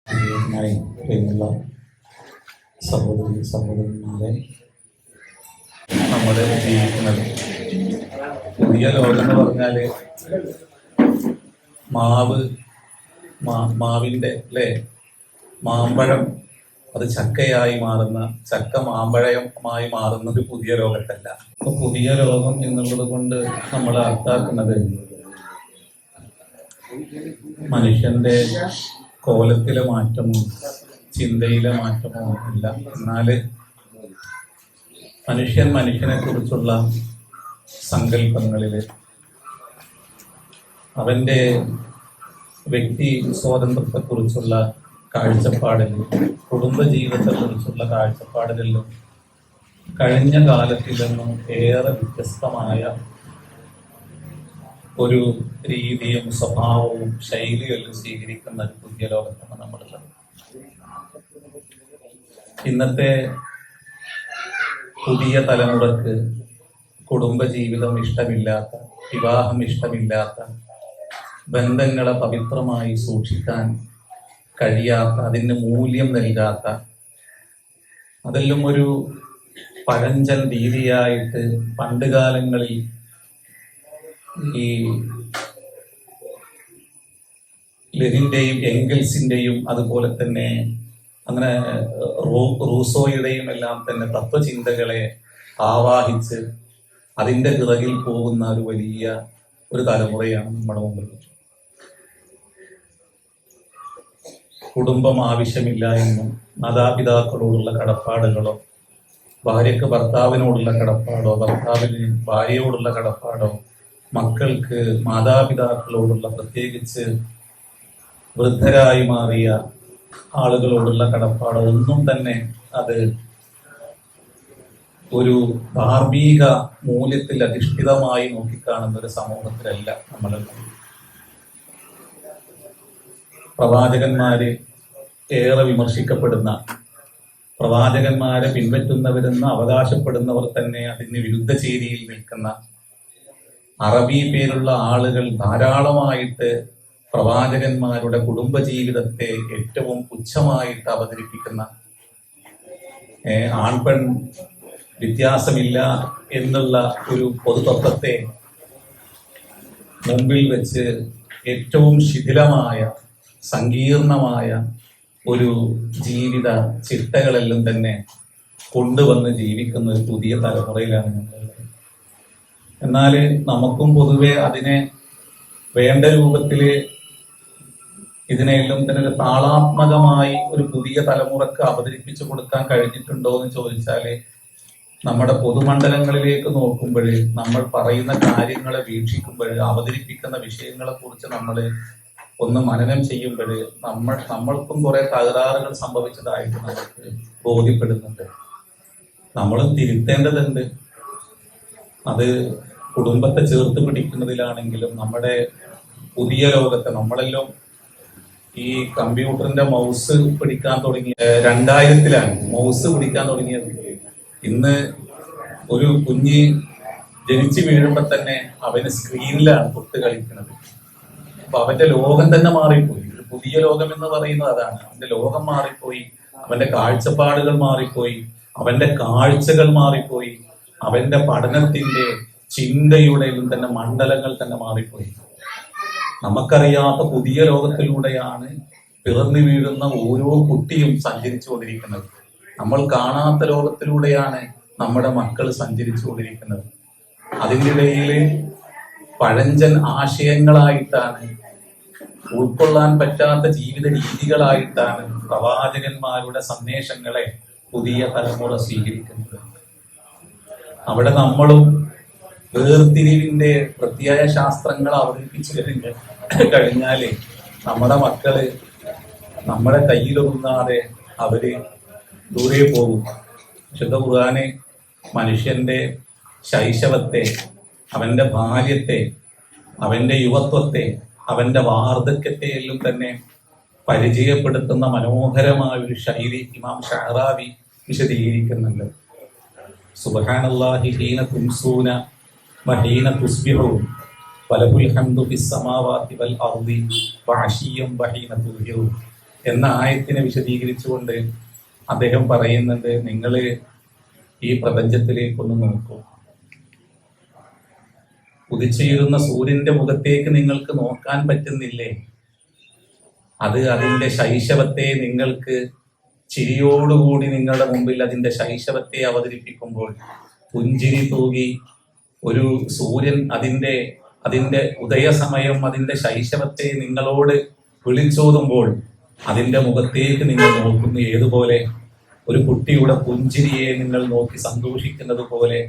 പ്രിയമുള്ള സഹോദരന്മാരെ, നമ്മൾ ജീവിക്കുന്നത് പുതിയ ലോകം എന്ന് പറഞ്ഞാല് മാവിന്റെ അല്ലേ, മാമ്പഴം അത് ചക്കയായി മാറുന്ന, ചക്ക മാമ്പഴമായി മാറുന്നത് പുതിയ ലോകത്തല്ല. അപ്പൊ പുതിയ ലോകം എന്നുള്ളത് കൊണ്ട് നമ്മൾ അർത്ഥാക്കുന്നത് മനുഷ്യന്റെ കോലത്തിലെ മാറ്റമോ ചിന്തയിലെ മാറ്റമോ ഇല്ല. എന്നാല് മനുഷ്യനെ കുറിച്ചുള്ള സങ്കല്പങ്ങളില്, അവന്റെ വ്യക്തി സ്വാതന്ത്ര്യത്തെ കുറിച്ചുള്ള കാഴ്ചപ്പാടിലും കുടുംബജീവിതത്തെ കുറിച്ചുള്ള കാഴ്ചപ്പാടിലും കഴിഞ്ഞ കാലത്തിൽ നിന്നും ഏറെ വ്യത്യസ്തമായ ഒരു രീതിയും സ്വഭാവവും ശൈലിയെല്ലാം സ്വീകരിക്കുന്ന ഒരു പുതിയ ലോകത്താണ് നമ്മളുള്ളത്. ഇന്നത്തെ പുതിയ തലമുറക്ക് കുടുംബജീവിതം ഇഷ്ടമില്ലാത്ത, വിവാഹം ഇഷ്ടമില്ലാത്ത, ബന്ധങ്ങളെ പവിത്രമായി സൂക്ഷിക്കാൻ കഴിയാത്ത, അതിന് മൂല്യം നൽകാത്ത, അതെല്ലാം ഒരു പഴഞ്ചൻ രീതിയായിട്ട് പണ്ട് കാലങ്ങളിൽ ഈ ലെനിന്റെയും എംഗൽസിന്റെയും അതുപോലെ തന്നെ അങ്ങനെ റൂസോയുടെയും എല്ലാം തന്നെ തത്വചിന്തകളെ ആവാഹിച്ച് അതിന്റെ പിറകിൽ പോകുന്ന ഒരു വലിയ ഒരു തലമുറയാണ് നമ്മുടെ മുമ്പിൽ. കുടുംബം ആവശ്യമില്ല എന്നും, മാതാപിതാക്കളോടുള്ള കടപ്പാടുകളോ, ഭാര്യക്ക് ഭർത്താവിനോടുള്ള കടപ്പാടോ, ഭർത്താവിന് ഭാര്യയോടുള്ള കടപ്പാടോ, മക്കൾക്ക് മാതാപിതാക്കളോടുള്ള, പ്രത്യേകിച്ച് വൃദ്ധരായി മാറിയ ആളുകളോടുള്ള കടപ്പാടോ ഒന്നും തന്നെ അത് ഒരു ധാർമ്മിക മൂല്യത്തിൽ അധിഷ്ഠിതമായി നോക്കിക്കാണുന്ന ഒരു സമൂഹത്തിലല്ല നമ്മളെല്ലാം. പ്രവാചകന്മാര് ഏറെ വിമർശിക്കപ്പെടുന്ന, പ്രവാചകന്മാരെ പിൻപറ്റുന്നവരെന്ന് അവകാശപ്പെടുന്നവർ തന്നെ അതിന് വിരുദ്ധ ചേരിയിൽ നിൽക്കുന്ന, അറബി പേരുള്ള ആളുകൾ ധാരാളമായിട്ട് പ്രവാചകന്മാരുടെ കുടുംബജീവിതത്തെ ഏറ്റവും പുച്ഛമായിട്ട് അവതരിപ്പിക്കുന്ന, ആൺപെൺ വ്യത്യാസമില്ല എന്നുള്ള ഒരു പൊതുതത്വത്തെ മുമ്പിൽ വെച്ച് ഏറ്റവും ശിഥിലമായ, സങ്കീർണമായ ഒരു ജീവിത ചിട്ടകളെല്ലാം തന്നെ കൊണ്ടുവന്ന് ജീവിക്കുന്ന ഒരു പുതിയ തലമുറയിലാണ് ഞങ്ങളുള്ളത്. എന്നാൽ നമുക്കും പൊതുവെ അതിനെ വേണ്ട രൂപത്തില് ഇതിനെല്ലാം തന്നെ ഒരു താളാത്മകമായി ഒരു പുതിയ തലമുറക്ക് അവതരിപ്പിച്ചു കൊടുക്കാൻ കഴിഞ്ഞിട്ടുണ്ടോ എന്ന് ചോദിച്ചാല്, നമ്മുടെ പൊതുമണ്ഡലങ്ങളിലേക്ക് നോക്കുമ്പോൾ, നമ്മൾ പറയുന്ന കാര്യങ്ങളെ വീക്ഷിക്കുമ്പോൾ, അവതരിപ്പിക്കുന്ന വിഷയങ്ങളെ കുറിച്ച് നമ്മൾ ഒന്ന് മനനം ചെയ്യുമ്പോൾ നമ്മൾക്കും കുറെ തകരാറുകൾ സംഭവിച്ചതായിട്ട് നമുക്ക് ബോധ്യപ്പെടുന്നുണ്ട്. നമ്മളും തിരുത്തേണ്ടതുണ്ട്. അത് കുടുംബത്തെ ചേർത്ത് പിടിക്കുന്നതിലാണെങ്കിലും, നമ്മുടെ പുതിയ ലോകത്തെ, നമ്മളെല്ലാം ഈ കമ്പ്യൂട്ടറിന്റെ മൗസ് പിടിക്കാൻ തുടങ്ങിയ 2000-ലാണ് മൗസ് പിടിക്കാൻ തുടങ്ങിയത്. ഇന്ന് ഒരു കുഞ്ഞ് ജനിച്ചു വീഴുമ്പോ തന്നെ അവന് സ്ക്രീനിലാണ് തൊട്ട് കളിക്കുന്നത്. അപ്പൊ അവന്റെ ലോകം തന്നെ മാറിപ്പോയി. ഒരു പുതിയ ലോകം എന്ന് പറയുന്നത് അതാണ്. അവന്റെ ലോകം മാറിപ്പോയി, അവന്റെ കാഴ്ചപ്പാടുകൾ മാറിപ്പോയി, അവന്റെ കാഴ്ചകൾ മാറിപ്പോയി, അവന്റെ പഠനത്തിന്റെ ചിന്തയുടെ തന്നെ മണ്ഡലങ്ങൾ തന്നെ മാറിപ്പോയി. നമുക്കറിയാത്ത പുതിയ ലോകത്തിലൂടെയാണ് പിറന്നു വീഴുന്ന ഓരോ കുട്ടിയും സഞ്ചരിച്ചു കൊണ്ടിരിക്കുന്നത്. നമ്മൾ കാണാത്ത ലോകത്തിലൂടെയാണ് നമ്മുടെ മക്കൾ സഞ്ചരിച്ചു കൊണ്ടിരിക്കുന്നത്. അതിൻ്റെ ഇടയിൽ പഴഞ്ചൻ ആശയങ്ങളായിട്ടാണ്, ഉൾക്കൊള്ളാൻ പറ്റാത്ത ജീവിത രീതികളായിട്ടാണ് പ്രവാചകന്മാരുടെ സന്ദേശങ്ങളെ പുതിയ തലമുറ സ്വീകരിക്കുന്നത്. അവിടെ നമ്മളും വേർതിരിവിന്റെ പ്രത്യയ ശാസ്ത്രങ്ങൾ അവതരിപ്പിച്ചു കഴിഞ്ഞാല് നമ്മുടെ മക്കള് നമ്മുടെ കയ്യിലൊതുങ്ങാതെ അവര് ദൂരെ പോകും. വിശുദ്ധ ഖുർആന് മനുഷ്യന്റെ ശൈശവത്തെ, അവന്റെ ബാല്യത്തെ, അവന്റെ യുവത്വത്തെ, അവന്റെ വാർദ്ധക്യത്തെ എല്ലാം തന്നെ പരിചയപ്പെടുത്തുന്ന മനോഹരമായ ഒരു ശൈലി ഇമാം ഷഅറാവി വിശദീകരിക്കുന്നുണ്ട്. സുബ്ഹാനല്ലാഹി ഹീന തുംസൂന വഹീന തുസ്ബിഹൂൻ വലഹുൽ ഹംദു ഫിസ് സമാവാതി വൽ അർദി വഅശിയ്യം വഹീന തുദ്ഹിറൂൻ എന്ന ആയത്തിനെ വിശദീകരിച്ചുകൊണ്ട് അദ്ദേഹം പറയുന്നത്, നിങ്ങൾ ഈ പ്രപഞ്ചത്തിലേക്കൊന്ന് നോക്കൂ. ഉദിച്ചുയരുന്ന സൂര്യന്റെ മുഖത്തേക്ക് നിങ്ങൾക്ക് നോക്കാൻ പറ്റുന്നില്ലേ? അത് അതിന്റെ ശൈശവത്തെ നിങ്ങൾക്ക് ചിരിയോടുകൂടി നിങ്ങളുടെ മുമ്പിൽ അതിന്റെ ശൈശവത്തെ അവതരിപ്പിക്കുമ്പോൾ പുഞ്ചിരി തൂകി ഒരു സൂര്യൻ അതിന്റെ ഉദയസമയം അതിന്റെ ശൈശവത്തെ നിങ്ങളോട് വിളിച്ചോതുമ്പോൾ അതിന്റെ മുഖത്തേക്ക് നിങ്ങൾ നോക്കുന്നു. ഏതുപോലെ ഒരു കുട്ടിയുടെ പുഞ്ചിരിയെ നിങ്ങൾ നോക്കി സന്തോഷിക്കുന്നത് പോലെ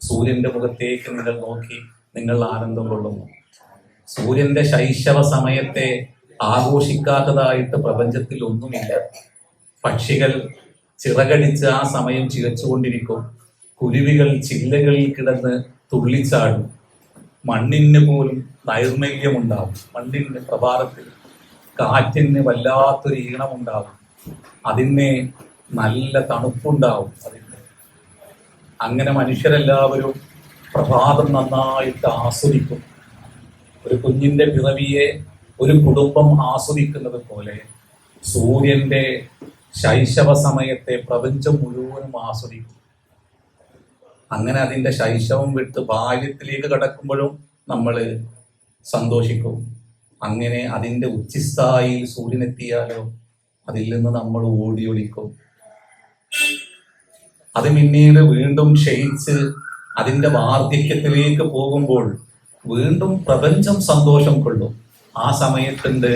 സൂര്യന്റെ മുഖത്തേക്ക് നിങ്ങൾ നോക്കി നിങ്ങൾ ആനന്ദം കൊള്ളുന്നു. സൂര്യന്റെ ശൈശവ സമയത്തെ ആഘോഷിക്കാത്തതായിട്ട് പ്രപഞ്ചത്തിൽ ഒന്നുമില്ല. പക്ഷികൾ ചിറകടിച്ച് ആ സമയം ചിരച്ചുകൊണ്ടിരിക്കും. കുരുവികൾ ചില്ലകളിൽ കിടന്ന് തുള്ളിച്ചാടും. മണ്ണിന് പോലും നൈർമല്യമുണ്ടാവും. മണ്ണിന് പ്രഭാതത്തിൽ കാറ്റിന് വല്ലാത്തൊരു ഈണമുണ്ടാവും. അതിന് നല്ല തണുപ്പുണ്ടാവും. അങ്ങനെ മനുഷ്യരെല്ലാവരും പ്രഭാതം നന്നായിട്ട് ആസ്വദിക്കും. ഒരു കുഞ്ഞിന്റെ പിറവിയെ ഒരു കുടുംബം ആസ്വദിക്കുന്നത് പോലെ സൂര്യന്റെ ശൈശവ സമയത്തെ പ്രപഞ്ചം മുഴുവനും ആസ്വദിക്കും. അങ്ങനെ അതിന്റെ ശൈശവം വിട്ട് ബാല്യത്തിലേക്ക് കടക്കുമ്പോഴും നമ്മൾ സന്തോഷിക്കും. അങ്ങനെ അതിന്റെ ഉച്ചിസ്ഥായിൽ സൂര്യനെത്തിയാലോ അതിൽ നിന്ന് നമ്മൾ ഓടിയൊളിക്കും. അത് പിന്നീട് വീണ്ടും ക്ഷയിച്ച് അതിന്റെ വാർദ്ധക്യത്തിലേക്ക് പോകുമ്പോൾ വീണ്ടും പ്രപഞ്ചം സന്തോഷം കൊള്ളും. ആ സമയത്തുണ്ട്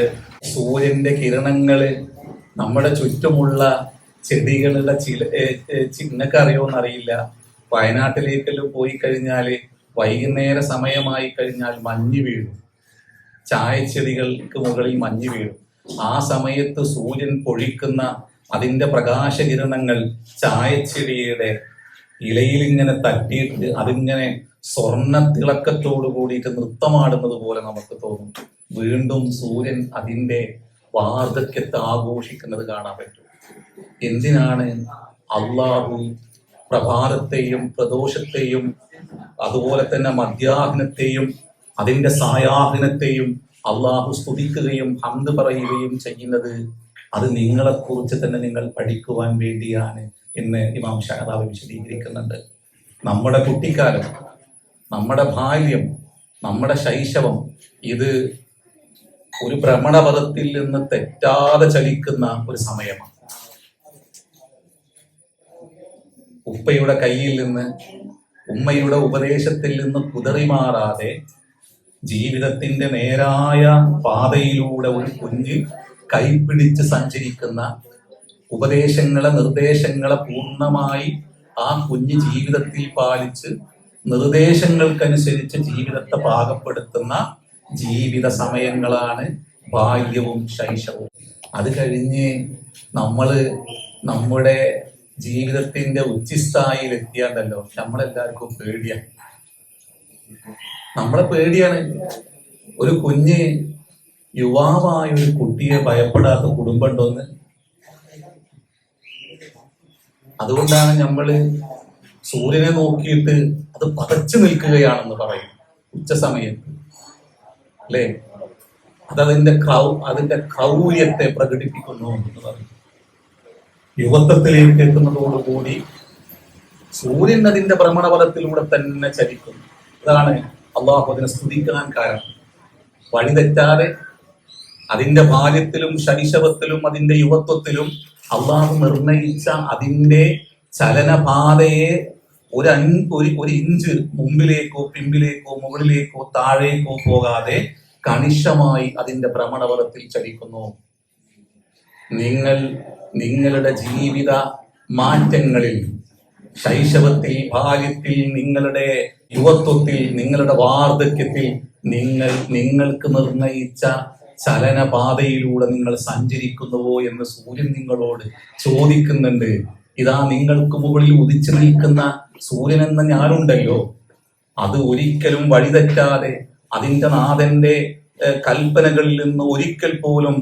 സൂര്യന്റെ കിരണങ്ങള് നമ്മുടെ ചുറ്റുമുള്ള ചെടികളുടെ നിങ്ങൾക്ക് അറിയോന്നറിയില്ല, വയനാട്ടിലേക്കെല്ലാം പോയി കഴിഞ്ഞാല് വൈകുന്നേര സമയമായി കഴിഞ്ഞാൽ മഞ്ഞ് വീഴും. ചായച്ചെടികൾക്ക് മുകളിൽ മഞ്ഞ് വീഴും. ആ സമയത്ത് സൂര്യൻ പൊഴിക്കുന്ന അതിന്റെ പ്രകാശകിരണങ്ങൾ ചായച്ചെടിയുടെ ഇലയിൽ ഇങ്ങനെ തട്ടിയിട്ട് അതിങ്ങനെ സ്വർണ്ണ തിളക്കത്തോടു കൂടിയിട്ട് നൃത്തമാടുന്നത് പോലെ നമുക്ക് തോന്നും. വീണ്ടും സൂര്യൻ അതിന്റെ വാർദ്ധക്യത്തെ ആഘോഷിക്കുന്നത് കാണാൻ പറ്റും. എന്തിനാണ് അള്ളാഹു പ്രഭാതത്തെയും പ്രദോഷത്തെയും അതുപോലെ തന്നെ മധ്യാഹ്നത്തെയും അതിന്റെ സായാഹ്നത്തെയും അള്ളാഹു സ്തുതിക്കുകയും ഹംദ് പറയുകയും ചെയ്യുന്നത്? അത് നിങ്ങളെക്കുറിച്ച് തന്നെ നിങ്ങൾ പഠിക്കുവാൻ വേണ്ടിയാണ് എന്ന് ഇമാം ഷഅറാവി വിശദീകരിക്കുന്നുണ്ട്. നമ്മുടെ കുട്ടിക്കാലം, നമ്മുടെ ബാല്യം, നമ്മുടെ ശൈശവം ഇത് ഒരു ഭ്രമണപഥത്തിൽ നിന്ന് തെറ്റാതെ ചലിക്കുന്ന ഒരു സമയമാണ്. ഉപ്പയുടെ കയ്യിൽ നിന്ന്, ഉമ്മയുടെ ഉപദേശത്തിൽ നിന്ന് കുതറിമാറാതെ ജീവിതത്തിന്റെ നേരായ പാതയിലൂടെ ഒരു കുഞ്ഞ് കൈപിടിച്ച് സഞ്ചരിക്കുന്ന ഉപദേശങ്ങളെ, നിർദ്ദേശങ്ങളെ പൂർണ്ണമായി ആ കുഞ്ഞ് ജീവിതത്തിൽ പാലിച്ച് നിർദ്ദേശങ്ങൾക്കനുസരിച്ച് ജീവിതത്തെ പാകപ്പെടുത്തുന്ന ജീവിത സമയങ്ങളാണ് ബാല്യവും ശൈശവവും. അത് കഴിഞ്ഞ് നമ്മുടെ ജീവിതത്തിന്റെ ഉച്ചിസ്ഥായിൽ എത്തിയാണ്ടല്ലോ നമ്മളെല്ലാവർക്കും പേടിയാണ്. നമ്മളെ പേടിയാണ്. ഒരു കുഞ്ഞ് യുവാവായ ഒരു കുട്ടിയെ ഭയപ്പെടാത്ത കുടുംബം ഉണ്ടോന്ന്. അതുകൊണ്ടാണ് നമ്മള് സൂര്യനെ നോക്കിയിട്ട് അത് പതച്ചു നിൽക്കുകയാണെന്ന് പറയും ഉച്ച സമയത്ത്, അല്ലേ? അതിന്റെ ക്രൗര്യത്തെ പ്രകടിപ്പിക്കുന്നു എന്ന് പറയും. യുവത്വത്തിലേക്ക് എത്തുന്നതോടുകൂടി സൂര്യൻ അതിന്റെ ഭ്രമണപഥത്തിലൂടെ തന്നെ ചലിക്കും. അതാണ് അള്ളാഹു അതിനെ സ്തുതിക്കാൻ കാരണം. വഴിതെറ്റാതെ അതിന്റെ ബാല്യത്തിലും ശൈശവത്തിലും അതിന്റെ യുവത്വത്തിലും അള്ളാഹു നിർണയിച്ച അതിന്റെ ചലനപാതയെ ഒരു ഇഞ്ച് മുമ്പിലേക്കോ പിമ്പിലേക്കോ മുകളിലേക്കോ താഴേക്കോ പോകാതെ കണിശമായി അതിന്റെ ഭ്രമണപഥത്തിൽ ചലിക്കുന്നു. നിങ്ങളുടെ ജീവിത മാറ്റങ്ങളിൽ, ശൈശവത്തിൽ, ബാല്യത്തിൽ, നിങ്ങളുടെ യുവത്വത്തിൽ, നിങ്ങളുടെ വാർദ്ധക്യത്തിൽ നിങ്ങൾക്ക് നിർണയിച്ച ചലനപാതയിലൂടെ നിങ്ങൾ സഞ്ചരിക്കുന്നുവോ എന്ന് സൂര്യൻ നിങ്ങളോട് ചോദിക്കുന്നുണ്ട്. ഇതാ നിങ്ങൾക്ക് മുകളിൽ ഉദിച്ചു നിൽക്കുന്ന സൂര്യൻ എന്ന ഞാനുണ്ടല്ലോ, അത് ഒരിക്കലും വഴിതെറ്റാതെ അതിന്റെ നാഥന്റെ കൽപ്പനകളിൽ നിന്ന് ഒരിക്കൽ പോലും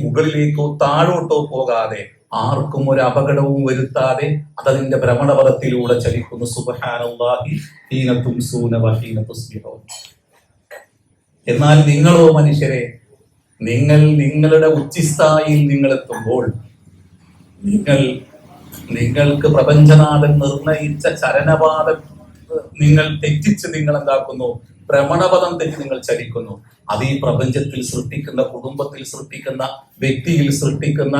മുകളിലേക്കോ താഴോട്ടോ പോകാതെ ആർക്കും ഒരു അപകടവും വരുത്താതെ അതതിന്റെ ഭ്രമണപഥത്തിലൂടെ ചലിക്കുന്നു. സുബ്ഹാനല്ലാഹി ഹീന തുംസൂന വഹീന തുസ്ബിഹൂൻ. എന്നാൽ നിങ്ങളോ മനുഷ്യരെ, നിങ്ങൾ നിങ്ങളുടെ ഉച്ചിസ്ഥായിയിൽ നിങ്ങൾ എത്തുമ്പോൾ നിങ്ങൾക്ക് പ്രപഞ്ചനാഥൻ നിർണയിച്ച ചലനപാതം നിങ്ങൾ തെറ്റിച്ച് നിങ്ങൾ എന്താക്കുന്നു? ഭ്രമണപഥം തെറ്റി നിങ്ങൾ ചലിക്കുന്നു. അത് ഈ പ്രപഞ്ചത്തിൽ സൃഷ്ടിക്കുന്ന, കുടുംബത്തിൽ സൃഷ്ടിക്കുന്ന, വ്യക്തിയിൽ സൃഷ്ടിക്കുന്ന,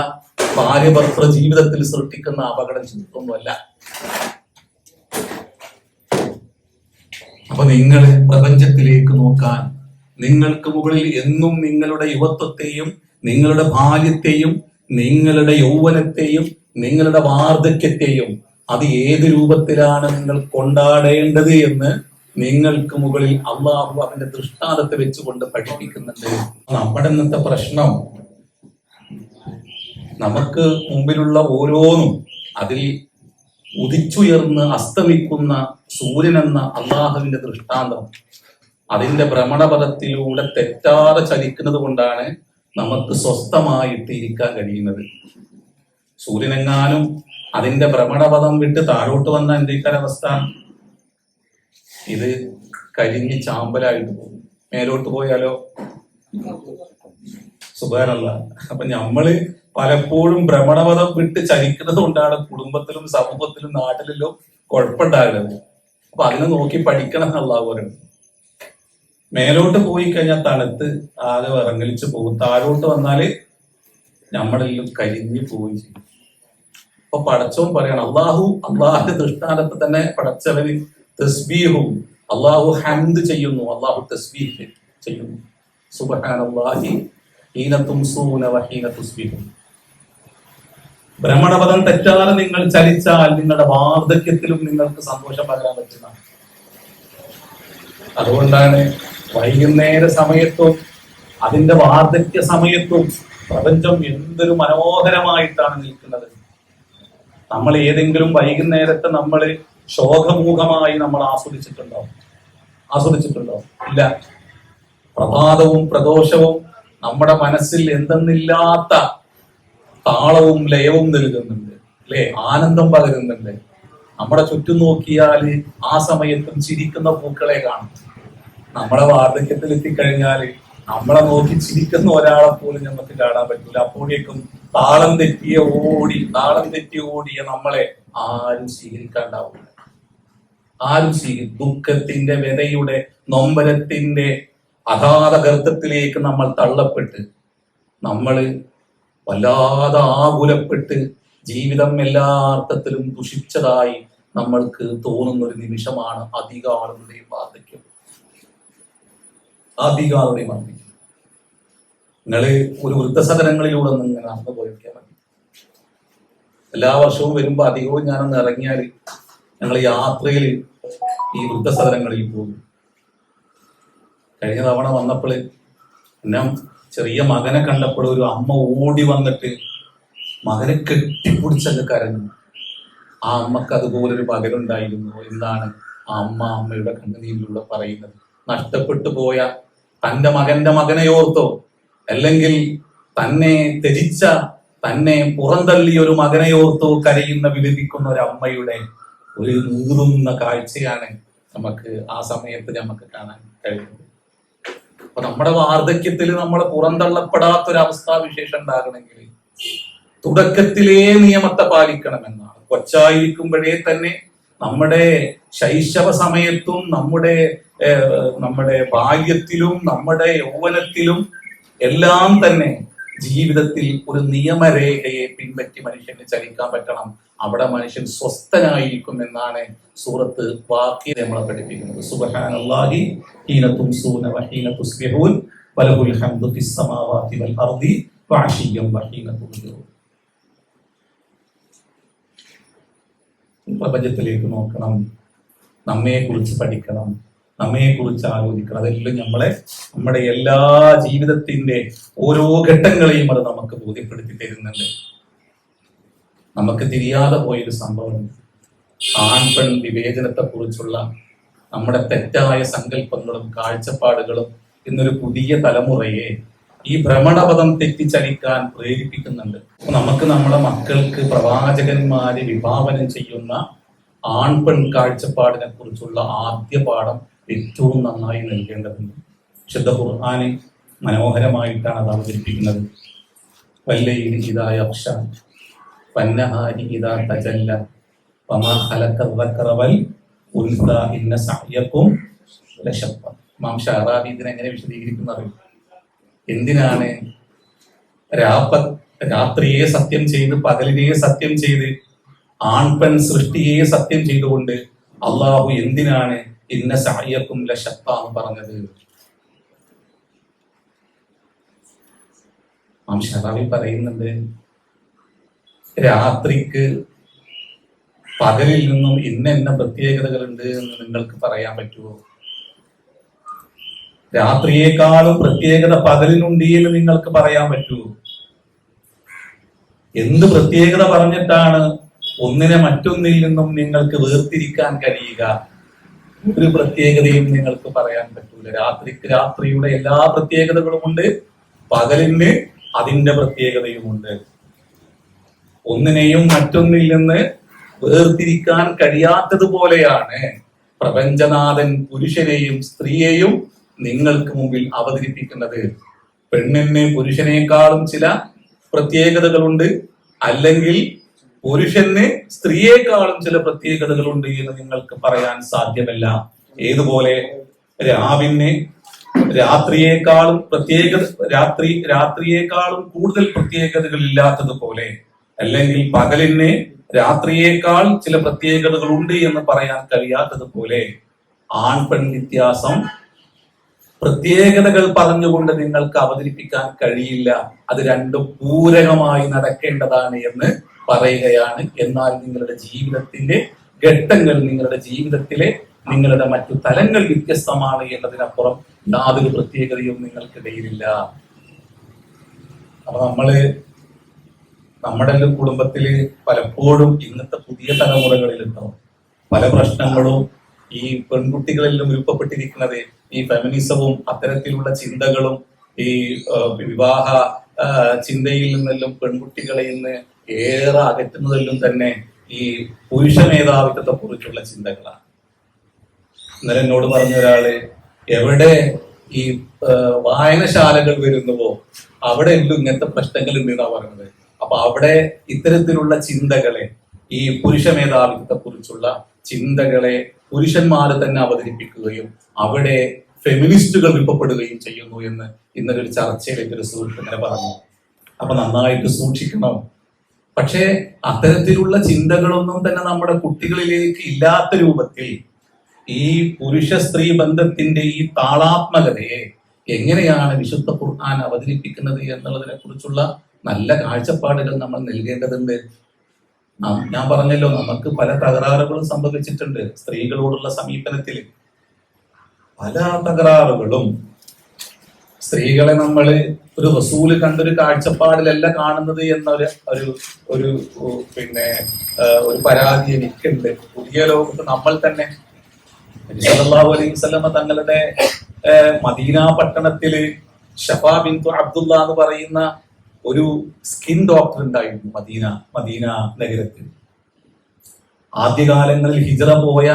ഭാര്യഭർത്തൃ ജീവിതത്തിൽ സൃഷ്ടിക്കുന്ന അപകടം ചിന്തൊന്നുമല്ല. അപ്പൊ നിങ്ങൾ പ്രപഞ്ചത്തിലേക്ക് നോക്കാൻ, നിങ്ങൾക്ക് മുകളിൽ എന്നും നിങ്ങളുടെ യുവത്വത്തെയും നിങ്ങളുടെ ബാല്യത്തെയും നിങ്ങളുടെ യൗവനത്തെയും നിങ്ങളുടെ വാർദ്ധക്യത്തെയും അത് ഏത് രൂപത്തിലാണ് നിങ്ങൾ കൊണ്ടാടേണ്ടത് എന്ന് നിങ്ങൾക്ക് മുകളിൽ അള്ളാഹു അവന്റെ ദൃഷ്ടാന്തത്തെ വെച്ചുകൊണ്ട് പഠിപ്പിക്കുന്നുണ്ട്. നമ്മുടെ ഇന്നത്തെ പ്രശ്നം, നമുക്ക് മുമ്പിലുള്ള ഓരോന്നും അതിൽ ഉദിച്ചുയർന്ന് അസ്തമിക്കുന്ന സൂര്യൻ എന്ന അള്ളാഹുവിന്റെ ദൃഷ്ടാന്തം അതിന്റെ ഭ്രമണപഥത്തിലൂടെ തെറ്റാതെ ചലിക്കുന്നത് കൊണ്ടാണ് നമുക്ക് സ്വസ്ഥമായിട്ട് ഇരിക്കാൻ കഴിയുന്നത്. സൂര്യനെങ്ങാനും അതിന്റെ ഭ്രമണപഥം വിട്ട് താഴോട്ട് വന്ന എന്തൊരവസ്ഥ? ഇത് കരിഞ്ഞ് ചാമ്പലായിട്ട് പോകും. മേലോട്ട് പോയാലോ സുബ്ഹാനല്ലാഹ്. അപ്പൊ നമ്മള് പലപ്പോഴും ഭ്രമണപഥം വിട്ട് ചലിക്കുന്നത് കൊണ്ടാണ് കുടുംബത്തിലും സമൂഹത്തിലും നാട്ടിലും കുഴപ്പമുണ്ടാകുന്നത്. അപ്പൊ അതിനെ നോക്കി പഠിക്കണം എന്നുള്ള പോലും. മേലോട്ട് പോയി കഴിഞ്ഞാൽ തണുത്ത് ആകെ വിറങ്ങലിച്ച് പോകും. താഴോട്ട് വന്നാല് നമ്മളെല്ലാം കരിഞ്ഞു പോവുകയും ചെയ്യും. അപ്പൊ പടച്ചോൻ പറയണം, അള്ളാഹുന്റെ ദൃഷ്ടാന്തത്തെ തന്നെ പടച്ചവന് തസ്ബീഹും, അള്ളാഹു ഹംദ് ചെയ്യുന്നു, അള്ളാഹു തസ്ബീഹ് ചെയ്യുന്നു. സുബ്ഹാനല്ലാഹി ഹീന തുംസൂന വഹീന തുസ്ബിഹൂൻ. ഭ്രമണപഥം തെറ്റാതെ നിങ്ങൾ ചലിച്ചാൽ നിങ്ങളുടെ വാർദ്ധക്യത്തിലും നിങ്ങൾക്ക് സന്തോഷം പകരാൻ പറ്റുന്ന. അതുകൊണ്ടാണ് വൈകുന്നേര സമയത്തും അതിന്റെ വാർദ്ധക്യ സമയത്തും പ്രപഞ്ചം എന്തൊരു മനോഹരമായിട്ടാണ് നിൽക്കുന്നത്. നമ്മൾ ഏതെങ്കിലും വൈകുന്നേരത്തെ നമ്മൾ ശോകമൂഖമായി നമ്മൾ ആസ്വദിച്ചിട്ടുണ്ടോ? ഇല്ല. പ്രഭാതവും പ്രദോഷവും നമ്മുടെ മനസ്സിൽ എന്തെന്നില്ലാത്ത താളവും ലയവും നൽകുന്നുണ്ട്, അല്ലെ? ആനന്ദം പകരുന്നുണ്ട്. നമ്മുടെ ചുറ്റും നോക്കിയാൽ ആ സമയത്തും ചിരിക്കുന്ന പൂക്കളെ കാണും. നമ്മുടെ വാർദ്ധക്യത്തിൽ എത്തിക്കഴിഞ്ഞാല് നമ്മളെ നോക്കി ചിരിക്കുന്ന ഒരാളെ പോലും നമുക്ക് കാണാൻ പറ്റില്ല. അപ്പോഴേക്കും താളം തെറ്റിയ ഓടിയ നമ്മളെ ആരും സ്വീകരിക്കാണ്ടാവില്ല. ദുഃഖത്തിന്റെ, വ്യതയുടെ, നൊമ്പരത്തിന്റെ അഗാധ ഗർത്തത്തിലേക്ക് നമ്മൾ തള്ളപ്പെട്ട് നമ്മൾ വല്ലാതെ ആകുലപ്പെട്ട് ജീവിതം എല്ലാ അർത്ഥത്തിലും ദുഷിച്ചതായി നമ്മൾക്ക് തോന്നുന്ന ഒരു നിമിഷമാണ് അധികാളുടെയും വാർദ്ധക്യം. നിങ്ങള് ഒരു വൃദ്ധസദനങ്ങളിലൂടെ ഒന്ന് ഇങ്ങനെ നടന്നു പോയൊക്കെ മതി. എല്ലാ വർഷവും വരുമ്പോ അധികവും ഞാനൊന്ന് ഇറങ്ങിയാൽ ഞങ്ങൾ യാത്രയിൽ ഈ വൃദ്ധസദനങ്ങളിൽ പോകും. കഴിഞ്ഞ തവണ വന്നപ്പോൾ എന്നെ ചെറിയ മകനെ കണ്ടപ്പോൾ ഒരു അമ്മ ഓടി വന്നിട്ട് മകനെ കെട്ടിപ്പിടിച്ചൊക്കെ കരഞ്ഞു. ആ അമ്മക്ക് അതുപോലൊരു മകനുണ്ടായിരുന്നു എന്നാണ് ആ അമ്മയുടെ കണ്ണുനീരിലൂടെ പറയുന്നത്. നഷ്ടപ്പെട്ടു പോയ തന്റെ മകനെ ഓർത്തോ, അല്ലെങ്കിൽ തന്നെ ത്യജിച്ച, തന്നെ പുറന്തള്ളിയ ഒരു മകനെ ഓർത്തോ കരയുന്ന, വിലപിക്കുന്ന ഒരു അമ്മയുടെ ഒരു നീറുന്ന കാഴ്ചയാണ് നമുക്ക് ആ സമയത്ത് നമുക്ക് കാണാൻ കഴിയുന്നത്. അപ്പൊ നമ്മുടെ വാർദ്ധക്യത്തിൽ നമ്മൾ പുറന്തള്ളപ്പെടാത്തൊരവസ്ഥാവിശേഷം ഉണ്ടാകണമെങ്കിൽ തുടക്കത്തിലേ നിയമത്തെ പാലിക്കണമെന്നാണ്. കൊച്ചായിരിക്കുമ്പോഴേ തന്നെ നമ്മുടെ ശൈശവ സമയത്തും നമ്മുടെ ബാല്യത്തിലും നമ്മുടെ യൗവനത്തിലും എല്ലാം തന്നെ ജീവിതത്തിൽ ഒരു നിയമരേഖയെ പിൻപറ്റി മനുഷ്യന് ചലിക്കാൻ പറ്റണം. അവിടെ മനുഷ്യൻ സ്വസ്ഥനായിരിക്കും എന്നാണ് സൂറത്ത് വാഖിയ നമ്മളെ പഠിപ്പിക്കുന്നത്. സുബ്ഹാനല്ലാഹി ഹീന തുംസൂന വഹീന തുസ്ബിഹൂൻ വലഹുൽ ഹംദു ഫിസ് സമാവാതി വൽ അർദി വഅശിയ്യൻ വഹീന തുദ്ഹിറൂൻ. പ്രപഞ്ചത്തിലേക്ക് നോക്കണം, നമ്മെ കുറിച്ച് പഠിക്കണം, നമ്മെ കുറിച്ച് ആലോചിക്കണം. അതെല്ലാം നമ്മുടെ എല്ലാ ജീവിതത്തിന്റെ ഓരോ ഘട്ടങ്ങളെയും അത് നമുക്ക് ബോധ്യപ്പെടുത്തി തരുന്നുണ്ട്. നമുക്ക് തിരിയാതെ പോയൊരു സംഭവം, ആൺപെൺ വിവേചനത്തെ കുറിച്ചുള്ള നമ്മുടെ തെറ്റായ സങ്കല്പങ്ങളും കാഴ്ചപ്പാടുകളും ഇന്നൊരു പുതിയ തലമുറയെ ഈ ഭ്രമണപഥം തെറ്റിച്ചലിക്കാൻ പ്രേരിപ്പിക്കുന്നുണ്ട്. നമുക്ക് നമ്മുടെ മക്കൾക്ക് പ്രവാചകന്മാരെ വിഭാവനം ചെയ്യുന്ന ആൺപെൺ കാഴ്ചപ്പാടിനെ കുറിച്ചുള്ള ആദ്യ പാഠം ഏറ്റവും നന്നായി നൽകേണ്ടതുണ്ട്. വിശുദ്ധ ഖുർആനിൽ മനോഹരമായിട്ടാണ് അത് അവതരിപ്പിക്കുന്നത്. വല്ലൈലി ഇദാ യഗ്ഷ വന്നഹാരി ഇദാ തജല്ല വമാ ഖലഖ ദക്കറ വൽ ഉൻസ ഇന്ന സഅയകും ലശത്ത. ഇമാം ഷഅറാബി ഇതിനെങ്ങനെ വിശദീകരിക്കുന്നത്? എന്തിനാണ് രാത്രിയെ സത്യം ചെയ്ത് പകലിനെ സത്യം ചെയ്ത് ആൺപെൺ സൃഷ്ടിയെ സത്യം ചെയ്തുകൊണ്ട് അള്ളാഹു എന്തിനാണ് ഇന്ന സഅയകും ലശത്ത എന്ന് പറഞ്ഞത്? ഇമാം ഷഅറാബി പറയുന്നുണ്ട്, രാത്രിക്ക് പകലിൽ നിന്നും ഇന്ന പ്രത്യേകതകളുണ്ട് എന്ന് നിങ്ങൾക്ക് പറയാൻ പറ്റുമോ? രാത്രിയേക്കാളും പ്രത്യേകത പകലിനുണ്ട് എന്ന് നിങ്ങൾക്ക് പറയാൻ പറ്റുമോ? എന്ത് പ്രത്യേകത പറഞ്ഞിട്ടാണ് ഒന്നിനെ മറ്റൊന്നിൽ നിന്നും നിങ്ങൾക്ക് വേർതിരിക്കാൻ കഴിയുക? ഒരു പ്രത്യേകതയും നിങ്ങൾക്ക് പറയാൻ പറ്റൂല. രാത്രിക്ക് രാത്രിയുടെ എല്ലാ പ്രത്യേകതകളുമുണ്ട്, പകലിന് അതിന്റെ പ്രത്യേകതയുമുണ്ട്. ഒന്നിനെയും മറ്റൊന്നിൽ നിന്ന് വേർതിരിക്കാൻ കഴിയാത്തതുപോലെയാണ് പ്രപഞ്ചനാഥൻ പുരുഷനെയും സ്ത്രീയെയും നിങ്ങൾക്ക് മുമ്പിൽ അവതരിപ്പിക്കുന്നത്. പെണ്ണിന് പുരുഷനേക്കാളും ചില പ്രത്യേകതകളുണ്ട്, അല്ലെങ്കിൽ പുരുഷന് സ്ത്രീയെക്കാളും ചില പ്രത്യേകതകളുണ്ട് എന്ന് നിങ്ങൾക്ക് പറയാൻ സാധ്യമല്ല. ഏതുപോലെ രാവിന് രാത്രിയേക്കാളും രാത്രിയേക്കാളും കൂടുതൽ പ്രത്യേകതകൾ ഇല്ലാത്തതുപോലെ, അല്ലെങ്കിൽ പകലിന് രാത്രിയേക്കാൾ ചില പ്രത്യേകതകളുണ്ട് എന്ന് പറയാൻ കഴിയാത്തതുപോലെ ആൺപെൺ വ്യത്യാസം പ്രത്യേകതകൾ പറഞ്ഞുകൊണ്ട് നിങ്ങൾക്ക് അവതരിപ്പിക്കാൻ കഴിയില്ല. അത് രണ്ടും പൂരകമായി നടക്കേണ്ടതാണ് എന്ന് പറയുകയാണ്. എന്നാൽ നിങ്ങളുടെ ജീവിതത്തിന്റെ ഘട്ടങ്ങൾ, നിങ്ങളുടെ ജീവിതത്തിലെ നിങ്ങളുടെ മറ്റു തലങ്ങൾ വ്യത്യസ്തമാണ് എന്നതിനപ്പുറം യാതൊരു പ്രത്യേകതയും നിങ്ങൾക്കിടയിലില്ല. അപ്പൊ നമ്മുടെ കുടുംബത്തില് പലപ്പോഴും ഇന്നത്തെ പുതിയ തലമുറകളിലുണ്ടാവും പല പ്രശ്നങ്ങളും ഈ പെൺകുട്ടികളിലും രൂപപ്പെട്ടിരിക്കുന്നത് ഈ ഫെമിനിസവും അത്തരത്തിലുള്ള ചിന്തകളും ഈ വിവാഹ ചിന്തയിൽ നിന്നെല്ലാം പെൺകുട്ടികളെ ഇന്ന് ഏറെ അകറ്റുന്നതെല്ലാം തന്നെ ഈ പുരുഷ മേധാവിത്വത്തെ കുറിച്ചുള്ള ചിന്തകളാണ്. ഇന്നലെ എന്നോട് പറഞ്ഞ ഒരാള്, എവിടെ ഈ വായനശാലകൾ വരുന്നുവോ അവിടെ എല്ലാം ഇങ്ങനത്തെ പ്രശ്നങ്ങൾ ഉണ്ട് എന്നാ പറയുന്നത്. അപ്പൊ അവിടെ ഇത്തരത്തിലുള്ള ചിന്തകളെ, ഈ പുരുഷ മേധാവിത്വത്തെ കുറിച്ചുള്ള ചിന്തകളെ പുരുഷന്മാര് തന്നെ അവതരിപ്പിക്കുകയും അവിടെ ഫെമിനിസ്റ്റുകൾ രൂപപ്പെടുകയും ചെയ്യുന്നു എന്ന് ഇന്നലെ ഒരു ചർച്ചയിലേക്ക് ഒരു സുഹൃത്ത് ഇങ്ങനെ പറഞ്ഞു. അപ്പൊ നന്നായിട്ട് സൂക്ഷിക്കണം. പക്ഷേ അത്തരത്തിലുള്ള ചിന്തകളൊന്നും തന്നെ നമ്മുടെ കുട്ടികളിലേക്ക് ഇല്ലാത്ത രൂപത്തിൽ ഈ പുരുഷ സ്ത്രീ ബന്ധത്തിന്റെ ഈ താളാത്മകതയെ എങ്ങനെയാണ് വിശുദ്ധ ഖുർആൻ അവതരിപ്പിക്കുന്നത് എന്നുള്ളതിനെ കുറിച്ചുള്ള നല്ല കാഴ്ചപ്പാടുകൾ നമ്മൾ നൽകേണ്ടതുണ്ട്. ഞാൻ പറഞ്ഞല്ലോ, നമുക്ക് പല തകരാറുകളും സംഭവിച്ചിട്ടുണ്ട് സ്ത്രീകളോടുള്ള സമീപനത്തിൽ. പല തകരാറുകളും സ്ത്രീകളെ നമ്മൾ ഒരു റസൂല് കണ്ടൊരു കാഴ്ചപ്പാടിലല്ല കാണുന്നത് എന്ന ഒരു ഒരു പരാതി എനിക്കുണ്ട്. പുതിയ ലോകത്ത് നമ്മൾ തന്നെ സല്ലല്ലാഹു അലൈഹി വസല്ലമ തങ്ങളുടെ മദീന പട്ടണത്തില് ഷഫാ ബിൻതു അബ്ദുള്ള എന്ന് പറയുന്ന ഒരു സ്കിൻ ഡോക്ടർ ഉണ്ടായിരുന്നു മദീന നഗരത്തിൽ. ആദ്യകാലങ്ങളിൽ ഹിജ്റ പോയ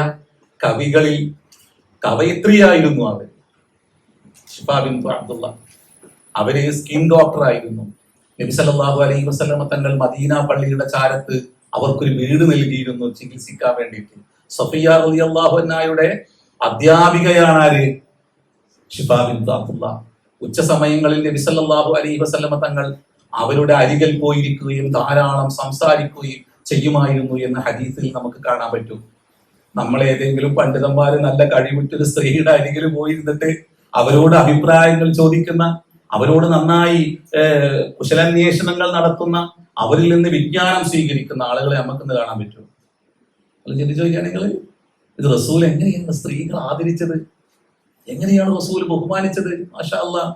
കവികളിൽ കവയിത്രിയായിരുന്നു അവർ, ഷഫാ ബിൻതു അബ്ദുള്ള. അവര് സ്കിൻ ഡോക്ടർ ആയിരുന്നു. നബി സല്ലല്ലാഹു അലൈഹി വസല്ലമ തങ്ങൾ മദീന പള്ളിയുടെ ചാരത്ത് അവർക്കൊരു വീട് നൽകിയിരുന്നു ചികിത്സിക്കാൻ വേണ്ടിയിട്ട്. സഫിയ റളിയല്ലാഹു അൻഹയുടെ അധ്യാപികയാണ് ആര്? ഷിഫാ ബിൻതു അബ്ദുള്ള. ഉച്ച സമയങ്ങളിൽ നബി സല്ലല്ലാഹു അലൈഹി വസല്ലമ തങ്ങൾ അവരുടെ അരികിൽ പോയിരിക്കുകയും ധാരാളം സംസാരിക്കുകയും ചെയ്യുമായിരുന്നു എന്ന് ഹദീസിൽ നമുക്ക് കാണാൻ പറ്റും. നമ്മൾ ഏതെങ്കിലും പണ്ഡിതന്മാര് നല്ല കഴിവുറ്റൊരു സ്ത്രീയുടെ അരികിൽ പോയിരുന്നിട്ട് അവരോട് അഭിപ്രായങ്ങൾ ചോദിക്കുന്ന, അവരോട് നന്നായി കുശലാന്വേഷണങ്ങൾ നടത്തുന്ന, അവരിൽ നിന്ന് വിജ്ഞാനം സ്വീകരിക്കുന്ന ആളുകളെ നമുക്കിന്ന് കാണാൻ പറ്റും. അത് ചിന്തിച്ചോദിക്കുകയാണെങ്കിൽ ഇത് റസൂൽ എങ്ങനെയാണ് സ്ത്രീകൾ ആദരിച്ചത്, എങ്ങനെയാണ് റസൂൽ ബഹുമാനിച്ചത്? മാഷാ അല്ലാഹ്,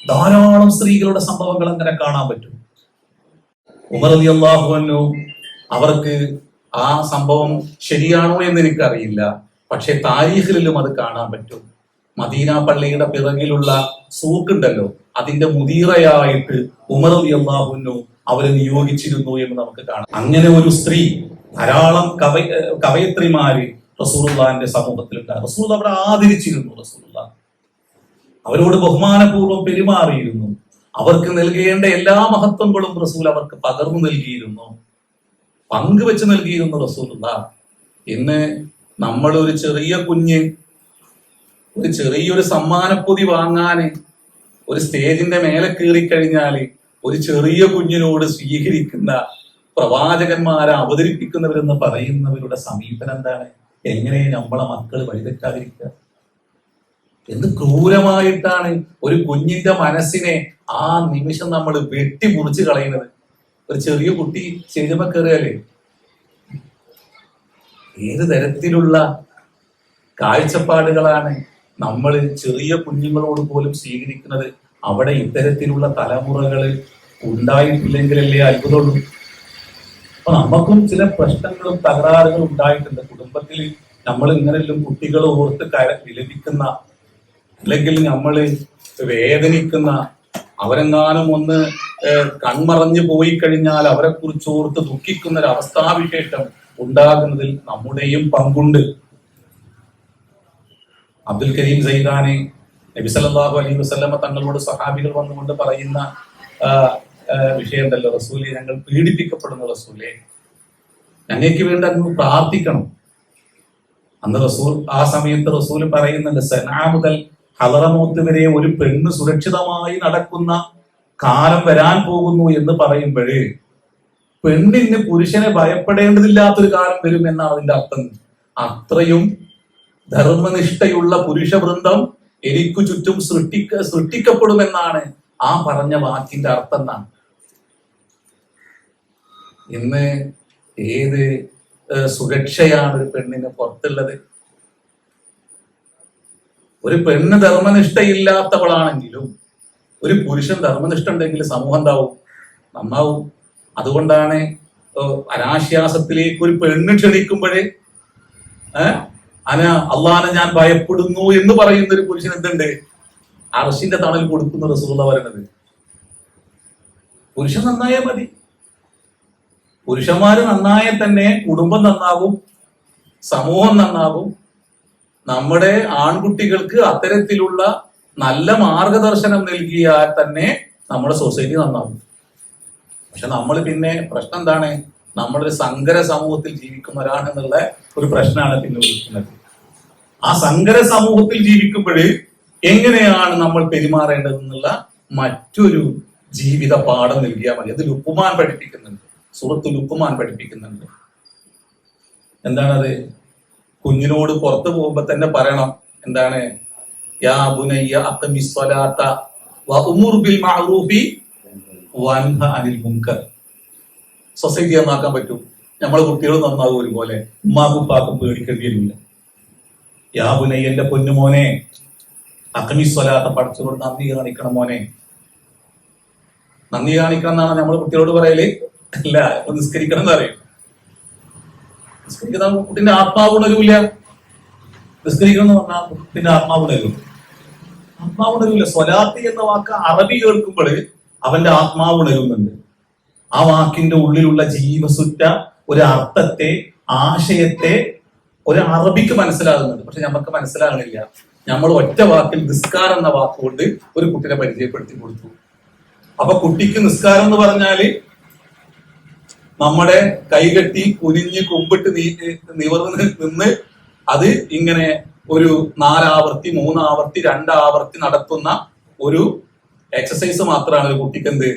ധാരാളം സ്ത്രീകളുടെ സംഭവങ്ങൾ അങ്ങനെ കാണാൻ പറ്റും. ഉമർ റളിയല്ലാഹു അൻഹു, അവർക്ക് ആ സംഭവം ശരിയാണോ എന്ന് എനിക്കറിയില്ല, പക്ഷെ താരീഖിലും അത് കാണാൻ പറ്റും. മദീന പള്ളിയുടെ പിറകിലുള്ള സൂക്കുണ്ടല്ലോ, അതിന്റെ മുദീറയായിട്ട് ഉമർ റളിയല്ലാഹു അൻഹു അവരെ നിയോഗിച്ചിരുന്നു എന്ന് നമുക്ക് കാണാം. അങ്ങനെ ഒരു സ്ത്രീ, ധാരാളം കവയത്രിമാര് റസൂലുള്ളാഹിന്റെ സമൂഹത്തിലുണ്ട്. റസൂൽ അവിടെ ആദരിച്ചിരുന്നു. റസൂലുള്ളാഹ് അവരോട് ബഹുമാനപൂർവ്വം പെരുമാറിയിരുന്നു. അവർക്ക് നൽകേണ്ട എല്ലാ മഹത്വങ്ങളും റസൂൽ അവർക്ക് പകർന്നു നൽകിയിരുന്നു, പങ്കുവെച്ച് നൽകിയിരുന്നു റസൂലുള്ള. ഇന്ന് നമ്മൾ ഒരു ചെറിയ കുഞ്ഞ് ഒരു ചെറിയൊരു സമ്മാനപ്പൊതി വാങ്ങാന് ഒരു സ്റ്റേജിന്റെ മേലെ കയറിക്കഴിഞ്ഞാല് ഒരു ചെറിയ കുഞ്ഞിനോട് സ്വീകരിക്കുന്ന പ്രവാചകന്മാരെ അവതരിപ്പിക്കുന്നവരെന്ന് പറയുന്നവരുടെ സമീപനം എന്താണ്? എങ്ങനെ നമ്മളെ മക്കൾ വഴിതെറ്റാതിരിക്കുക? എന്ത് ക്രൂരമായിട്ടാണ് ഒരു കുഞ്ഞിന്റെ മനസ്സിനെ ആ നിമിഷം നമ്മൾ വെട്ടിമുറിച്ച് കളയുന്നത്. ഒരു ചെറിയ കുട്ടി സ്റ്റേജിന്മേ കയറിയാലേ ഏത് തരത്തിലുള്ള കാഴ്ചപ്പാടുകളാണ് നമ്മൾ ചെറിയ കുഞ്ഞുങ്ങളോട് പോലും സ്വീകരിക്കുന്നത്? അവിടെ ഇത്തരത്തിലുള്ള തലമുറകൾ ഉണ്ടായിട്ടില്ലെങ്കിലല്ലേ അത്ഭുതമുള്ളൂ. അപ്പൊ നമുക്കും ചില പ്രശ്നങ്ങളും തകരാറുകളും ഉണ്ടായിട്ടുണ്ട് കുടുംബത്തിൽ. നമ്മൾ ഇങ്ങനെല്ലാം കുട്ടികൾ ഓർത്ത് വിലപിക്കുന്ന, അല്ലെങ്കിൽ നമ്മൾ വേദനിക്കുന്ന, അവരെങ്ങാനും ഒന്ന് കൺമറഞ്ഞു പോയി കഴിഞ്ഞാൽ അവരെ കുറിച്ച് ഓർത്ത് ദുഃഖിക്കുന്ന ഒരു അവസ്ഥാവിശേഷം ഉണ്ടാകുന്നതിൽ നമ്മുടെയും പങ്കുണ്ട്. അബ്ദുൽ കരീം സൈദാനി നബി സല്ലല്ലാഹു അലൈഹി വസല്ലമ തങ്ങളോട് സഹാബികൾ വന്നുകൊണ്ട് പറയുന്ന വിഷയം ഉണ്ടല്ലോ, റസൂലെ ഞങ്ങൾ പീഡിപ്പിക്കപ്പെടുന്ന റസൂലെ, ഞങ്ങൾക്ക് വേണ്ടി അങ്ങ് പ്രാർത്ഥിക്കണം. അന്ന് റസൂൽ ആ സമയത്ത് റസൂൽ പറയുന്നുണ്ട്, സനാ മുതൽ ഹളറമൗത്ത് വരെ ഒരു പെണ്ണ് സുരക്ഷിതമായി നടക്കുന്ന കാലം വരാൻ പോകുന്നു എന്ന് പറയുമ്പോഴേ പെണ്ണിന് പുരുഷനെ ഭയപ്പെടേണ്ടതില്ലാത്തൊരു കാലം വരും എന്നാണ് അതിന്റെ അർത്ഥം. അത്രയും ധർമ്മനിഷ്ഠയുള്ള പുരുഷ വൃന്ദം എനിക്കു ചുറ്റും സൃഷ്ടിക്കപ്പെടുമെന്നാണ് ആ പറഞ്ഞ വാക്കിന്റെ അർത്ഥം എന്നാണ്. ഇന്ന് ഏത് സുരക്ഷയാണ് ഒരു പെണ്ണിന് പുറത്തുള്ളത്? ഒരു പെണ്ണ് ധർമ്മനിഷ്ഠയില്ലാത്തവളാണെങ്കിലും ഒരു പുരുഷൻ ധർമ്മനിഷ്ഠ ഉണ്ടെങ്കിൽ സമൂഹം എന്താവും? നന്നാവും. അതുകൊണ്ടാണ് അനാശ്വാസത്തിലേക്ക് ഒരു പെണ്ണ് ക്ഷണിക്കുമ്പോഴേ അള്ളാനെ ഞാൻ ഭയപ്പെടുന്നു എന്ന് പറയുന്ന ഒരു പുരുഷൻ എന്തുണ്ട്? അർശിന്റെ തണൽ കൊടുക്കുന്ന റസൂലുള്ള പറയുന്നത്. പുരുഷൻ നന്നായാൽ മതി. പുരുഷന്മാര് നന്നായാൽ തന്നെ കുടുംബം നന്നാകും, സമൂഹം നന്നാകും. നമ്മുടെ ആൺകുട്ടികൾക്ക് അത്തരത്തിലുള്ള നല്ല മാർഗദർശനം നൽകിയാൽ തന്നെ നമ്മുടെ സൊസൈറ്റി നന്നാകും. പക്ഷെ നമ്മൾ പിന്നെ പ്രശ്നം എന്താണ്? നമ്മളൊരു സങ്കര സമൂഹത്തിൽ ജീവിക്കുന്നവരാണെന്നുള്ള ഒരു പ്രശ്നമാണ് പിന്നെ വിളിക്കുന്നത്. ആ സങ്കര സമൂഹത്തിൽ ജീവിക്കുമ്പോൾ എങ്ങനെയാണ് നമ്മൾ പെരുമാറേണ്ടതെന്നുള്ള മറ്റൊരു ജീവിത പാഠം നൽകിയാൽ മതി. അത് ലുഖ്മാൻ പഠിപ്പിക്കുന്നുണ്ട്, സൂറത്തുൽ ലുഖ്മാൻ പഠിപ്പിക്കുന്നുണ്ട്. എന്താണത്? കുഞ്ഞിനോട് പുറത്തു പോകുമ്പോ തന്നെ പറയണം, എന്താണ്? യാ ബുനയ്യ അഖിമിസ് സ്വലാത്ത വഅ്മുർ ബിൽ മഅറൂഫി വൻഹ അനിൽ മുൻകർ. സൊസൈറ്റി നന്നാക്കാൻ പറ്റും. നമ്മളെ കുട്ടികൾ നന്നാകും ഒരുപോലെ. ഉമ്മാക്കും ഉപ്പാക്കും പേടിക്കേണ്ടി വരില്ല. യാ ബുനയ്യ, എന്റെ പൊന്നുമോനെ, അഖിമിസ് സ്വലാത്ത, പഠിച്ചവരോട് നന്ദി കാണിക്കണം മോനെ. നന്ദി കാണിക്കണം എന്നാണ് നമ്മൾ കുട്ടികളോട് പറയല്? അല്ല, നിസ്കരിക്കണം എന്ന് പറയും. നിസ്കരിക്കുന്ന കുട്ടിന്റെ ആത്മാവ് ഉണരൂല. നിസ്കരിക്കണം എന്ന് പറഞ്ഞാൽ കുട്ടിന്റെ ആത്മാവ് ഉണരും. ആത്മാവ് ഉണരൂല. സ്വലാത്തി എന്ന വാക്ക് അറബി കേൾക്കുമ്പോൾ അവന്റെ ആത്മാവ് ഉണരുന്നുണ്ട്. ആ വാക്കിന്റെ ഉള്ളിലുള്ള ജീവസുറ്റ ഒരു അർത്ഥത്തെ, ആശയത്തെ ഒരു അറബിക്ക് മനസ്സിലാകുന്നുണ്ട്. പക്ഷെ നമുക്ക് മനസ്സിലാകണില്ല. നമ്മൾ ഒറ്റ വാക്കിൽ നിസ്കാരം എന്ന വാക്കുകൊണ്ട് ഒരു കുട്ടിനെ പരിചയപ്പെടുത്തി കൊടുത്തു. അപ്പൊ കുട്ടിക്ക് നിസ്കാരം എന്ന് പറഞ്ഞാല് നമ്മുടെ കൈകെട്ടി കുനിഞ്ഞ് കുമ്പിട്ട് നിവർന്ന് നിന്ന് അത് ഇങ്ങനെ ഒരു 4 ആവർത്തി 3 ആവർത്തി 2 ആവർത്തി നടത്തുന്ന ഒരു എക്സസൈസ് മാത്രമാണ് ഒരു കുട്ടിക്ക് എന്ത്?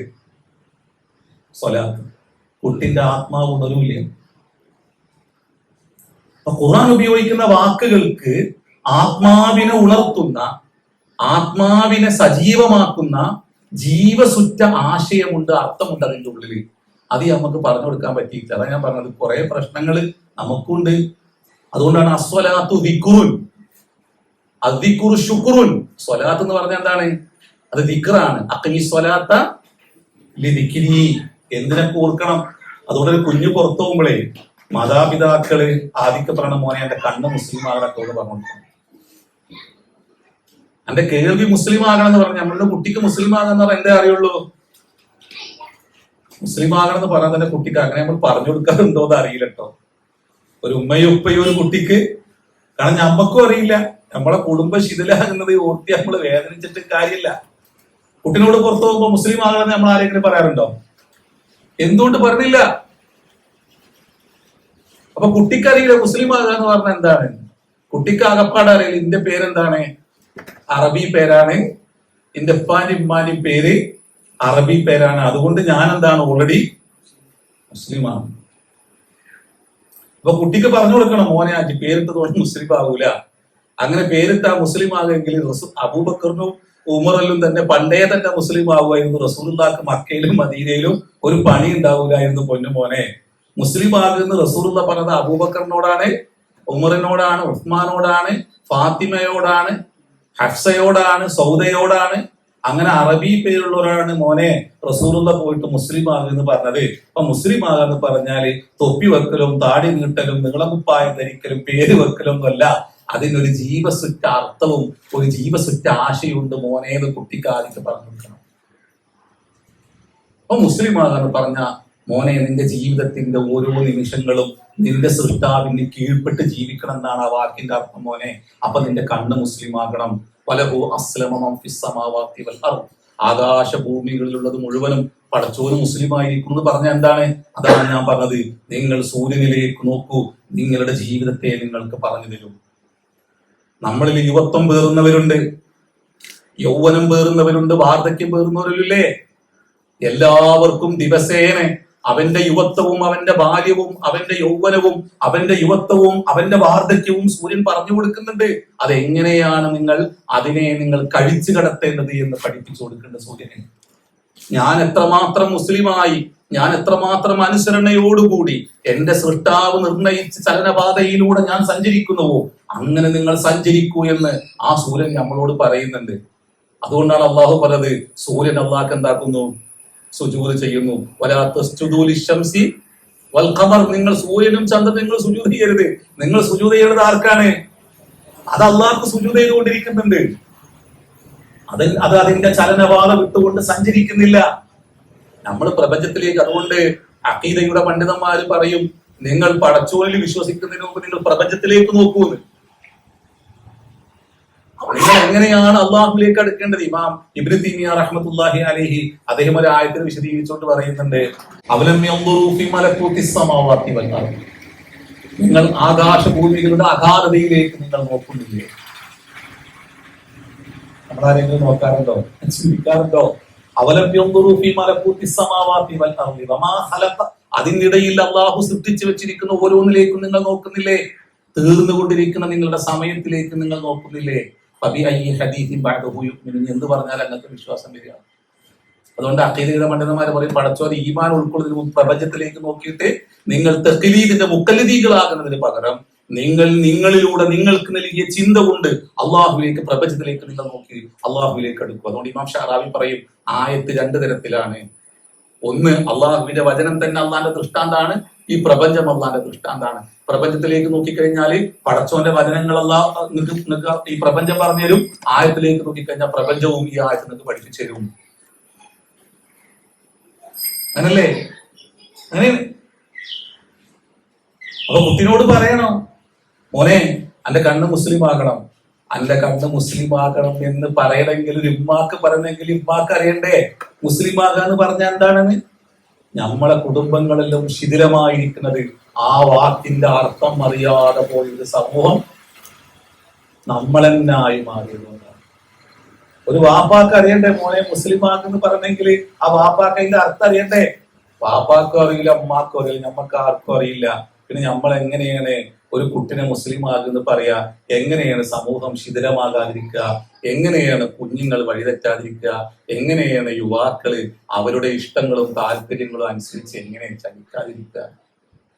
സ്വലാത്ത്. കുട്ടിന്റെ ആത്മാവ് ഉണരൂല. അപ്പൊ ഖുർആൻ ഉപയോഗിക്കുന്ന വാക്കുകൾക്ക് ആത്മാവിനെ ഉണർത്തുന്ന, ആത്മാവിനെ സജീവമാക്കുന്ന ജീവസുറ്റ ആശയമുണ്ട്, അർത്ഥമുണ്ട് അതിന്റെ ഉള്ളിൽ. അത് നമുക്ക് പറഞ്ഞു കൊടുക്കാൻ പറ്റിയില്ല. അതാ ഞാൻ പറഞ്ഞത്, കുറെ പ്രശ്നങ്ങൾ നമുക്കുണ്ട്. അതുകൊണ്ടാണ് അസ്വലാത്തു ദിക്റുൻ, അദ്ദിക്റു ശുക്റുൻ. സ്വലാത്ത് എന്ന് പറഞ്ഞാൽ എന്താണ്? അത് ദിക്റാണ്. അഖിമി സ്വലാത്ത ലിദിക്രി, എന്തിനൊക്കെ ഓർക്കണം. അതുകൊണ്ട് ഒരു കുഞ്ഞു പുറത്തു പോകുമ്പോഴേ മാതാപിതാക്കള് ആദ്യമൊക്കെ പറയണ, മോനെ എന്റെ കണ്ണ് മുസ്ലിം ആകണൊക്കെ എന്ന് പറഞ്ഞു. എന്റെ കേൾവി മുസ്ലിം ആകണം എന്ന് പറഞ്ഞു. നമ്മളുടെ കുട്ടിക്ക് മുസ്ലിം ആകാന്ന് പറഞ്ഞാൽ എന്തേ അറിയുള്ളൂ? മുസ്ലിം ആകണം എന്ന് പറയാൻ തന്നെ കുട്ടിക്ക് അങ്ങനെ നമ്മൾ പറഞ്ഞു കൊടുക്കാറുണ്ടോ എന്ന് അറിയില്ല കേട്ടോ. ഒരു ഉമ്മയും ഉപ്പയും ഒരു കുട്ടിക്ക്, കാരണം ഞമ്മക്കും അറിയില്ല. നമ്മളെ കുടുംബ ശിഥിലാകുന്നത് ഓർത്തി നമ്മൾ വേദനിച്ചിട്ട് കാര്യമില്ല. കുട്ടിനോട് പുറത്തു പോകുമ്പോ മുസ്ലിം ആകണമെന്ന് നമ്മൾ ആരെങ്കിലും പറയാറുണ്ടോ? എന്തുകൊണ്ട് പറഞ്ഞില്ല? അപ്പൊ കുട്ടിക്കറിയില്ല മുസ്ലിം ആകുക എന്ന് പറഞ്ഞാൽ എന്താണ്. കുട്ടിക്ക് ആകപ്പാട് അറിയില്ല ഇന്റെ പേരെന്താണ്, അറബി പേരാണ്, എന്റെ ഉപ്പാന്റെ ഉമ്മാന്റെ പേര് അറബി പേരാണ്, അതുകൊണ്ട് ഞാൻ എന്താണ് ഓൾറെഡി മുസ്ലിമാണ്. അപ്പൊ കുട്ടിക്ക് പറഞ്ഞു കൊടുക്കണം, മോനെ ആറ്റി പേരിട്ടതുകൊണ്ട് മുസ്ലിം ആകൂല. അങ്ങനെ പേരിട്ടാ മുസ്ലിം ആകുമെങ്കിൽ അബൂബക്കറിനും ഉമറിലും തന്നെ പണ്ടേ തന്നെ മുസ്ലിം ആകുമായിരുന്നു. റസൂലുള്ളാഹിക്ക് മക്കയിലും മദീനയിലും ഒരു പണി ഉണ്ടാവില്ലായിരുന്നു. പൊന്നു മോനെ, മുസ്ലിം ആകുന്ന റസൂലുള്ള പറഞ്ഞത് അബൂബക്കറിനോടാണ്, ഉമറിനോടാണ്, ഉസ്മാനോടാണ്, ഫാത്തിമയോടാണ്, ഹഫ്സയോടാണ്, സൗദയോടാണ്. അങ്ങനെ അറബി പേരുള്ളവരാണ് മോനെ റസൂലുള്ള പോയിട്ട് മുസ്ലിം ആകുമെന്ന് പറഞ്ഞത്. അപ്പൊ മുസ്ലിം ആകാന്ന് പറഞ്ഞാല് തൊപ്പി വെക്കലും താടി നീട്ടലും നീളകുപ്പായം ധരിക്കലും പേര് വെക്കലും ഒന്നുമല്ല. അതിനൊരു ജീവസുറ്റ അർത്ഥവും ഒരു ജീവസുറ്റ ആശയുണ്ട് മോനെ എന്ന് കുട്ടിക്കാലിക്ക് പറഞ്ഞു കൊടുക്കണം. അപ്പൊ മുസ്ലിം ആകാന്ന് പറഞ്ഞ മോനെ നിന്റെ ജീവിതത്തിന്റെ ഓരോ നിമിഷങ്ങളും നിന്റെ സൃഷ്ടാവിന് കീഴ്പ്പെട്ട് ജീവിക്കണം എന്നാണ് ആ വാക്കിന്റെ അർത്ഥം മോനെ. അപ്പൊ നിന്റെ കണ്ണ് മുസ്ലിം ആകണം. വലഹു അസ്ലമ ഫിസ് സമാവാതി വൽ അർദ്, ആകാശഭൂമികളിലുള്ളത് മുഴുവനും പടച്ചോന് മുസ്ലിം ആയിരിക്കും എന്ന് പറഞ്ഞ എന്താണ്? അതാണ് ഞാൻ പറഞ്ഞത്. നിങ്ങൾ സൂര്യനിലേക്ക് നോക്കൂ, നിങ്ങളുടെ ജീവിതത്തെ നിങ്ങൾക്ക് പറഞ്ഞു തരും. നമ്മളിൽ യുവത്വം പേറുന്നവരുണ്ട്, യൗവനം പേറുന്നവരുണ്ട്, വാർദ്ധക്യം പേറുന്നവരില്ലേ? എല്ലാവർക്കും ദിവസേന അവന്റെ യുവത്വവും അവന്റെ ബാല്യവും അവന്റെ യൗവനവും അവന്റെ യുവത്വവും അവന്റെ വാർദ്ധക്യവും സൂര്യൻ പറഞ്ഞു കൊടുക്കുന്നുണ്ട്. അതെങ്ങനെയാണ് അതിനെ നിങ്ങൾ കഴിച്ചു കടത്തേണ്ടത് എന്ന് പഠിപ്പിച്ചു കൊടുക്കേണ്ട സൂര്യനെ. ഞാൻ എത്രമാത്രം മുസ്ലിമായി, ഞാൻ എത്രമാത്രം അനുസരണയോടുകൂടി എന്റെ സൃഷ്ടാവ് നിർണയിച്ച ചലനപാതയിലൂടെ ഞാൻ സഞ്ചരിക്കുന്നുവോ അങ്ങനെ നിങ്ങൾ സഞ്ചരിക്കൂ എന്ന് ആ സൂര്യൻ നമ്മളോട് പറയുന്നുണ്ട്. അതുകൊണ്ടാണ് അള്ളാഹു പറഞ്ഞത്, സൂര്യൻ അള്ളാഹ് എന്താക്കുന്നു? സുജൂദ് ചെയ്യുന്നു. വലാ തസ്ജുദൂ ലിശംസി വൽ ഖമർ, നിങ്ങൾ സൂര്യനും ചന്ദ്രനും നിങ്ങൾ സുജൂദ് ചെയ്യരുത്. നിങ്ങൾ സുജൂദ് ചെയ്യുന്നത് ആർക്കാണ്? അത് അള്ളാഹ്ക്ക് സുജൂദ് ചെയ്തുകൊണ്ടിരിക്കുന്നുണ്ട്. അത് അതിന്റെ ചലനപാത വിട്ടുകൊണ്ട് സഞ്ചരിക്കുന്നില്ല. നമ്മൾ പ്രപഞ്ചത്തിലേക്ക്, അതുകൊണ്ട് അഖീദയുടെ പണ്ഡിതന്മാര് പറയും, നിങ്ങൾ പടച്ചോനിൽ വിശ്വസിക്കുന്നതിന് മുമ്പ് നിങ്ങൾ പ്രപഞ്ചത്തിലേക്ക് നോക്കൂന്ന്. നിങ്ങൾ എങ്ങനെയാണ് അള്ളാഹുലേക്ക് അടുക്കേണ്ടത്? ഇമാം ഇബ്നു തൈമിയ്യ റഹ്മത്തുള്ളാഹി അലൈഹി അദ്ദേഹം ഒരു ആയത്തിൽ വിശദീകരിച്ചുകൊണ്ട് പറയുന്നുണ്ട്, അവലം യൻദുറൂ ഫീ മലകൂതിസ് സമാവാതി വൽ അർദ്, നിങ്ങൾ ആകാശഭൂമികളുടെ അഗാധതയിലേക്ക് നിങ്ങൾ നോക്കുന്നില്ലേ? നമ്മളാരെങ്കിലും നോക്കാറുണ്ടോ? ചിന്തിക്കാറുണ്ടോ? അവലം യൻദുറൂ ഫീ മലകൂതിസ് സമാവാതി വൽ അർദ് വമാ ഖലഖ, അതിനിടയിൽ അള്ളാഹു സൃഷ്ടിച്ചു വെച്ചിരിക്കുന്ന ഓരോന്നിലേക്കും നിങ്ങൾ നോക്കുന്നില്ലേ? തീർന്നുകൊണ്ടിരിക്കുന്ന നിങ്ങളുടെ സമയത്തിലേക്ക് നിങ്ങൾ നോക്കുന്നില്ലേ? എന്ത് പറഞ്ഞാൽ അങ്ങനത്തെ വിശ്വാസം വരിക? അതുകൊണ്ട് അഖീദയുടെ പണ്ഡിതന്മാര് പറയും, പടച്ചോൻ ഈമാൻ ഉൾക്കൊള്ളുന്നതിന് മുമ്പ് പ്രപഞ്ചത്തിലേക്ക് നോക്കിയിട്ട് നിങ്ങൾ തഖ്ലീദിന്റെ മുഖല്ലിദീകളാകുന്നതിന് പകരം നിങ്ങളിലൂടെ നിങ്ങൾക്ക് നൽകിയ ചിന്ത കൊണ്ട് അള്ളാഹുവിലേക്ക്, പ്രപഞ്ചത്തിലേക്ക് നിങ്ങൾ നോക്കി അള്ളാഹുവിലേക്ക് അടുക്കും. അതുകൊണ്ട് ഇമാം ഷാറാവി പറയും, ആയത്ത് രണ്ട് തരത്തിലാണ്. ഒന്ന്, അള്ളാഹുവിന്റെ വചനം തന്നെ അള്ളാന്റെ ദൃഷ്ടാന്താണ്, ഈ പ്രപഞ്ചം അള്ളാന്റെ ദൃഷ്ടാന്താണ്. പ്രപഞ്ചത്തിലേക്ക് നോക്കിക്കഴിഞ്ഞാല് പടച്ചോന്റെ വചനങ്ങളല്ല ഈ പ്രപഞ്ചം പറഞ്ഞു തരും. ആയത്തിലേക്ക് നോക്കിക്കഴിഞ്ഞാൽ പ്രപഞ്ചവും ഈ ആയത്ത് നിങ്ങൾക്ക് പഠിപ്പിച്ചു തരും. അങ്ങനല്ലേ? അങ്ങനെ അപ്പൊ കുട്ടിനോട് പറയണം, മോനെ അന്റെ കണ്ണ് മുസ്ലിം ആകണം, അന്റെ കണ്ണ് മുസ്ലിം ആകണം എന്ന് പറയണമെങ്കിൽ ഒരു ഉമ്മാക്ക് പറയുന്നെങ്കിൽ ഉമ്മാക്ക് അറിയണ്ടേ മുസ്ലിം ആകാന്ന് പറഞ്ഞാൽ എന്താണെന്ന്? നമ്മളെ കുടുംബങ്ങളെല്ലാം ശിഥിലമായിരിക്കുന്നത് ആ വാക്കിന്റെ അർത്ഥം അറിയാതെ പോയൊരു സമൂഹം നമ്മളെന്നായി മാറിയതുകൊണ്ടാണ്. ഒരു വാപ്പാക്ക് അറിയണ്ടേ മോനെ മുസ്ലിം ആക്കെന്ന് പറഞ്ഞെങ്കിൽ ആ വാപ്പാക്ക് അതിന്റെ അർത്ഥം അറിയണ്ടേ? വാപ്പാക്കും അറിയില്ല, അമ്മാക്കും അറിയില്ല, നമ്മക്ക് ആർക്കും അറിയില്ല. പിന്നെ നമ്മൾ എങ്ങനെയാണ് ഒരു കുട്ടിനെ മുസ്ലിം ആകുന്നത് പറയാ? എങ്ങനെയാണ് സമൂഹം ശിഥിലമാകാതിരിക്കുക? എങ്ങനെയാണ് കുഞ്ഞുങ്ങൾ വഴിതെറ്റാതിരിക്കുക? എങ്ങനെയാണ് യുവാക്കള് അവരുടെ ഇഷ്ടങ്ങളും താല്പര്യങ്ങളും അനുസരിച്ച് എങ്ങനെ ചലിക്കാതിരിക്കുക?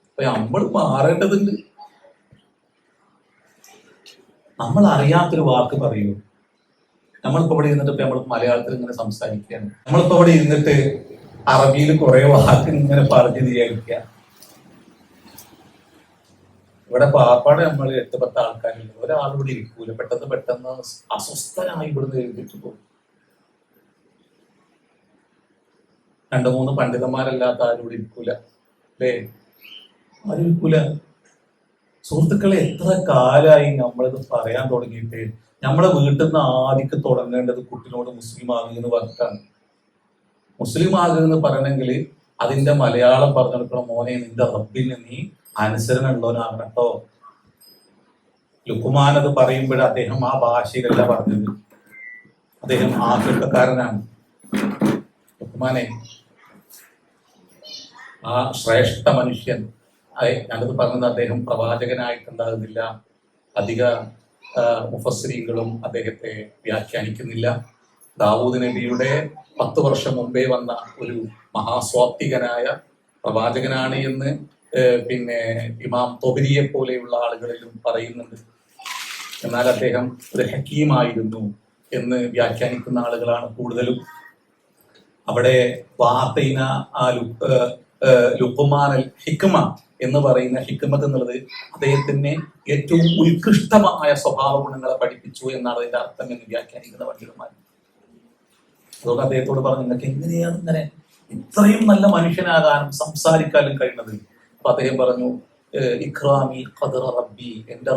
അപ്പൊ നമ്മൾ മാറേണ്ടതുണ്ട്. നമ്മൾ അറിയാത്തൊരു വാക്ക് പറയൂ. നമ്മളിപ്പോ ഇവിടെ ഇരുന്നിട്ട് ഇപ്പൊ നമ്മൾ മലയാളത്തിൽ ഇങ്ങനെ സംസാരിക്കുകയാണ്. നമ്മളിപ്പോ ഇവിടെ ഇരുന്നിട്ട് അറബിയിൽ കുറെ വാക്ക് ഇങ്ങനെ പറഞ്ഞു വിചാരിക്കുക. ഇവിടെ പാപ്പാടെ നമ്മൾ 8-10 ആൾക്കാരുണ്ട്. ഒരാളിവിടെ ഇരിക്കൂല. പെട്ടെന്ന് അസ്വസ്ഥനായി ഇവിടുന്ന് എഴുതിട്ട് പോകും. 2-3 പണ്ഡിതന്മാരല്ലാത്ത ആരും ഇവിടെ ഇരിക്കൂല, അല്ലേ? ആരും ഇരിക്കൂല. സുഹൃത്തുക്കളെ, എത്ര കാലമായി നമ്മളിത് പറയാൻ തുടങ്ങിയിട്ട്. നമ്മളെ വീട്ടിൽ നിന്ന് ആദ്യം തുടങ്ങേണ്ടത് കുട്ടിനോട് മുസ്ലിം ആകുക എന്ന് പറഞ്ഞിട്ടാണ്. മുസ്ലിം ആകുക എന്ന് പറയണമെങ്കിൽ അതിന്റെ മലയാളം പറഞ്ഞു കൊടുക്കണം. മോനെ, നിന്റെ റബ്ബിന് നീ അനുസരണ ഉള്ളവനാകണം കേട്ടോ. ലുക്മാൻ അത് പറയുമ്പോൾ അദ്ദേഹം ആ ഭാഷയിലല്ല പറഞ്ഞത്. അദ്ദേഹം ആഫ്രിക്കക്കാരനാണ്. ലുക്മാനെ, ആ ശ്രേഷ്ഠ മനുഷ്യൻ, ഞാനത് പറഞ്ഞത് അദ്ദേഹം പ്രവാചകനായിട്ടുണ്ടാകുന്നില്ല. അധിക മുഫസ്സിരീങ്ങളും അദ്ദേഹത്തെ വ്യാഖ്യാനിക്കുന്നില്ല. ദാവൂദ് നബിയുടെ 10 വർഷം മുമ്പേ വന്ന ഒരു മഹാസ്വാത്വികനായ പ്രവാചകനാണ് എന്ന് പിന്നെ ഇമാം തൊബരിയെ പോലെയുള്ള ആളുകളിലും പറയുന്നുണ്ട്. എന്നാൽ അദ്ദേഹം ഒരു ഹക്കീമായിരുന്നു എന്ന് വ്യാഖ്യാനിക്കുന്ന ആളുകളാണ് കൂടുതലും. അവിടെ വാർത്തയിന ആ ലുക്മാനൽ ഹിക്മ എന്ന് പറയുന്ന ഹിക്മത്ത് എന്നുള്ളത് അദ്ദേഹത്തിന് ഏറ്റവും ഉത്കൃഷ്ടമായ സ്വഭാവ ഗുണങ്ങളെ പഠിപ്പിച്ചു എന്നാണ് അതിന്റെ അർത്ഥം എന്ന് വ്യാഖ്യാനിക്കുന്ന പണ്ഡിതന്മാർ. അതുകൊണ്ട് അദ്ദേഹത്തോട് പറഞ്ഞു, നിങ്ങൾക്ക് എങ്ങനെയാണ് ഇങ്ങനെ ഇത്രയും നല്ല മനുഷ്യനാകാനും സംസാരിക്കാനും കഴിയുന്നത്? അപ്പൊ അദ്ദേഹം പറഞ്ഞു, ഇക്റാമി ഖദറ റബ്ബി, എന്റെ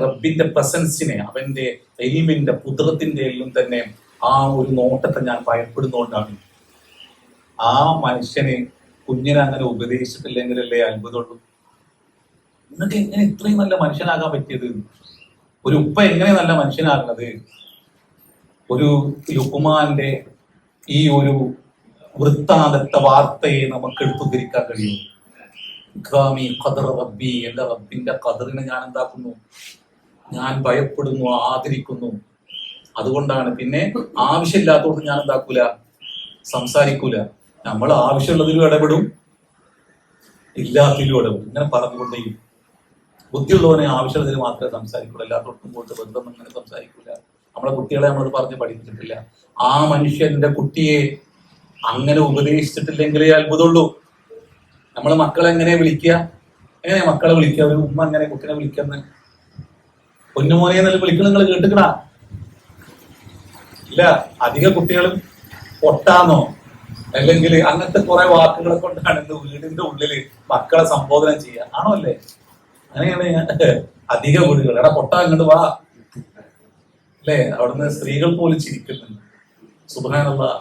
റബ്ബിന്റെ പ്രസൻസിനെ, അവന്റെ എലിമിന്റെ പുത്രത്തിന്റെ എല്ലാം തന്നെ ആ ഒരു നോട്ടത്തെ ഞാൻ ഭയപ്പെടുന്നതുകൊണ്ടാണ്. ആ മനുഷ്യന് കുഞ്ഞിനെ അങ്ങനെ ഉപദേശിച്ചിട്ടില്ലെങ്കിലല്ലേ അത്ഭുതമുള്ളൂ. നിങ്ങൾക്ക് എങ്ങനെ ഇത്രയും നല്ല മനുഷ്യനാകാൻ പറ്റിയത്? ഒരു ഉപ്പ എങ്ങനെ നല്ല മനുഷ്യനാകുന്നത്? ഒരു ലുക്മാന്റെ ഈ ഒരു വൃത്താന്തത്തെ വാർത്തയെ നമുക്ക് എടുത്തുദ്ധരിക്കാൻ കഴിയും. ഇക്റാമി ഖദർ റബ്ബി, എന്റെ റബ്ബിന്റെ ഖദറിനെ ഞാൻ എന്താക്കുന്നു? ഞാൻ ഭയപ്പെടുന്നു, ആദരിക്കുന്നു. അതുകൊണ്ടാണ്. പിന്നെ ആവശ്യമില്ലാത്തതുകൊണ്ട് ഞാൻ എന്താക്കൂല? സംസാരിക്കൂല. നമ്മൾ ആവശ്യമുള്ളതിലും ഇടപെടും, ഇല്ലാത്തതിലും ഇടപെടും. ഇങ്ങനെ പറഞ്ഞുകൊണ്ടേ ബുദ്ധിയുള്ളവനെ ആവശ്യമുള്ളതിൽ മാത്രമേ സംസാരിക്കുള്ളൂ. എല്ലാത്തോടത്തും പോയിട്ട് ബന്ധം അങ്ങനെ സംസാരിക്കൂല. നമ്മളെ കുട്ടികളെ നമ്മളത് പറഞ്ഞ് പഠിപ്പിച്ചിട്ടില്ല. ആ മനുഷ്യന്റെ കുട്ടിയെ അങ്ങനെ ഉപദേശിച്ചിട്ടില്ലെങ്കിലേ അത്ഭുതമുള്ളൂ. നമ്മൾ മക്കളെ എങ്ങനെ വിളിക്കുക? എങ്ങനെയാ മക്കളെ വിളിക്കുക? ഒരു ഉമ്മ എങ്ങനെ കുട്ടിനെ വിളിക്കുന്ന? പൊന്നുമോനെ എന്നല്ല വിളിക്കണം. നിങ്ങൾ കേട്ടിക്കണാ? ഇല്ല. അധിക കുട്ടികളും പൊട്ടാന്നോ അല്ലെങ്കിൽ അങ്ങനത്തെ കുറെ വാക്കുകളെ കൊണ്ടാണ് ഇന്ന് വീടിന്റെ ഉള്ളില് മക്കളെ സംബോധന ചെയ്യുക. ആണോ അല്ലേ? അങ്ങനെയാണ് അധിക വീടുകൾ. എടാ പൊട്ടാ, ഇങ്ങോട്ട് വാ അല്ലേ? അവിടുന്ന് സ്ത്രീകൾ പോലും ചിരിക്കുന്നുണ്ട്. സുബ്ഹാനല്ലാഹ്.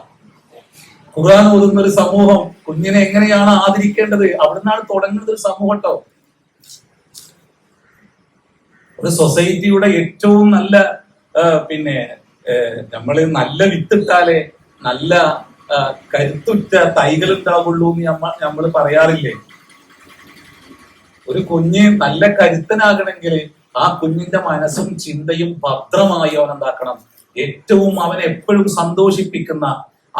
ഖുർആൻ ഓതുന്ന ഒരു സമൂഹം കുഞ്ഞിനെ എങ്ങനെയാണ് ആദരിക്കേണ്ടത്? അവിടുന്നാണ് തുടങ്ങുന്നത് ഒരു സമൂഹം കേട്ടോ. ഒരു സൊസൈറ്റിയുടെ ഏറ്റവും നല്ല പിന്നെ നമ്മള് നല്ല വിത്തിട്ടാലേ നല്ല കരുത്തുറ്റ തൈകൾ ഉണ്ടാവുള്ളൂ എന്ന് നമ്മൾ പറയാറില്ലേ? ഒരു കുഞ്ഞ് നല്ല കരുത്തനാകണമെങ്കിൽ ആ കുഞ്ഞിന്റെ മനസ്സും ചിന്തയും ഭദ്രമായി അവൻ എന്താക്കണം? ഏറ്റവും അവനെ എപ്പോഴും സന്തോഷിപ്പിക്കുന്ന,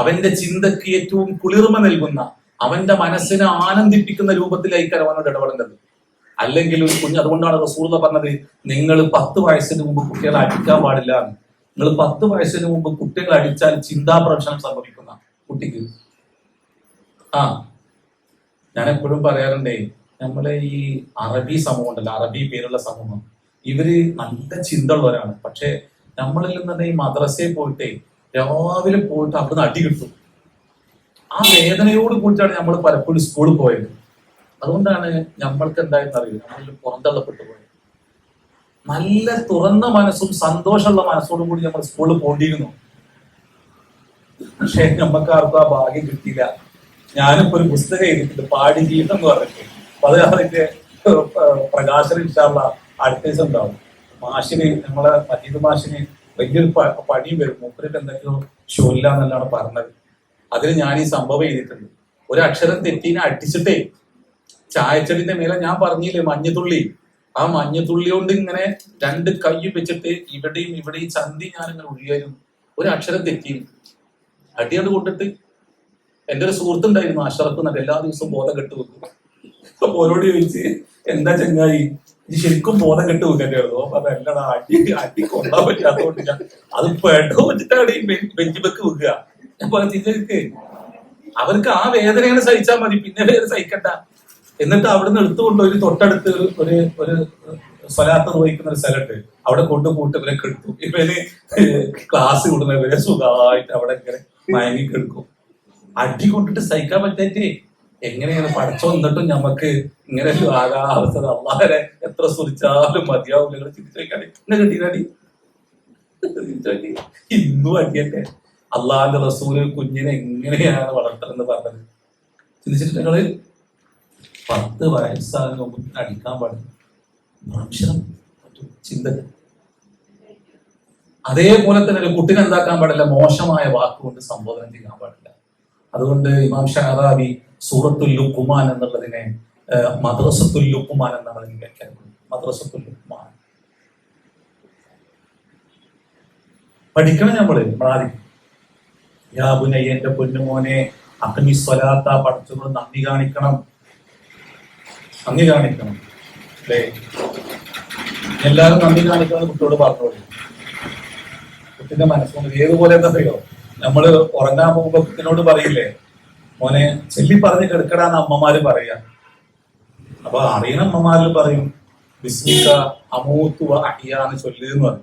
അവന്റെ ചിന്തക്ക് ഏറ്റവും കുളിർമ നൽകുന്ന, അവന്റെ മനസ്സിനെ ആനന്ദിപ്പിക്കുന്ന രൂപത്തിലായിരിക്കും അവനോട് ഇടപെടേണ്ടത്. അല്ലെങ്കിൽ ഒരു കുഞ്ഞ്, അതുകൊണ്ടാണ് റസൂലുള്ളാഹി പറഞ്ഞത്, നിങ്ങൾ 10 വയസ്സിന് മുമ്പ് കുട്ടികളെ അടിക്കാൻ പാടില്ല. നിങ്ങൾ 10 വയസ്സിന് മുമ്പ് കുട്ടികളെ അടിച്ചാൽ ചിന്താപ്രശ്നം സംഭവിക്കുന്ന കുട്ടിക്ക്. ഞാൻ എപ്പോഴും പറയാറുണ്ടേ, നമ്മളെ ഈ അറബി സമൂഹം ഉണ്ടല്ലോ, അറബി പേരുള്ള സമൂഹം, ഇവര് നല്ല ചിന്ത ഉള്ളവരാണ്. പക്ഷെ നമ്മളിൽ നിന്ന് ഈ മദ്രസയിൽ പോയിട്ടേ രാവിലെ പോയിട്ട് അവിടുന്ന് അടി കിട്ടും. ആ വേദനയോട് കൂടിയിട്ടാണ് നമ്മൾ പലപ്പോഴും സ്കൂളിൽ പോയത്. അതുകൊണ്ടാണ് നമ്മൾക്ക് എന്തായെന്ന് അറിയില്ല, നമ്മളിൽ പുറന്തള്ളപ്പെട്ടു പോയത്. നല്ല തുറന്ന മനസ്സും സന്തോഷമുള്ള മനസ്സോടും കൂടി നമ്മൾ സ്കൂളിൽ പോണ്ടിയിരുന്നു. പക്ഷെ നമുക്ക് ആർക്കും ആ ഭാഗ്യം കിട്ടിയില്ല. ഞാനിപ്പോ ഒരു പുസ്തകം എഴുതിയിട്ടുണ്ട്, പാടി ജീവിതം എന്ന് പറഞ്ഞിട്ട്. അപ്പൊ അത് അതിന്റെ പ്രകാശനം ഇൻഷാള്ള അടുത്ത ദിവസം ഉണ്ടാവും. മാഷിന്, നമ്മളെ മജീദ് മാഷിന് വലിയൊരു പണിയും വരും. മൂപ്പർക്ക് എന്തൊക്കെയോ ഷോല്ല എന്നെല്ലാം പറഞ്ഞത്. അതിൽ ഞാൻ ഈ സംഭവം എഴുതിയിട്ടുണ്ട്. ഒരു അക്ഷരം തെറ്റീനെ അടിച്ചിട്ടേ ചായച്ചെടിന്റെ മേലെ ഞാൻ പറഞ്ഞില്ലേ മഞ്ഞത്തുള്ളി, ആ മഞ്ഞത്തുള്ളി കൊണ്ട് ഇങ്ങനെ 2 കൈ വെച്ചിട്ട് ഇവിടെയും ചന്തി ഞാൻ ഇങ്ങനെ ഒഴിയായിരുന്നു. ഒരു അക്ഷരം തെറ്റിയും അടിയോട് കൊണ്ടിട്ട്. എന്റെ ഒരു സുഹൃത്തുണ്ടായിരുന്നു അഷറഫ് എന്നൊക്കെ, എല്ലാ ദിവസവും ബോധം കെട്ട് വെക്കും. അപ്പൊ ഓരോട് ചോദിച്ച്, എന്താ ചങ്ങായി ഇത് ശരിക്കും ബോധം കെട്ട് വെക്കേണ്ടതായിരുന്നു? അപ്പൊ അതല്ലടാ, അടി കൊള്ളാൻ പറ്റാത്തോണ്ട് ഞാൻ അത് പെടോ വെച്ചിട്ടാണ് ഈ ബെഞ്ചിബക്ക് വെക്കുക. ഞാൻ പറഞ്ഞിട്ട് അവർക്ക് ആ വേദനയാണ് സഹിച്ചാൽ മതി, പിന്നെ വേദന സഹിക്കണ്ട. എന്നിട്ട് അവിടുന്ന് എടുത്തുകൊണ്ട് ഒരു തൊട്ടടുത്ത് ഒരു സ്വലാത്ത് നിർവഹിക്കുന്ന ഒരു സ്ഥലത്ത് അവിടെ കൊണ്ടുപോയിട്ട് ഇവരെ കെടുത്തു. ഇവര് ക്ലാസ് വിടുന്നവരെ സുഖമായിട്ട് അവിടെ ഇങ്ങനെ മയങ്ങി കെടുക്കും. അടി കൊണ്ടിട്ട് സഹിക്കാൻ പറ്റേ. എങ്ങനെയാണ് പഠിച്ചോ എന്നിട്ടും ഞമ്മക്ക് ഇങ്ങനെ ഒരു ആകാവസ്ഥ അള്ളാഹരെ എത്ര സ്തുതിച്ചാലും മതിയാവും. നിങ്ങൾ ചിന്തിച്ചോക്കാടി എന്നെ കിട്ടിയാടി ഇന്നും അടിയട്ടെ. അള്ളാഹിന്റെ റസൂല് കുഞ്ഞിനെ എങ്ങനെയാണ് വളർത്തലെന്ന് പറഞ്ഞത് ചിന്തിച്ചിട്ട് നിങ്ങള് 10 വയസ്സാകുന്ന മുമ്പ് അടിക്കാൻ പാടില്ല. ചിന്ത. അതേപോലെ തന്നെ ഒരു കുട്ടിനെ എന്താക്കാൻ പാടില്ല, മോശമായ വാക്കുകൊണ്ട് സംബോധന ചെയ്യാൻ പാടില്ല. അതുകൊണ്ട് ഇമാം ഷഅറാബി സൂറത്തുൽ ലുഖ്മാൻ എന്നുള്ളതിനെ മദ്രസത്തുൽ ലുഖ്മാൻ എന്നാണ് അതിന് വ്യാഖ്യാനിക്കുന്നത്. മദ്രസത്തുൽ ലുഖ്മാൻ പഠിക്കണം നമ്മള്. യാ ബുനയ്യ, എന്റെ പൊന്നുമോനെ, അഖ്മി സ്വലാത്ത, പഠിച്ചവർ നന്ദി കാണിക്കണം, നന്ദി കാണിക്കണം. അല്ലേ? എല്ലാവരും നന്ദി കാണിക്കണം കുട്ടിയോട് പറഞ്ഞോളൂ. കുട്ടിന്റെ മനസ്സുകൊണ്ട് ഏതുപോലെ എന്താ അറിയോ, നമ്മള് ഉറങ്ങാൻ പോകുമ്പോ കുട്ടിനോട് പറയില്ലേ, മോനെ ചെല്ലി പറഞ്ഞ് കിടക്കടാന്ന് അമ്മമാര് പറയാ. അപ്പൊ അറിയണ അമ്മമാരിൽ പറയും ബിസ്മിക അമൂത്തു അഹിയാന്ന് ചൊല്ലുന്ന് പറയും.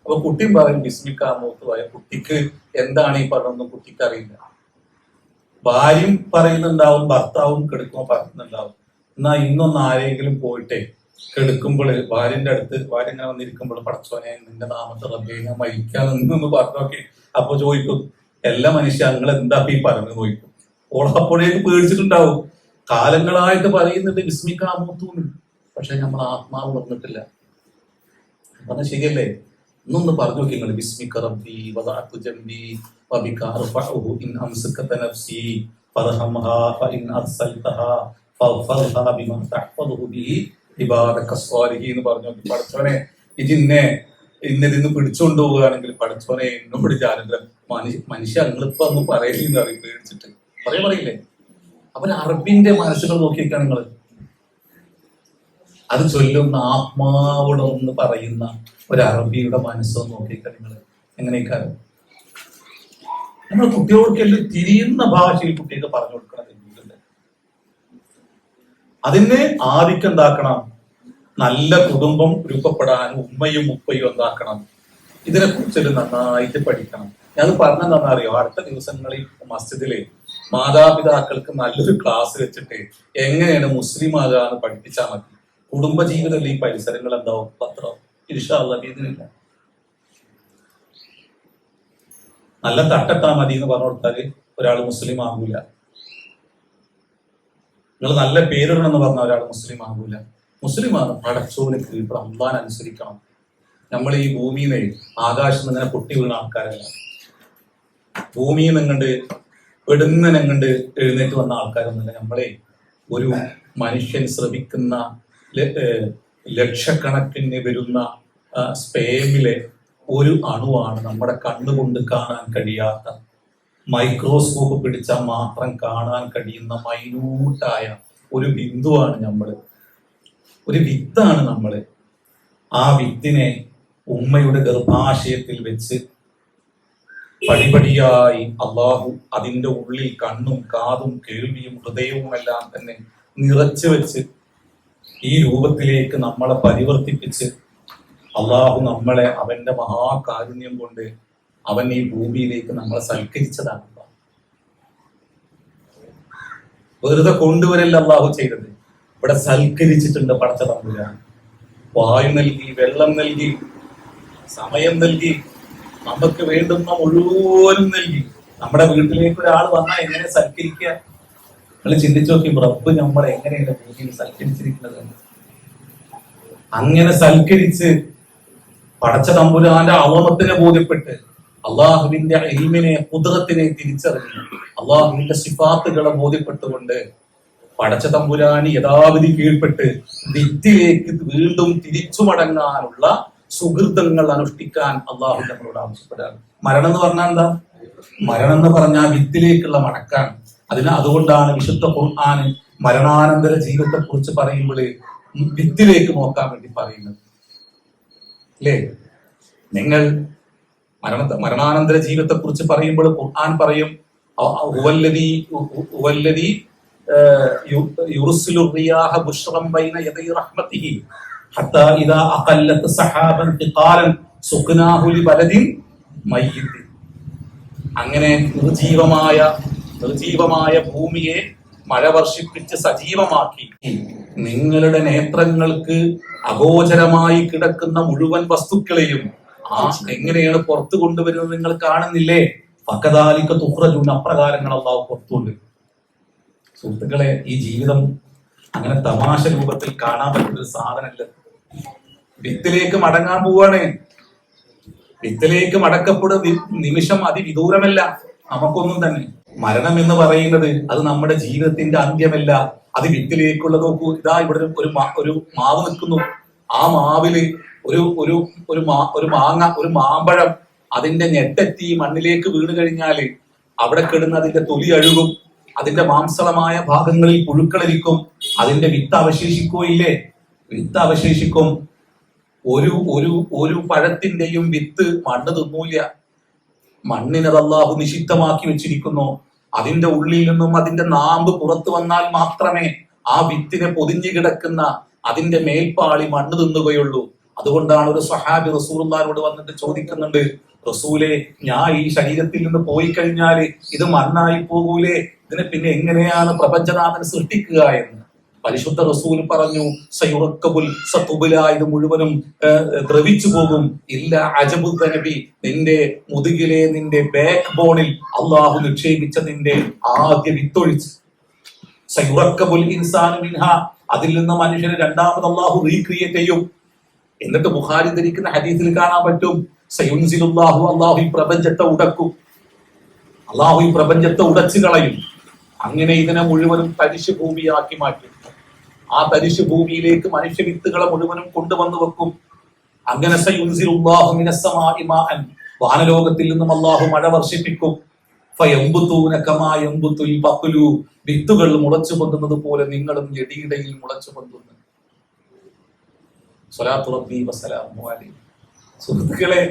അപ്പൊ കുട്ടിയും പറയും ബിസ്മിക അമൂത്തു ആയ. കുട്ടിക്ക് എന്താണ് ഈ പറഞ്ഞൊന്നും കുട്ടിക്ക് അറിയില്ല. ഭാര്യയും പറയുന്നുണ്ടാവും, ഭർത്താവും കിടക്കുമ്പോ പറയുന്നുണ്ടാവും. എന്നാ ഇന്നൊന്ന് ആരെങ്കിലും പോയിട്ടേ കെടുക്കുമ്പോൾ ഭാര്യന്റെ അടുത്ത് ഭാര്യ ഇങ്ങനെ വന്നിരിക്കുമ്പോൾ, പടച്ചോനെ നിന്റെ നാമത്തെ റബ്ബേ ഞാൻ മരിക്കാൻ നിന്നൊന്ന് പറഞ്ഞോക്കെ. അപ്പൊ ചോദിക്കും, എല്ലാ മനുഷ്യ നിങ്ങൾ എന്താ ഈ പറഞ്ഞു ചോദിക്കും. ഓളപ്പോഴേക്ക് പേടിച്ചിട്ടുണ്ടാവും. കാലങ്ങളായിട്ട് പറയുന്നുണ്ട് വിസ്മിക്കാമൂത്തൂന്ന്, പക്ഷെ നമ്മൾ ആത്മാവ് വന്നിട്ടില്ല. പറഞ്ഞ ശരിയല്ലേ? ഇന്നൊന്ന് പറഞ്ഞു നോക്കി നിങ്ങൾ, ബിസ്മിക റബ്ബി വദഅതു ജംബി വബിക അർഫഉഹു ഇൻ അംസകത നഫ്സി ഫർഹംഹാ ഫഇൻ അർസൽതഹാ ഫഗ്ഫർഹാ ബിമാ തഹ്ഫദുഹു ബിഹി ഇബാദക സ്വാലിഹീൻ എന്ന് പറഞ്ഞു നോക്കി. പടച്ചോനെ ഇന്നതിന്ന് പിടിച്ചുകൊണ്ട് പോവുകയാണെങ്കിൽ പടച്ചോനെ എന്നോട് ജാനുഗ്രഹം. മനുഷ്യ നിങ്ങളിപ്പോ ഒന്ന് പറയില്ലെന്ന് പറയും പേടിച്ചിട്ട് പറയില്ലേ. അപ്പൊ അറബിന്റെ മനസ്സുകൾ നോക്കിയേക്കാണ് നിങ്ങൾ. അത് ചൊല്ലുന്ന ആത്മാവോടെ ഒന്ന് പറയുന്ന ഒരു അറബിയുടെ മനസ്സൊന്ന് നോക്കിയേക്കാണ് നിങ്ങൾ. എങ്ങനെയൊക്കെ നമ്മൾ കുട്ടികൾക്കെല്ലാം തിരിയുന്ന ഭാഷയിൽ കുട്ടികൾക്ക് പറഞ്ഞു കൊടുക്കണം. അതിന് ആദിക്കം എന്താക്കണം, നല്ല കുടുംബം രൂപപ്പെടാൻ ഉമ്മയും ഉപ്പയും എന്താക്കണം, ഇതിനെ കുറിച്ചൊരു നന്നായിട്ട് പഠിക്കണം. ഞാൻ പറഞ്ഞെന്താ അറിയോ, അടുത്ത ദിവസങ്ങളിൽ മസ്ജിദിലെ മാതാപിതാക്കൾക്ക് നല്ലൊരു ക്ലാസ് വെച്ചിട്ട് എങ്ങനെയാണ് മുസ്ലിം ആകാന്ന് പഠിപ്പിച്ചാൽ മതി. കുടുംബജീവിതത്തിൽ ഈ പരിസരങ്ങൾ എന്താവും പത്രം ഇൻഷാ അല്ലാഹ് ഇതിനില്ല. നല്ല തട്ടട്ടാ മതി എന്ന് പറഞ്ഞു കൊടുത്താല് ഒരാൾ മുസ്ലിം ആകൂല. നിങ്ങൾ നല്ല പേരിടണമെന്ന് പറഞ്ഞ ഒരാൾ മുസ്ലിം ആകൂല. മുസ്ലിമാണ് പടച്ചോന് കീഴ്പ്പെടാൻ അള്ളാൻ അനുസരിക്കണം. നമ്മൾ ഈ ഭൂമിയിൽ നിന്ന് ആകാശം ഇങ്ങനെ പൊട്ടി വീണ ആൾക്കാരല്ല. ഭൂമിയിൽ നിങ്ങണ്ട് പെടുന്നനെങ്ങണ്ട് എഴുന്നേറ്റ് വന്ന ആൾക്കാരൊന്നുമില്ല. നമ്മളെ ഒരു മനുഷ്യൻ ശ്രമിക്കുന്ന ലക്ഷക്കണക്കിന് വരുന്ന സ്പേമിലെ ഒരു അണുവാണ്. നമ്മുടെ കണ്ണുകൊണ്ട് കാണാൻ കഴിയാത്ത, മൈക്രോസ്കോപ്പ് പിടിച്ചാൽ മാത്രം കാണാൻ കഴിയുന്ന മൈന്യൂട്ടായ ഒരു ബിന്ദുവാണ് നമ്മള്. ഒരു വിത്താണ് നമ്മള്. ആ വിത്തിനെ ഉമ്മയുടെ ഗർഭാശയത്തിൽ വെച്ച് പടിപടിയായി അള്ളാഹു അതിൻ്റെ ഉള്ളിൽ കണ്ണും കാതും കേൾവിയും ഹൃദയവും എല്ലാം തന്നെ നിറച്ചു വെച്ച് ഈ രൂപത്തിലേക്ക് നമ്മളെ പരിവർത്തിപ്പിച്ച് അള്ളാഹു നമ്മളെ അവന്റെ മഹാകാരുണ്യം കൊണ്ട് അവൻ ഈ ഭൂമിയിലേക്ക് നമ്മളെ സൽക്കരിച്ചതാണ്. വെറുതെ കൊണ്ടുവരല്ല അള്ളാഹു ചെയ്തത്, ഇവിടെ സൽക്കരിച്ചിട്ടുണ്ട് പടച്ച തമ്പുരാൻ. വായു നൽകി, വെള്ളം നൽകി, സമയം നൽകി, നമുക്ക് വേണ്ടുന്ന മുഴുവനും നൽകി. നമ്മുടെ വീട്ടിലേക്ക് ഒരാൾ വന്നാൽ എങ്ങനെ സൽക്കരിക്കുക? നിങ്ങൾ ചിന്തിച്ചു നോക്കി, റബ്ബ് നമ്മളെ എങ്ങനെയാണ് ഭൂമിയിൽ സൽക്കരിച്ചിരിക്കുന്നത്. അങ്ങനെ സൽക്കരിച്ച് പടച്ച തമ്പുരാന്റെ അവമത്തിനെ ബോധ്യപ്പെട്ട് അള്ളാഹുവിന്റെ ഇൽമിനെ ഖുദ്റത്തിനെ തിരിച്ചറിഞ്ഞ് അള്ളാഹുവിന്റെ സിഫാത്തുകളെ ബോധ്യപ്പെട്ടുകൊണ്ട് പടച്ച തമ്പുരാന് യഥാവിധി കീഴ്പ്പെട്ട് വിത്തിലേക്ക് വീണ്ടും തിരിച്ചു മടങ്ങാനുള്ള സുഹൃതങ്ങൾ അനുഷ്ഠിക്കാൻ അള്ളാഹു നമ്മളോട് ആവശ്യപ്പെടാറ്. മരണം എന്ന് പറഞ്ഞാൽ എന്താ? മരണം എന്ന് പറഞ്ഞാൽ വിത്തിലേക്കുള്ള മടക്കാണ്. അതുകൊണ്ടാണ് വിശുദ്ധ ഖുർആന് മരണാനന്തര ജീവിതത്തെ കുറിച്ച് പറയുമ്പോൾ വിത്തിലേക്ക് നോക്കാൻ വേണ്ടി പറയുന്നത്. അല്ലേ? നിങ്ങൾ മരണാനന്തര ജീവിതത്തെ കുറിച്ച് പറയുമ്പോൾ ഖുർആൻ പറയും യുർസിലു റിയാഹ ബുശ്റൻ ബൈന യദൈ റഹ്മതിഹി ഹത്താ ഇദാ അഖല്ലത് സഹാബൻ ഖിഖാലൻ സുഖ്നാഹു ലിബലദിൻ മയ്യിത്. അങ്ങനെ നിർജീവമായ ഭൂമിയെ മഴ വർഷിപ്പിച്ച് സജീവമാക്കി. നിങ്ങളുടെ നേത്രങ്ങൾക്ക് അഗോചരമായി കിടക്കുന്ന മുഴുവൻ വസ്തുക്കളെയും എങ്ങനെയാണ് പുറത്തു കൊണ്ടുവരുന്നത് നിങ്ങൾ കാണുന്നില്ലേ? ഫകദാലിക തുഖ്റജൂൻ, അപ്രകാരങ്ങൾ അല്ലാഹു പുറത്തുകൊണ്ട്. സുഹൃത്തുക്കളെ, ഈ ജീവിതം അങ്ങനെ തമാശ രൂപത്തിൽ കാണാൻ പറ്റുന്ന ഒരു സാധനമല്ല. വിത്തിലേക്ക് മടങ്ങാൻ പോവാണ്. വിത്തിലേക്ക് മടക്കപ്പെടുന്ന നിമിഷം അതിവിദൂരമല്ല നമുക്കൊന്നും തന്നെ. മരണം എന്ന് പറയുന്നത് അത് നമ്മുടെ ജീവിതത്തിന്റെ അന്ത്യമല്ല, അത് വിത്തിലേക്കുള്ള. നോക്കൂ, ഇതാ ഇവിടെ ഒരു മാവ് നിൽക്കുന്നു. ആ മാവില് ഒരു മാങ്ങ, ഒരു മാമ്പഴം, അതിന്റെ ഞെട്ടെത്തി മണ്ണിലേക്ക് വീണ് കഴിഞ്ഞാല് അവിടെ കിടന്ന് അതിന്റെ തൊലി അഴുകും, അതിന്റെ മാംസളമായ ഭാഗങ്ങളിൽ പുഴുക്കളിരിക്കും, അതിന്റെ വിത്ത് അവശേഷിക്കുകയില്ലേ? വിത്ത് അവശേഷിക്കും. ഒരു പഴത്തിന്റെയും വിത്ത് മണ്ണ് തിന്നൂല. മണ്ണിനത് അല്ലാഹു നിഷിദ്ധമാക്കി വെച്ചിരിക്കുന്നു. അതിന്റെ ഉള്ളിൽ നിന്നും അതിന്റെ നാമ്പ് പുറത്തു വന്നാൽ മാത്രമേ ആ വിത്തിനെ പൊതിഞ്ഞു കിടക്കുന്ന അതിന്റെ മേൽപ്പാളി മണ്ണ് തിന്നുകയുള്ളൂ. അതുകൊണ്ടാണ് ഒരു സ്വഹാബി റസൂലുള്ളാഹിനോട് വന്നിട്ട് ചോദിക്കുന്നുണ്ട്, റസൂലെ, ഞാൻ ഈ ശരീരത്തിൽ നിന്ന് പോയി കഴിഞ്ഞാല് ഇത് മണ്ണായി പോകൂലേ? ഇതിനെ പിന്നെ എങ്ങനെയാണ് പ്രപഞ്ചനാഥൻ സൃഷ്ടിക്കുക എന്ന്. പരിശുദ്ധ റസൂൽ പറഞ്ഞു, സയുറക്കബുൽ സതുബുല, ഇത് മുഴുവനും ദ്രവിച്ചു പോകും. ഇല്ല അജബു നബി, നിന്റെ മുതുകിലെ, നിന്റെ ബാക്ക് ബോണിൽ അള്ളാഹു നിക്ഷേപിച്ച നിന്റെ ആദ്യ വിത്തൊഴിച്ച്. സയുറക്കബുൽ ഇൻസാനു മിൻഹ, അതിൽ നിന്ന് മനുഷ്യനെ രണ്ടാമത് അള്ളാഹു റീക്രിയേറ്റ് ചെയ്യും. എന്നിട്ട് ബുഖാരി ധരിക്കുന്ന ഹദീസിൽ കാണാൻ പറ്റും, സയുൻസിലുല്ലാഹു, അള്ളാഹു ഈ പ്രപഞ്ചത്തെ ഉടക്കും. അള്ളാഹു ഈ പ്രപഞ്ചത്തെ ഉടച്ചു കളയും. അങ്ങനെ ഇതിനെ മുഴുവനും തരിശു ഭൂമിയാക്കി മാറ്റും. ആ തരിശു ഭൂമിയിലേക്ക് മനുഷ്യ വിത്തുകളെ മുഴുവനും കൊണ്ടുവന്നു വെക്കും. അങ്ങനെ സയുൻസിലുല്ലാഹു മിനസ്സമാഇ മാഅൻ, വാനലോകത്തിൽ നിന്നും അള്ളാഹു മഴ വർഷിപ്പിക്കും. ഫയംബുതൂന കമാ യംബുതുൽ ബഖ്ലു, വിത്തുകൾ മുളച്ചു പൊന്തുന്നത് പോലെ നിങ്ങളും ഞെടിയിടയിൽ മുളച്ചു പൊന്തുന്നു. സ്വലാത്തു റബ്ബി വസലാമു അലൈഹി. സുഹൃത്തുക്കളെ,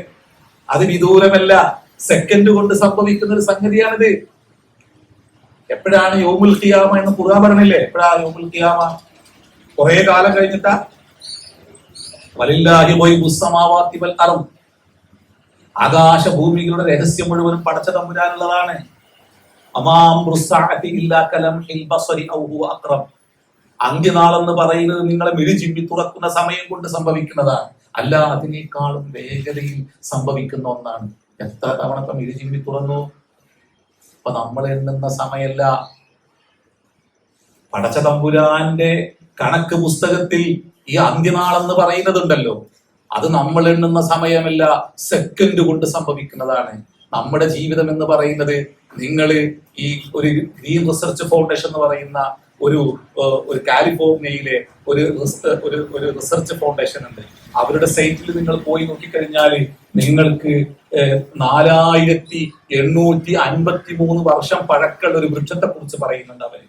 അത് വിദൂരമല്ല, സെക്കൻഡ് കൊണ്ട് സംഭവിക്കുന്ന ഒരു സംഗതിയാണിത്. എപ്പോഴാണ് യൗമുൽ ഖിയാമ എന്ന് ഖുർആൻ പറഞ്ഞില്ലേ? എപ്പോഴാണ് യൗമുൽ ഖിയാമ? കുറെ കാലം കഴിഞ്ഞിട്ടാ. വലില്ലാഹി ഗൈബുസ് സമാവാതി വൽ അർദ്, ആകാശ ഭൂമികളുടെ രഹസ്യം മുഴുവനും പടച്ച തമ്പുരാനുള്ളതാണ്. അമാം റുസ്സഅതി ഇല്ലാ കലംഹിൽ ബസരി ഔ ഹുവ അഖ്റബ്, അന്ത്യനാളെന്ന് പറയുന്നത് നിങ്ങളെ മിഴി ചിമ്മി തുറക്കുന്ന സമയം കൊണ്ട് സംഭവിക്കുന്നതാണ്, അല്ല അതിനേക്കാളും വേഗതയിൽ സംഭവിക്കുന്ന ഒന്നാണ്. എത്ര തവണത്തെ മിഴി ചിമ്മി തുറന്നു? അപ്പൊ നമ്മൾ എണ്ണുന്ന സമയമല്ല. പടച്ച തമ്പുരാന്റെ കണക്ക് പുസ്തകത്തിൽ ഈ അന്ത്യനാളെന്ന് പറയുന്നതുണ്ടല്ലോ, അത് നമ്മൾ എണ്ണുന്ന സമയമല്ല, സെക്കൻഡ് കൊണ്ട് സംഭവിക്കുന്നതാണ്. നമ്മുടെ ജീവിതം എന്ന് പറയുന്നത്, നിങ്ങൾ ഈ ഒരു ഗ്രീൻ റിസർച്ച് ഫൗണ്ടേഷൻ എന്ന് പറയുന്ന ഒരു കാലിഫോർണിയയിലെ ഒരു റിസർച്ച് ഫൗണ്ടേഷൻ ഉണ്ട്. അവരുടെ സൈറ്റിൽ നിങ്ങൾ പോയി നോക്കിക്കഴിഞ്ഞാൽ നിങ്ങൾക്ക് 4853 വർഷം പഴക്കമുള്ള ഒരു വൃക്ഷത്തെ കുറിച്ച് പറയുന്നുണ്ട്. അവര്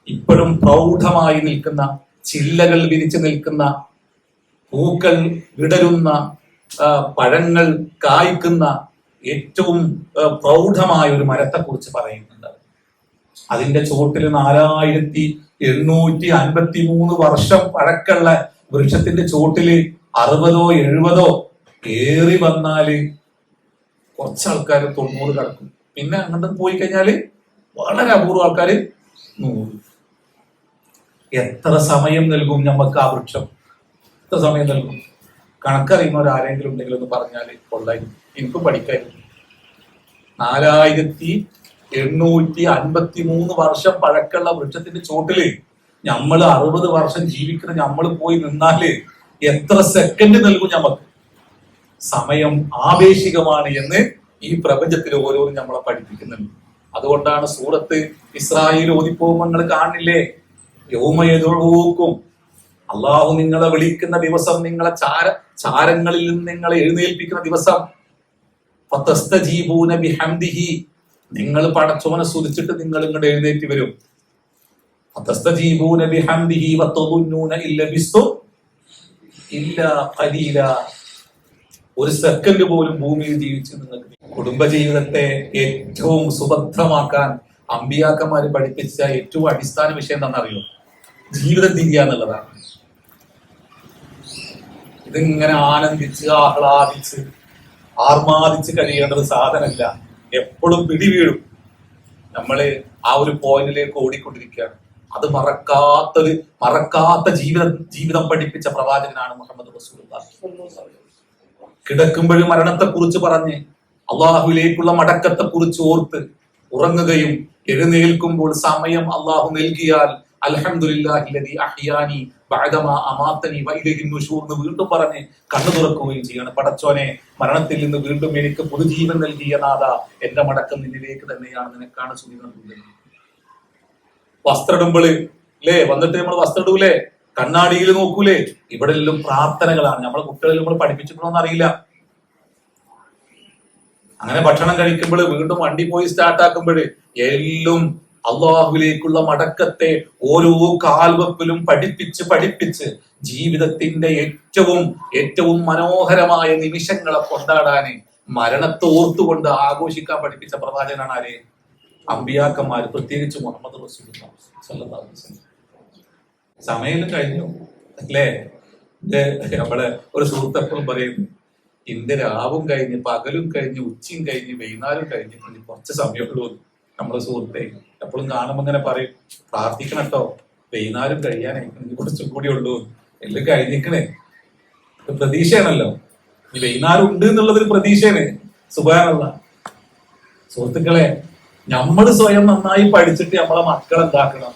ഇപ്പോഴും പ്രൗഢമായി നിൽക്കുന്ന, ചില്ലകൾ വിരിച്ചു നിൽക്കുന്ന, പൂക്കൾ വിടരുന്ന, പഴങ്ങൾ കായ്ക്കുന്ന ഏറ്റവും പ്രൗഢമായ ഒരു മരത്തെ കുറിച്ച് പറയുന്നുണ്ട്. അതിന്റെ ചോട്ടിൽ 4853 വർഷം പഴക്കമുള്ള വൃക്ഷത്തിന്റെ ചോട്ടില് 60 70 കേറി വന്നാല് കുറച്ച് ആൾക്കാർ 90 കിടക്കും. പിന്നെ അങ്ങോട്ട് പോയി കഴിഞ്ഞാല് വളരെ അപൂർവം ആൾക്കാര് 100. എത്ര സമയം നൽകും നമുക്ക് ആ വൃക്ഷം? എത്ര സമയം നൽകും? കണക്കറിയുന്നവർ ആരെങ്കിലും ഉണ്ടെങ്കിൽ ഒന്ന് പറഞ്ഞാല് കൊള്ളായിരുന്നു, എനിക്കും പഠിക്കായിരുന്നു. 4853 വർഷം പഴക്കമുള്ള വൃക്ഷത്തിന്റെ ചോട്ടില് നമ്മൾ 60 വർഷം ജീവിക്കുന്ന നമ്മൾ പോയി നിന്നാല് എത്ര സെക്കൻഡ് നൽകും നമുക്ക്? സമയം ആവേശികമാണ് എന്ന് ഈ പ്രപഞ്ചത്തിൽ ഓരോന്നും നമ്മളെ പഠിപ്പിക്കുന്നുണ്ട്. അതുകൊണ്ടാണ് സൂറത്ത് ഇസ്രായേൽ ഓതിപ്പോകുമ്പോൾ നിങ്ങൾ കാണില്ലേ, യൗമയദുഊക്കും, അള്ളാഹു നിങ്ങളെ വിളിക്കുന്ന ദിവസം, നിങ്ങളെ ചാരങ്ങളിൽ നിന്ന് നിങ്ങളെ എഴുന്നേൽപ്പിക്കുന്ന ദിവസം. ഫതസ്തജീബൂന ബിഹംദിഹി, നിങ്ങൾ പടച്ചോനെ സ്തുതിച്ചിട്ട് നിങ്ങൾ ഇങ്ങോട്ട് എഴുന്നേറ്റ് വരും. ഫതസ്തജീബൂന ബിഹംദിഹി വതദുന്നൂന ഇല്ലബിസ്തും ഇല്ലാ ഖലീല, ഒരു സെക്കൻഡ് പോലും ഭൂമിയിൽ ജീവിച്ച് നിങ്ങൾക്ക്. കുടുംബജീവിതത്തെ ഏറ്റവും സുഭദ്രമാക്കാൻ അമ്പിയാക്കന്മാര് പഠിപ്പിച്ച ഏറ്റവും അടിസ്ഥാന വിഷയം എന്താണെന്നറിയോ? ജീവിതം തിരിയാന്നുള്ളതാണ്. ഇതിങ്ങനെ ആനന്ദിച്ച് ആഹ്ലാദിച്ച് ആർമാദിച്ച് കഴിയേണ്ട ഒരു സാധനമല്ല. എപ്പോഴും പിടി വീഴും. നമ്മള് ആ ഒരു പോയിന്റിലേക്ക് ഓടിക്കൊണ്ടിരിക്കുകയാണ്. അത് മറക്കാത്ത ജീവിതം പഠിപ്പിച്ച പ്രവാചകനാണ് മുഹമ്മദ് റസൂലുള്ളാഹി. കിടക്കുമ്പോഴും മരണത്തെ കുറിച്ച് പറഞ്ഞ് അള്ളാഹുവിലേക്കുള്ള മടക്കത്തെ കുറിച്ച് ഓർത്ത് ഉറങ്ങുകയും എഴുന്നേൽക്കുമ്പോൾ സമയം അള്ളാഹു നൽകിയാൽ അൽഹംദുലില്ലാഹില്ലദീ അഹ്യാനി ബഅദമാ അമാതനി വഇലൈഹി നുശൂർ എന്ന് വീണ്ടും പറഞ്ഞ് കണ്ണു തുറക്കുകയും ചെയ്യാണ്. പടച്ചോനെ, മരണത്തിൽ നിന്ന് വീണ്ടും എനിക്ക് പുതുജീവൻ നൽകിയ നാഥ, എന്റെ മടക്കം നിന്നിലേക്ക് തന്നെയാണ്, നിനക്കാണ് സുഖി നൽകുന്നത്. വസ്ത്രമിടുമ്പോൾ അല്ലേ, വന്നിട്ട് നമ്മൾ വസ്ത്രം ഇടൂലേ, കണ്ണാടിയിൽ നോക്കൂലേ, ഇവിടെ എല്ലാം പ്രാർത്ഥനകളാണ്. നമ്മളെ കുട്ടികളിൽ നമ്മൾ പഠിപ്പിച്ചിട്ടുണ്ടോന്ന് അറിയില്ല. അങ്ങനെ ഭക്ഷണം കഴിക്കുമ്പോൾ, വീണ്ടും വണ്ടി പോയി സ്റ്റാർട്ടാക്കുമ്പോൾ എല്ലാം അള്ളാഹുവിലേക്കുള്ള മടക്കത്തെ ഓരോ കാൽവെപ്പിലും പഠിപ്പിച്ച് ജീവിതത്തിന്റെ ഏറ്റവും മനോഹരമായ നിമിഷങ്ങളെ കൊണ്ടാടാന് മരണത്തെ ഓർത്തുകൊണ്ട് ആഘോഷിക്കാൻ പഠിപ്പിച്ച പ്രവാചകനാണ് ആര്? അമ്പിയാക്കന്മാര്, പ്രത്യേകിച്ച് മുഹമ്മദ് റസൂലുള്ളാഹി സ്വല്ലല്ലാഹു അലൈഹി വസല്ലം. സമയം കഴിഞ്ഞു അല്ലേ? നമ്മളെ ഒരു സുഹൃത്ത് എപ്പോഴും പറയുന്നു, ഇന്റെ രാവും കഴിഞ്ഞ് പകലും കഴിഞ്ഞ് ഉച്ചയും കഴിഞ്ഞ് വൈകുന്നേരം കഴിഞ്ഞ് കുറച്ച് സമയമുള്ളൂ. നമ്മളെ സുഹൃത്തെ എപ്പോഴും കാണുമ്പോ ഇങ്ങനെ പറയും, പ്രാർത്ഥിക്കണം കേട്ടോ, വൈകുന്നേരം കഴിയാനായി കുറച്ചും കൂടി ഉള്ളൂ, എല്ലാം കഴിഞ്ഞിക്കണേ. പ്രതീക്ഷയാണല്ലോ, ഈ വൈകുന്നേരം ഉണ്ട് എന്നുള്ളതൊരു പ്രതീക്ഷയാണ്. സുബ്ഹാനല്ലാഹ്. സുഹൃത്തുക്കളെ, നമ്മൾ സ്വയം നന്നായി പഠിച്ചിട്ട് നമ്മളെ മക്കൾ എന്താക്കണം,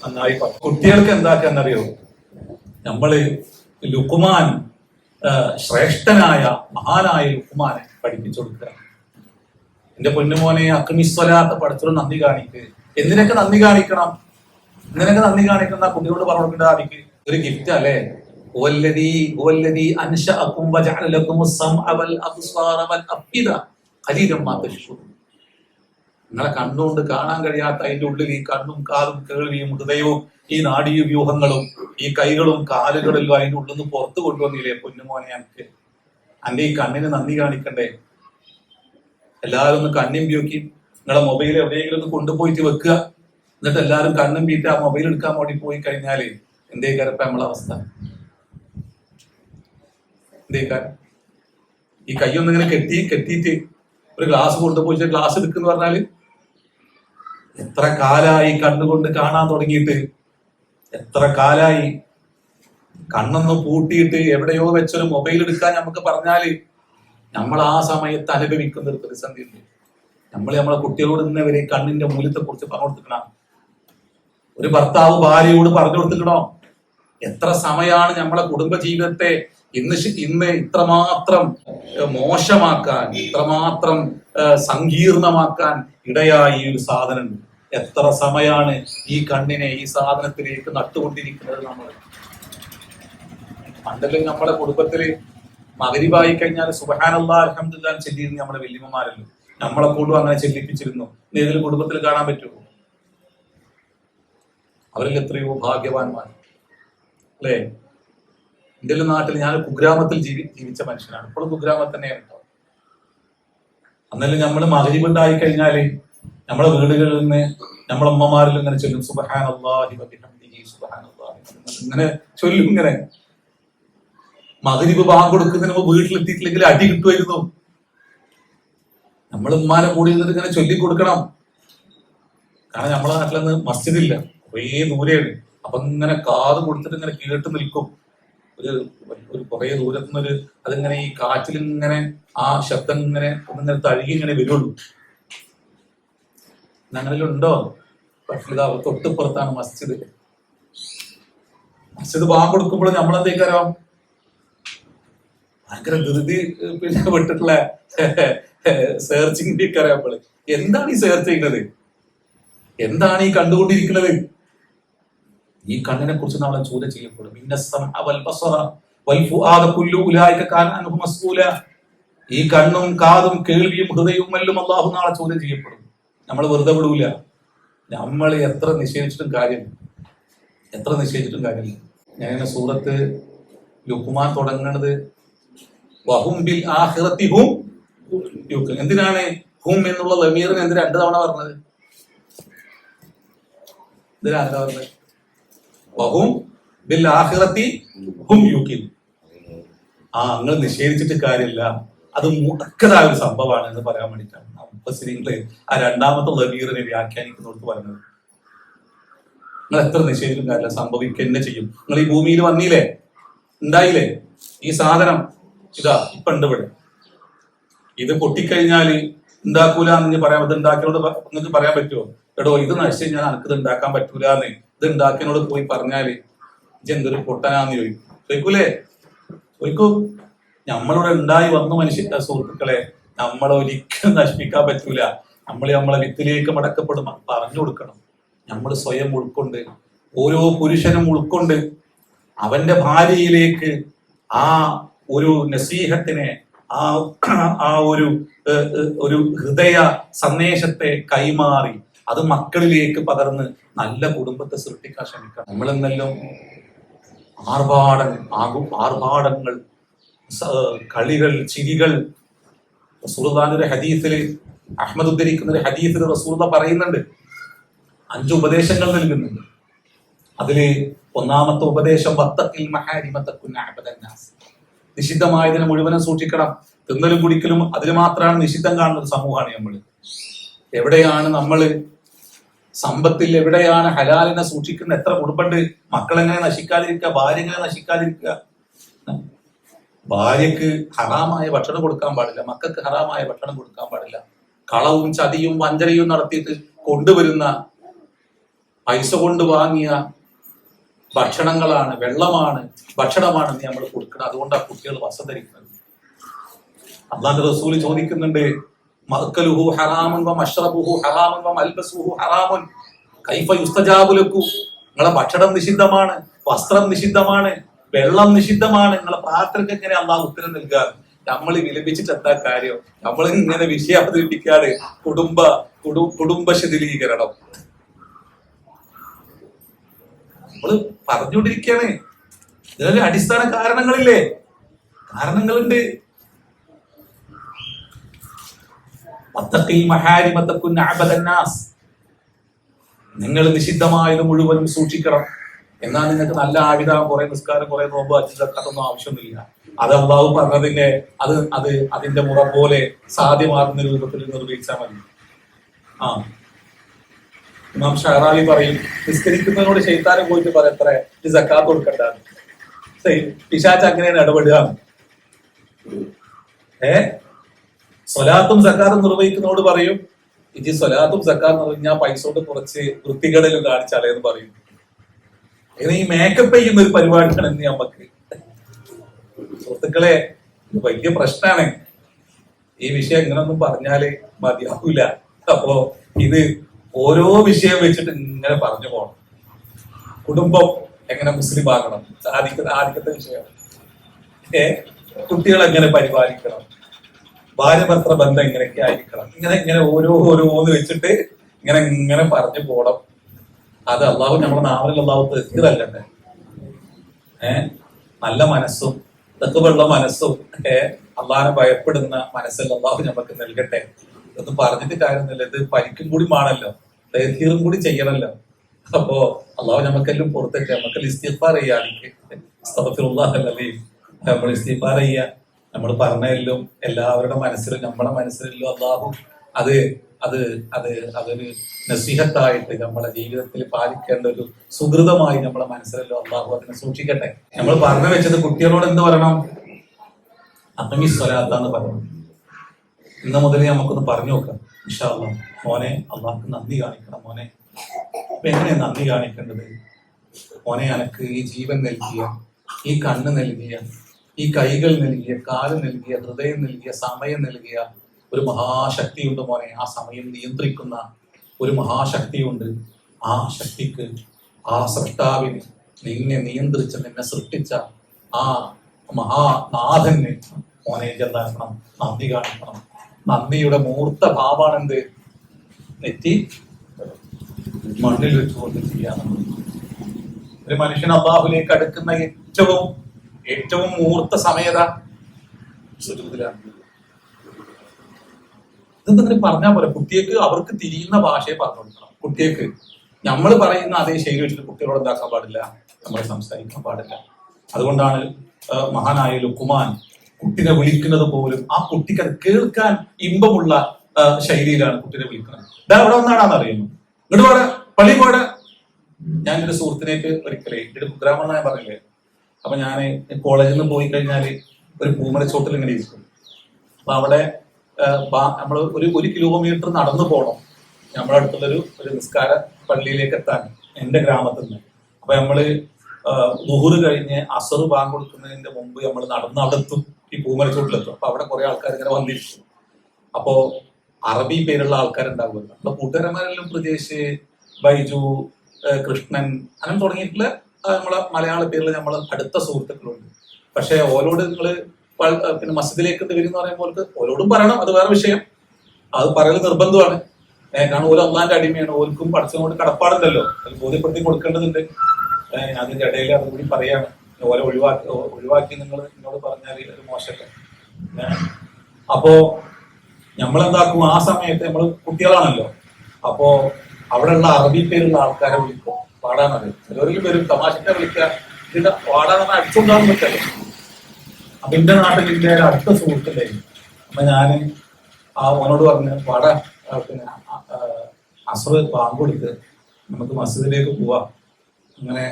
നന്നായി കുട്ടികൾക്ക് എന്താക്കാന്നറിയോ? നമ്മള് ലുക്മാൻ, ശ്രേഷ്ഠനായ മഹാനായ ലുക്മാനെ പഠിപ്പിച്ചു കൊടുക്കുക. എന്റെ പൊന്നുമോനെ, അക്മിസ്വലാത്ത പഠിച്ചോട് നന്ദി കാണിക്ക്. എന്തിനൊക്കെ നന്ദി കാണിക്കണം? എന്തിനൊക്കെ നന്ദി കാണിക്കുന്ന കുട്ടികളോട് പറഞ്ഞു കൊടുക്കേണ്ട ആവിക്ക് ഒരു ഗിഫ്റ്റ് അല്ലേ? നിങ്ങളെ കണ്ണുകൊണ്ട് കാണാൻ കഴിയാത്ത അതിന്റെ ഉള്ളിൽ ഈ കണ്ണും കാതും കേൾവിയും ഹൃദയവും ഈ നാഡീയ വ്യൂഹങ്ങളും ഈ കൈകളും കാലുകളിലും അതിന്റെ ഉള്ളിൽ നിന്ന് പുറത്തു കൊണ്ടുവന്നില്ലേ പൊന്നുമോനെ? എനിക്ക് അന്റെ ഈ കണ്ണിന് നന്ദി കാണിക്കണ്ടേ? എല്ലാവരും ഒന്ന് കണ്ണും ബിയോക്കി നിങ്ങളെ മൊബൈൽ എവിടെയെങ്കിലും ഒന്ന് കൊണ്ടുപോയിട്ട് വെക്കുക. എന്നിട്ട് എല്ലാവരും കണ്ണും ബീറ്റ് ആ മൊബൈൽ എടുക്കാൻ വേണ്ടി പോയി കഴിഞ്ഞാല് എന്തേക്കാരപ്പ നമ്മളെ അവസ്ഥ? എന്തേക്കാരം? ഈ കൈയൊന്നിങ്ങനെ കെട്ടിയിട്ട് ഒരു ഗ്ലാസ് കൊണ്ടുപോയിട്ട് ഗ്ലാസ് എടുക്കുന്ന പറഞ്ഞാല് എത്ര കാലായി കണ്ണുകൊണ്ട് കാണാൻ തുടങ്ങിയിട്ട്? എത്ര കാലായി? കണ്ണൊന്ന് പൂട്ടിയിട്ട് എവിടെയോ വെച്ചൊരു മൊബൈൽ എടുക്കാൻ നമുക്ക് പറഞ്ഞാല് നമ്മൾ ആ സമയത്ത് അനുഭവിക്കുന്ന ഒരു പ്രതിസന്ധി ഉണ്ട്. നമ്മളെ കുട്ടികളോട് ഇന്നവരെ കണ്ണിന്റെ മൂല്യത്തെ കുറിച്ച് പറഞ്ഞു കൊടുക്കണം. ഒരു ഭർത്താവ് ഭാര്യയോട് പറഞ്ഞു കൊടുത്തിക്കണോ? എത്ര സമയമാണ് നമ്മളെ കുടുംബ ജീവിതത്തെ ഇന്ന് ഇത്രമാത്രം മോശമാക്കാൻ, ഇത്രമാത്രം സങ്കീർണമാക്കാൻ ഇടയായി ഈ ഒരു സാധനം. എത്ര സമയമാണ് ഈ കണ്ണിനെ ഈ സാധനത്തിലേക്ക് നട്ടുകൊണ്ടിരിക്കുന്നത് നമ്മൾ. പണ്ടെല്ലാം നമ്മളെ കുടുംബത്തില് മഗ്‌രിബായി കഴിഞ്ഞാൽ സുബ്ഹാനല്ലാഹ് അൽഹംദുലില്ലാഹ് ചെല്ലിയിരുന്നു നമ്മുടെ വല്യമ്മമാരല്ലോ. നമ്മളെ കൊണ്ടും അങ്ങനെ ചെല്ലിപ്പിച്ചിരുന്നു. ഏതൊരു കുടുംബത്തിൽ കാണാൻ പറ്റുമോ? അവരിൽ എത്രയോ ഭാഗ്യവാന്മാർ അല്ലേ? എന്റെ നാട്ടിൽ ഞാൻ കുഗ്രാമത്തിൽ ജീവിച്ച മനുഷ്യനാണ്. ഇപ്പോഴും കുഗ്രാമത്തിൽ തന്നെയാണ് കേട്ടോ. അന്നേരം നമ്മൾ മഗ്‌രിബ് ഉണ്ടായി കഴിഞ്ഞാല് നമ്മളെ വീടുകളിൽ നിന്ന് നമ്മളെ അമ്മമാരിൽ ഇങ്ങനെ ചൊല്ലും സുബ്ഹാനല്ലാഹി വബിഹംദിഹി സുബ്ഹാനല്ലാഹി, ഇങ്ങനെ ചൊല്ലും. ഇങ്ങനെ മഗ്‌രിബ് ബാങ്ക് കൊടുക്കുന്നതിന് മുമ്പ് വീട്ടിലെത്തിയിട്ടില്ലെങ്കിൽ അടി കിട്ടുമായിരുന്നു. നമ്മൾ ഉമ്മാനെ കൂടി ഇരുന്നിട്ട് ഇങ്ങനെ ചൊല്ലിക്കൊടുക്കണം. കാരണം നമ്മളെ നാട്ടിലൊന്ന് മസ്ജിദില്ല, കുറേ ദൂരെയാണ്. അപ്പൊ ഇങ്ങനെ കാത് കൊടുത്തിട്ട് ഇങ്ങനെ കേട്ട് നിൽക്കും. ഒരു കുറേ ദൂരത്തുനിന്നൊരു അതിങ്ങനെ ഈ കാറ്റിൽ ഇങ്ങനെ ആ ശബ്ദം ഇങ്ങനെ ഒന്നിങ്ങനെ തഴുകി ഇങ്ങനെ വരുള്ളൂ. അങ്ങനെയുണ്ടോ? പക്ഷേ തൊട്ടിപ്പുറത്താണ് മസ്ജിദ്. മസ്ജിദ് ബാങ്ക് കൊടുക്കുമ്പോൾ നമ്മളെന്തേക്കാരോ ഭയങ്കര ധൃതി വിട്ടിട്ടുള്ള സെർച്ചിങ് അറിയാമ്പോൾ എന്താണ് ഈ സെർച്ച് ചെയ്യുന്നത്? എന്താണ് ഈ കണ്ടുകൊണ്ടിരിക്കുന്നത്? ഈ കണ്ണിനെ കുറിച്ച് നമ്മളെ ചോദ്യം ചെയ്യപ്പെടും. ഈ കണ്ണും കാതും കേൾവിയും ഹൃദയവും എല്ലാം അല്ലാഹു നാളെ ചോദ്യം ചെയ്യപ്പെടും. നമ്മൾ വെറുതെ വിടൂല. നമ്മൾ എത്ര നിഷേധിച്ചിട്ടും കാര്യമില്ല. ഞാൻ സൂറത്ത് ലുഖ്മാൻ തുടങ്ങുന്നത് വഹും ബിൽ ആഖിറതി ഹും യുഖിൻ. എന്തിനാണ് ഹും എന്നുള്ള ലമീറിന് എന്ത് 2 തവണ പറഞ്ഞത്? എന്തിനാണ് പറഞ്ഞത്? വഹും ബിൽ ആഖിറതി ഹും യുഖിൻ. നിങ്ങൾ നിഷേധിച്ചിട്ട് കാര്യമില്ല, അത് മുഅക്കദായ ഒരു സംഭവമാണ് എന്ന് പറയാൻ വേണ്ടിയിട്ടാണ്. മുഫസ്സിരീങ്ങള് ആ രണ്ടാമത്തെ ലബീറിനെ വ്യാഖ്യാനിക്കുന്നോട് പറഞ്ഞത്. നിങ്ങൾ എത്ര നിഷേധിക്കും കാര്യമില്ല, സംഭവിക്കുക തന്നെ ചെയ്യും. നിങ്ങൾ ഈ ഭൂമിയിൽ വന്നില്ലേ, ഉണ്ടായില്ലേ, ഈ സാധനം ഇതാ ഇപ്പൊ ഉണ്ട് ഇവിടെ. ഇത് പൊട്ടിക്കഴിഞ്ഞാല് ഉണ്ടാക്കൂല എന്ന് പറയാൻ പറ്റും. ഉണ്ടാക്കിയോട് നിങ്ങൾക്ക് പറയാൻ പറ്റുമോ, എടോ ഇത് നശിച്ചു കഴിഞ്ഞാൽ എനിക്കിത് ഉണ്ടാക്കാൻ പറ്റൂലെന്ന് ഇത് ഉണ്ടാക്കിയനോട് പോയി പറഞ്ഞാല് ഇതെന്തൊരു പൊട്ടനാന്ന് ചോദിക്കൂലേ? ചോദിക്കൂ. നമ്മളിവിടെ ഉണ്ടായി വന്നു മനുഷ്യ സുഹൃത്തുക്കളെ, നമ്മളെ ഒരിക്കലും നശിപ്പിക്കാൻ പറ്റൂല. നമ്മളെ വിത്തിലേക്ക് മടക്കപ്പെടും പറഞ്ഞു കൊടുക്കണം. നമ്മൾ സ്വയം ഉൾക്കൊണ്ട്, ഓരോ പുരുഷനും ഉൾക്കൊണ്ട് അവന്റെ ഭാര്യയിലേക്ക് ആ ഒരു നസീഹത്തിനെ, ആ ഒരു ഹൃദയ സന്ദേശത്തെ കൈമാറി അത് മക്കളിലേക്ക് പകർന്ന് നല്ല കുടുംബത്തെ സൃഷ്ടിക്കാൻ ശ്രമിക്കണം. നമ്മളെന്നെല്ലാം ആർഭാടങ്ങൾ, കളികൾ, ചിരികൾ. റസൂലുള്ളാഹിന്റെ ഒരു ഹദീസിൽ, അഹ്മദ് ഉദ്ധരിക്കുന്ന ഒരു ഹദീസിൽ റസൂലുള്ളാഹി പറയുന്നുണ്ട്, 5 ഉപദേശങ്ങൾ നൽകുന്നുണ്ട്. അതില് ഒന്നാമത്തെ ഉപദേശം വത്തഖിൽ മഹാരിമ തകുൻ അഅബദൻ നാസ്. നിഷിദ്ധമായതിനെ മുഴുവനും സൂക്ഷിക്കണം. തിന്നലും കുടിക്കലും അതിൽ മാത്രമാണ് നിഷിദ്ധം കാണുന്ന ഒരു സമൂഹമാണ് നമ്മൾ. എവിടെയാണ് നമ്മൾ സമ്പത്തിൽ, എവിടെയാണ് ഹലാലിനെ സൂക്ഷിക്കുന്ന എത്ര കുടുംബമുണ്ട്? മക്കളെങ്ങനെ നശിക്കാതിരിക്കുക, ഭാര്യ എങ്ങനെ നശിക്കാതിരിക്കുക? ഭാര്യക്ക് ഹറാമായ ഭക്ഷണം കൊടുക്കാൻ പാടില്ല, മക്കൾക്ക് ഹറാമായ ഭക്ഷണം കൊടുക്കാൻ പാടില്ല. കളവും ചതിയും വഞ്ചനയും നടത്തിയിട്ട് കൊണ്ടുവരുന്ന പൈസ കൊണ്ട് വാങ്ങിയ ഭക്ഷണങ്ങളാണ്, വെള്ളമാണ്, ഭക്ഷണമാണ് നമ്മൾ കൊടുക്കുന്നത്. അതുകൊണ്ടാണ് കുട്ടികൾ വസം ധരിക്കുന്നത്. അല്ലാഹുവിന്റെ റസൂൽ ചോദിക്കുന്നുണ്ട്, മഅ്കലുഹു ഹറാമുൻ വമശ്റബുഹു ഹറാമുൻ വമൽബസുഹു ഹറാമുൻ കൈഫ യുസ്തജാബു ലക്കു. നിങ്ങളെ ഭക്ഷണം നിഷിദ്ധമാണ്, വസ്ത്രം നിഷിദ്ധമാണ്, വെള്ളം നിഷിദ്ധമാണ്, നിങ്ങളെ പ്രാർത്ഥനയ്ക്ക് എങ്ങനെ അള്ളാഹു ഉത്തരം നൽകുക? നമ്മൾ വിലപിച്ചിട്ട് എന്താ കാര്യം? നമ്മൾ ഇങ്ങനെ വിഷയം അവതരിപ്പിക്കാതെ കുടുംബ ശിഥിലീകരണം നമ്മള് പറഞ്ഞുകൊണ്ടിരിക്കുകയാണ്. ഇതിനൊരു അടിസ്ഥാന കാരണങ്ങളില്ലേ? കാരണങ്ങളുണ്ട്. നിങ്ങൾ നിഷിദ്ധമായത് മുഴുവനും സൂക്ഷിക്കണം. എന്നാൽ നിങ്ങൾക്ക് നല്ല ആയുധം, കുറെ നിസ്കാരം, കുറെ നോമ്പ്, അതൊന്നും ആവശ്യമൊന്നുമില്ല. അത് അള്ളാഹു പറഞ്ഞതിന്റെ അതിന്റെ മുറ പോലെ സാധ്യമാകുന്ന രൂപത്തിൽ നിർവഹിച്ചാൽ മതി. ഇമാം ഷഹറാലി പറയും, നിസ്കരിക്കുന്നതിനോട് ശൈത്താനെ പോയിട്ട് പറയും എത്ര ഇത് സക്കാത്ത് കൊടുക്കണ്ടാണ്. പിശാച് അങ്ങനെയാണ് ഇടപെടുക. സ്വലാത്തും സക്കാത്തും നിർവഹിക്കുന്നതോട് പറയും, ഇത് സ്വലാത്തും സക്കാത്തും നിർവഹിച്ചാൽ പൈസ കൊണ്ട് കുറച്ച് വൃത്തികേടെല്ലാം കാണിച്ചാലേന്ന് പറയും. ഇങ്ങനെ ഈ മേക്കപ്പ് ചെയ്യുന്ന ഒരു പരിപാടിയാണ് ഇന്ന് നമുക്ക്. സുഹൃത്തുക്കളെ, ഇത് വലിയ പ്രശ്നമാണ്. ഈ വിഷയം ഇങ്ങനൊന്നും പറഞ്ഞാല് മതിയാവില്ല. അപ്പോ ഇത് ഓരോ വിഷയം വെച്ചിട്ട് ഇങ്ങനെ പറഞ്ഞു പോകണം. കുടുംബം എങ്ങനെ മുസ്ലിം ആകണം, ആദ്യത്തെ വിഷയം. കുട്ടികളെ എങ്ങനെ പരിപാലിക്കണം, ഭാര്യ ഭർത്തൃ ബന്ധം എങ്ങനെയൊക്കെ ആയിരിക്കണം, ഇങ്ങനെ ഓരോന്ന് വെച്ചിട്ട് ഇങ്ങനെ പറഞ്ഞു പോകണം. അത് അള്ളാഹു നമ്മുടെ നാവിൽ അള്ളാഹു തെറ്റിതല്ലേ. നല്ല മനസ്സും തെക്കുള്ള മനസ്സും അള്ളാഹിനെ ഭയപ്പെടുന്ന മനസ്സല്ല അള്ളാഹു നമുക്ക് നൽകട്ടെ. ഇതൊന്നും പറഞ്ഞിട്ട് കാര്യമൊന്നുമില്ല. ഇത് പരിക്കും കൂടി ആണല്ലോ, തഹീറും കൂടി ചെയ്യണല്ലോ. അപ്പോ അള്ളാഹു നമുക്കെല്ലാം പുറത്തേക്ക് നമുക്കെല്ലാം ഇസ്തിഗ്ഫാർ ചെയ്യാതിരിക്കും. നമ്മൾ ഇസ്തിഗ്ഫാർ ചെയ്യുക. നമ്മൾ പറഞ്ഞെല്ലാം എല്ലാവരുടെ മനസ്സിലും നമ്മളെ മനസ്സിലും അള്ളാഹു അതൊരു നസീഹത്തായിട്ട് നമ്മുടെ ജീവിതത്തിൽ പാലിക്കേണ്ട ഒരു സുഹൃതമായി നമ്മളെ മനസ്സിലല്ലോ അള്ളാഹു അതിനെ സൂക്ഷിക്കട്ടെ. നമ്മൾ പറഞ്ഞു വെച്ചത് കുട്ടികളോട് എന്ത് പറയണം? അത്തമി സ്വലാത്താന്ന് പറയണം. ഇന്ന് മുതൽ നമുക്കൊന്ന് പറഞ്ഞു നോക്കാം. ഇൻഷാ അല്ലാഹ്. മോനെ, അള്ളാഹ്ക്ക് നന്ദി കാണിക്കണം. മോനെ, അപ്പൊ എങ്ങനെയാ നന്ദി കാണിക്കേണ്ടത്? മോനെ, എനക്ക് ഈ ജീവൻ നൽകിയ, ഈ കണ്ണ് നൽകിയ, ഈ കൈകൾ നൽകിയ, കാല് നൽകിയ, ഹൃദയം നൽകിയ, സമയം നൽകിയ ഒരു മഹാശക്തിയുണ്ട് മോനെ. ആ സമയം നിയന്ത്രിക്കുന്ന ഒരു മഹാശക്തിയുണ്ട്. ആ ശക്തിക്ക്, ആ സൃഷ്ടാവിന്, നിന്നെ നിയന്ത്രിച്ച, നിന്നെ സൃഷ്ടിച്ച ആ മഹാനാഥന് മോനെ എന്താക്കണം? നന്ദി കാണിക്കണം. നന്ദിയുടെ മൂർത്ത ഭാവാണെന്ത്? നെറ്റി മണ്ണിൽ വെച്ചുകൊണ്ട് ചെയ്യാനാണ്. ഒരു മനുഷ്യൻ അല്ലാഹുവിലേക്ക് അടുക്കുന്ന ഏറ്റവും മൂർത്ത സമയത സുജൂദിലാണ്. ഇതെന്തെങ്കിലും പറഞ്ഞാൽ പോലെ കുട്ടികൾക്ക് അവർക്ക് തിരിയുന്ന ഭാഷയെ പറഞ്ഞു കൊടുക്കണം. കുട്ടികൾക്ക് നമ്മൾ പറയുന്ന അതേ ശൈലി വെച്ചിട്ട് കുട്ടികളോട് എന്താക്കാൻ പാടില്ല, നമ്മൾ സംസാരിക്കാൻ പാടില്ല. അതുകൊണ്ടാണ് മഹാനായ ലുക്മാൻ കുട്ടിനെ വിളിക്കുന്നത് പോലും ആ കുട്ടിക്ക് അത് കേൾക്കാൻ ഇമ്പമുള്ള ശൈലിയിലാണ് കുട്ടിയെ വിളിക്കുന്നത്. ഇതാ അവിടെ വന്നാണെന്ന് അറിയുന്നു, ഇങ്ങോട്ട് പോടാ, പള്ളി പോടാ. ഞാൻ എന്റെ സുഹൃത്തിനേക്ക് ഒരിക്കലേ എന്റെ കുഗ്രാമെന്ന് ഞാൻ പറഞ്ഞില്ലേ, അപ്പൊ ഞാൻ കോളേജിൽ നിന്ന് പോയി കഴിഞ്ഞാല് ഒരു പൂമരച്ചോട്ടിൽ ഇങ്ങനെ ഇരിക്കും. അപ്പൊ അവിടെ നമ്മൾ ഒരു കിലോമീറ്റർ നടന്നു പോകണം നമ്മുടെ അടുത്തുള്ളൊരു നിസ്കാര പള്ളിയിലേക്ക് എത്താൻ എന്റെ ഗ്രാമത്തിൽ നിന്ന്. അപ്പൊ നമ്മള് ളുഹ്ർ കഴിഞ്ഞ് അസർ ബാങ്ക് കൊടുക്കുന്നതിന്റെ മുമ്പ് നമ്മൾ നടന്ന് അവിടെ എത്തും, ഈ പൂമരച്ചോട്ടിലെത്തും. അപ്പൊ അവിടെ കുറെ ആൾക്കാർ ഇങ്ങനെ വന്നിരിക്കും. അപ്പോ അറബി പേരുള്ള ആൾക്കാരുണ്ടാവുമല്ലോ. നമ്മുടെ കൂട്ടുകാരന്മാരെല്ലാം പ്രജേഷ്, ബൈജു, കൃഷ്ണൻ അങ്ങനെ തുടങ്ങിയിട്ടുള്ള നമ്മളെ മലയാള പേരിൽ നമ്മൾ അടുത്ത സുഹൃത്തുക്കളുണ്ട്. പക്ഷെ ഓരോട് നിങ്ങള് പിന്നെ മസ്ജിദിലേക്ക് വരും എന്ന് പറയുമ്പോൾ ഓരോടും പറയണം, അത് വേറെ വിഷയം. അത് പറയൽ നിർബന്ധമാണ്. കാരണം ഓരോ അള്ളാന്റെ അടിമയാണ്, ഓർക്കും പഠിച്ചുകൊണ്ട് കടപ്പാടുണ്ടല്ലോ, അത് ബോധ്യപ്പെടുത്തി കൊടുക്കേണ്ടതുണ്ട്. അതിന്റെ ഇടയിൽ അതുകൂടി പറയാണ്, ഓരോ ഒഴിവാക്കി നിങ്ങൾ എന്നോട് പറഞ്ഞാൽ ഒരു മോശമല്ല. അപ്പോ നമ്മളെന്താക്കും, ആ സമയത്ത് നമ്മൾ കുട്ടികളാണല്ലോ, അപ്പോ അവിടെയുള്ള അറബി പേരുള്ള ആൾക്കാരെ വിളിക്കും, പാടാനത്. ചിലവരിൽ വരും തമാശക്കെ വിളിക്കുക, ഇതിന്റെ പാടാന്ന് അടിച്ചുകൊണ്ടാകാൻ പറ്റല്ലോ. അപ്പൊ എന്റെ നാട്ടിൽ എന്റെ അടുത്ത സുഹൃത്തുണ്ടായിരുന്നു. അപ്പൊ ഞാൻ ഓനോട് പറഞ്ഞ് പാടാ, പിന്നെ അസർ ബാങ്ക് കൊടുത്ത് നമുക്ക് മസ്ജിദിലേക്ക് പോവാം. അങ്ങനെ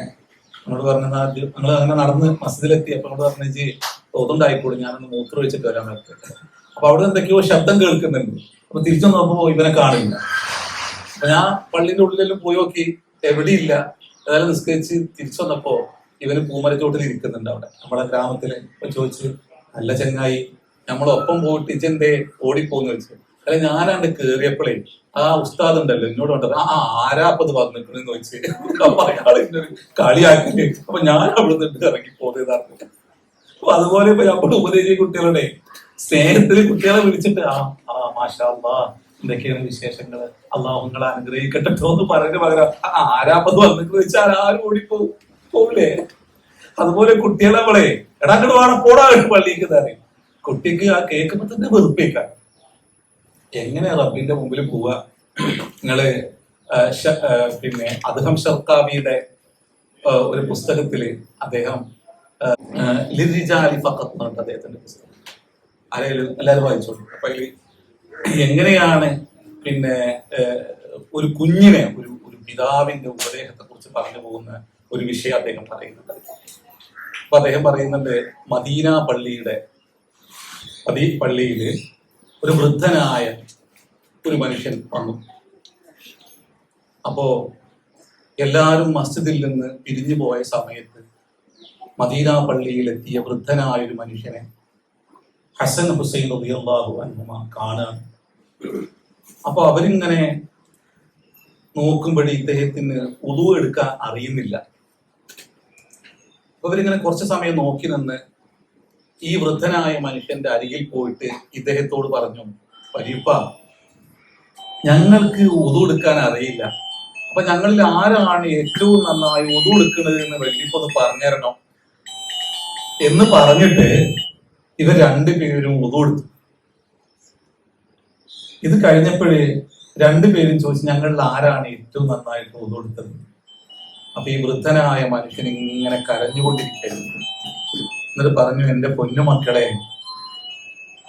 എന്നോട് പറഞ്ഞാൽ ഞങ്ങൾ അങ്ങനെ നടന്ന് മസ്ജിദിലെത്തി. അപ്പൊ എന്നോട് പറഞ്ഞ് തോന്നുണ്ടായിക്കോളും, ഞാനൊന്ന് മൂത്രം ഒഴിച്ചിട്ട് വരാൻ പറ്റും. അപ്പൊ അവിടെ എന്തൊക്കെയോ ശബ്ദം കേൾക്കുന്നുണ്ട്. അപ്പൊ തിരിച്ചു നോക്കുമ്പോ ഇവനെ കാണില്ല. അപ്പൊ ഞാൻ പള്ളിന്റെ ഉള്ളിലെല്ലാം പോയി നോക്കി, എവിടെയില്ല. ഏതായാലും നിസ്കരിച്ച് തിരിച്ചു വന്നപ്പോ ഇവന് പൂമരച്ചോട്ടിൽ ഇരിക്കുന്നുണ്ട് അവിടെ നമ്മുടെ ഗ്രാമത്തില്. അപ്പൊ ചോദിച്ചു, നല്ല ചങ്ങായി, നമ്മളൊപ്പം പോയിട്ട് ഇജെന്തേ ഓടിപ്പോന്ന് ചോദിച്ചു. അല്ലെ ഞാനാണ്ട് കേറിയപ്പോഴേ ആ ഉസ്താദ് ഉണ്ടല്ലോ എന്നോട് പറഞ്ഞത്, ആരാപ്പത് വന്നിട്ടുണ്ടെന്ന് ചോദിച്ചു. അപ്പൊ അയാൾ ഇന്നൊരു കളിയാക്കി. അപ്പൊ ഞാൻ അവിടെ നിന്ന് ഇറങ്ങി പോന്നതാണ്. അപ്പൊ അതുപോലെ ഇപ്പൊ നമ്മൾ ഉപദേശിച്ച കുട്ടികളുടെ സ്നേഹത്തിൽ കുട്ടികളെ വിളിച്ചിട്ട് മാഷാ അല്ലാഹ്, എന്തൊക്കെയാണ് വിശേഷങ്ങള്, അള്ളാഹു നിങ്ങളെ അനുഗ്രഹിക്കട്ടോ എന്ന് പറയുന്ന പകരം ആരാപ്പത് വന്നിട്ട് ചോദിച്ചാൽ ആരും പോവില്ലേ? അതുപോലെ കുട്ടികളെ നമ്മളെ എടാങ്ങട് വേണം പോടാ പള്ളിക്ക് തന്നെ, കുട്ടിക്ക് ആ കേൾക്കുമ്പോ തന്നെ വെറുപ്പേക്കാം. എങ്ങനെ റബ്ബിന്റെ മുമ്പിൽ പോവുക? നിങ്ങള് പിന്നെ അദ്ഹം ഷർക്കാവിയുടെ ഒരു പുസ്തകത്തില് അദ്ദേഹം ലിറിജാലി ഫഖത്ത് എന്ന് പറഞ്ഞിട്ട് അദ്ദേഹത്തിന്റെ പുസ്തകം എല്ലാവരും വായിച്ചോളൂ. അപ്പൊ എങ്ങനെയാണ് പിന്നെ ഒരു കുഞ്ഞിനെ ഒരു പിതാവിന്റെ ഉപദേശത്തെ കുറിച്ച് പറഞ്ഞു പോകുന്ന ഒരു വിഷയം അദ്ദേഹം പറയുന്നുണ്ട്. അപ്പൊ അദ്ദേഹം പറയുന്നുണ്ട്, മദീന പള്ളിയില് ഒരു വൃദ്ധനായ ഒരു മനുഷ്യൻ വന്നു. അപ്പോ എല്ലാവരും മസ്ജിദിൽ നിന്ന് പിരിഞ്ഞു പോയ സമയത്ത് മദീന പള്ളിയിൽ എത്തിയ വൃദ്ധനായ ഒരു മനുഷ്യനെ ഹസൻ ഹുസൈൻ റളിയല്ലാഹു അൻഹുമ കാണാൻ. അപ്പൊ അവരിങ്ങനെ നോക്കുമ്പോഴേ ഇദ്ദേഹത്തിന് ഉളു എടുക്കാൻ അറിയുന്നില്ല. അപ്പൊ അവരിങ്ങനെ കുറച്ചു സമയം നോക്കി നിന്ന് ഈ വൃദ്ധനായ മനുഷ്യന്റെ അരികിൽ പോയിട്ട് ഇദ്ദേഹത്തോട് പറഞ്ഞു, വരീപ്പ, ഞങ്ങൾക്ക് ഉളു എടുക്കാൻ അറിയില്ല. അപ്പൊ ഞങ്ങളിൽ ആരാണ് ഏറ്റവും നന്നായി ഉളു എടുക്കുന്നത് എന്ന് വരീപ്പ ഒന്ന് പറഞ്ഞുതരണം എന്ന് പറഞ്ഞിട്ട് ഇവർ രണ്ടുപേരും ഉളു എടുത്തു. ഇത് കഴിഞ്ഞപ്പോഴേ രണ്ടുപേരും ചോദിച്ചു, ഞങ്ങളിൽ ആരാണ് ഏറ്റവും നന്നായിട്ട് ഉളു എടുത്തത്? അപ്പൊ ഈ വൃദ്ധനായ മനുഷ്യൻ ഇങ്ങനെ കരഞ്ഞുകൊണ്ടിരിക്കുന്നു. എന്നിട്ട് പറഞ്ഞു, എന്റെ പൊന്നുമക്കളെ,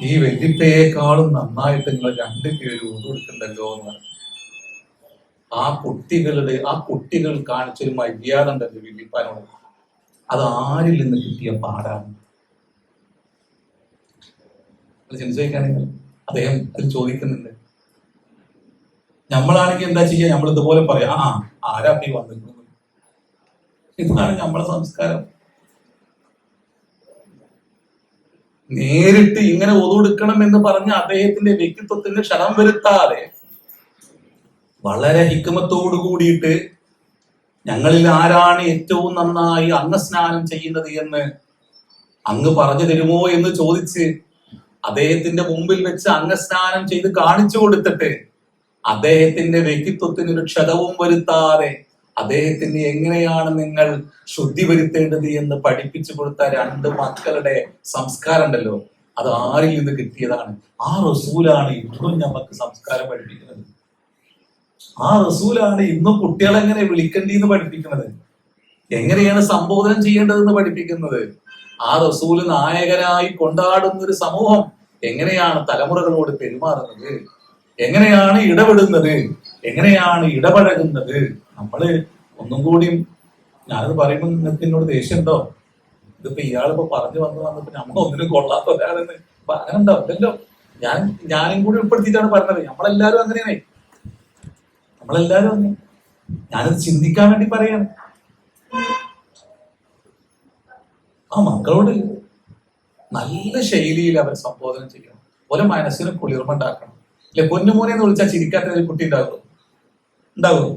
ഈ വല്യപ്പയേക്കാളും നന്നായിട്ട് നിങ്ങൾ രണ്ടുപേരും ഉളു എടുക്കണ്ടല്ലോ എന്ന് പറഞ്ഞു. ആ കുട്ടികൾ കാണിച്ചൊരു മര്യാദ ഉണ്ടല്ലോ വല്യപ്പാനോട്, അത് ആരിൽ നിന്ന് കിട്ടിയ പാടാണ്? ചിന്തിക്കുകയാണെങ്കിൽ അദ്ദേഹം അത് ചോദിക്കുന്നുണ്ട്. നമ്മളാണെങ്കിൽ എന്താ ചെയ്യാ? നമ്മൾ ഇതുപോലെ പറയാം, ആരാപ്പി വന്നിരിക്കുന്നത്. ഇതാണ് നമ്മളെ സംസ്കാരം. നേരിട്ട് ഇങ്ങനെ ഒതുകൊടുക്കണം എന്ന് പറഞ്ഞ അദ്ദേഹത്തിന്റെ വ്യക്തിത്വത്തിന് ക്ഷണം വരുത്താതെ വളരെ ഹിക്മത്തോടു കൂടിയിട്ട് ഞങ്ങളിൽ ആരാണ് ഏറ്റവും നന്നായി അംഗസ്നാനം ചെയ്യുന്നത് എന്ന് അങ്ങ് പറഞ്ഞു തരുമോ എന്ന് ചോദിച്ച് അദ്ദേഹത്തിന്റെ മുമ്പിൽ വെച്ച് അംഗസ്നാനം ചെയ്ത് കാണിച്ചു കൊടുത്തിട്ട് അദ്ദേഹത്തിന്റെ വ്യക്തിത്വത്തിന് ഒരു ക്ഷതവും വരുത്താതെ അദ്ദേഹത്തിന് എങ്ങനെയാണ് നിങ്ങൾ ശുദ്ധി വരുത്തേണ്ടത് എന്ന് പഠിപ്പിച്ചു കൊടുത്ത രണ്ട് മക്കളുടെ സംസ്കാരം ഉണ്ടല്ലോ, അത് ആരിൽ നിന്ന് കിട്ടിയതാണ്? ആ റസൂലാണ് ഇന്നും നമുക്ക് സംസ്കാരം പഠിപ്പിക്കുന്നത്. ആ റസൂലാണ് ഇന്നും കുട്ടികളെ എങ്ങനെ വിളിക്കേണ്ടിന്ന് പഠിപ്പിക്കുന്നത്, എങ്ങനെയാണ് സംബോധന ചെയ്യേണ്ടതെന്ന് പഠിപ്പിക്കുന്നത്. ആ റസൂല് നായകനായി കൊണ്ടാടുന്ന ഒരു സമൂഹം എങ്ങനെയാണ് തലമുറകളോട് പെരുമാറുന്നത്? എങ്ങനെയാണ് ഇടപെടുന്നത്, എങ്ങനെയാണ് ഇടപഴകുന്നത്. നമ്മള് ഒന്നും കൂടിയും, ഞാനത് പറയുമ്പോൾ നിങ്ങൾക്ക് എന്നോട് ദേഷ്യമുണ്ടോ? ഇതിപ്പോ ഇയാളിപ്പോ പറഞ്ഞു വന്നിട്ട് നമ്മൾ ഒന്നിനും കൊള്ളാത്ത ഒരാളെന്ന് അങ്ങനെ ഉണ്ടോ? ഇല്ലല്ലോ. ഞാനും കൂടി ഉൾപ്പെടുത്തിയിട്ടാണ് പറഞ്ഞത്. നമ്മളെല്ലാരും അങ്ങനെയാണേ, നമ്മളെല്ലാരും അങ്ങനെ. ഞാനത് ചിന്തിക്കാൻ വേണ്ടി പറയാണ്. ആ മക്കളോട് നല്ല ശൈലിയിൽ അവർ സംബോധന ചെയ്യണം, ഓരോ മനസ്സിന് കുളിർമ ഉണ്ടാക്കണം. അല്ലെ, പൊന്നുമോനെ എന്ന് വിളിച്ചാൽ ചിരിക്കാത്ത ഒരു കുട്ടി ഉണ്ടാകും, ഉണ്ടാകും.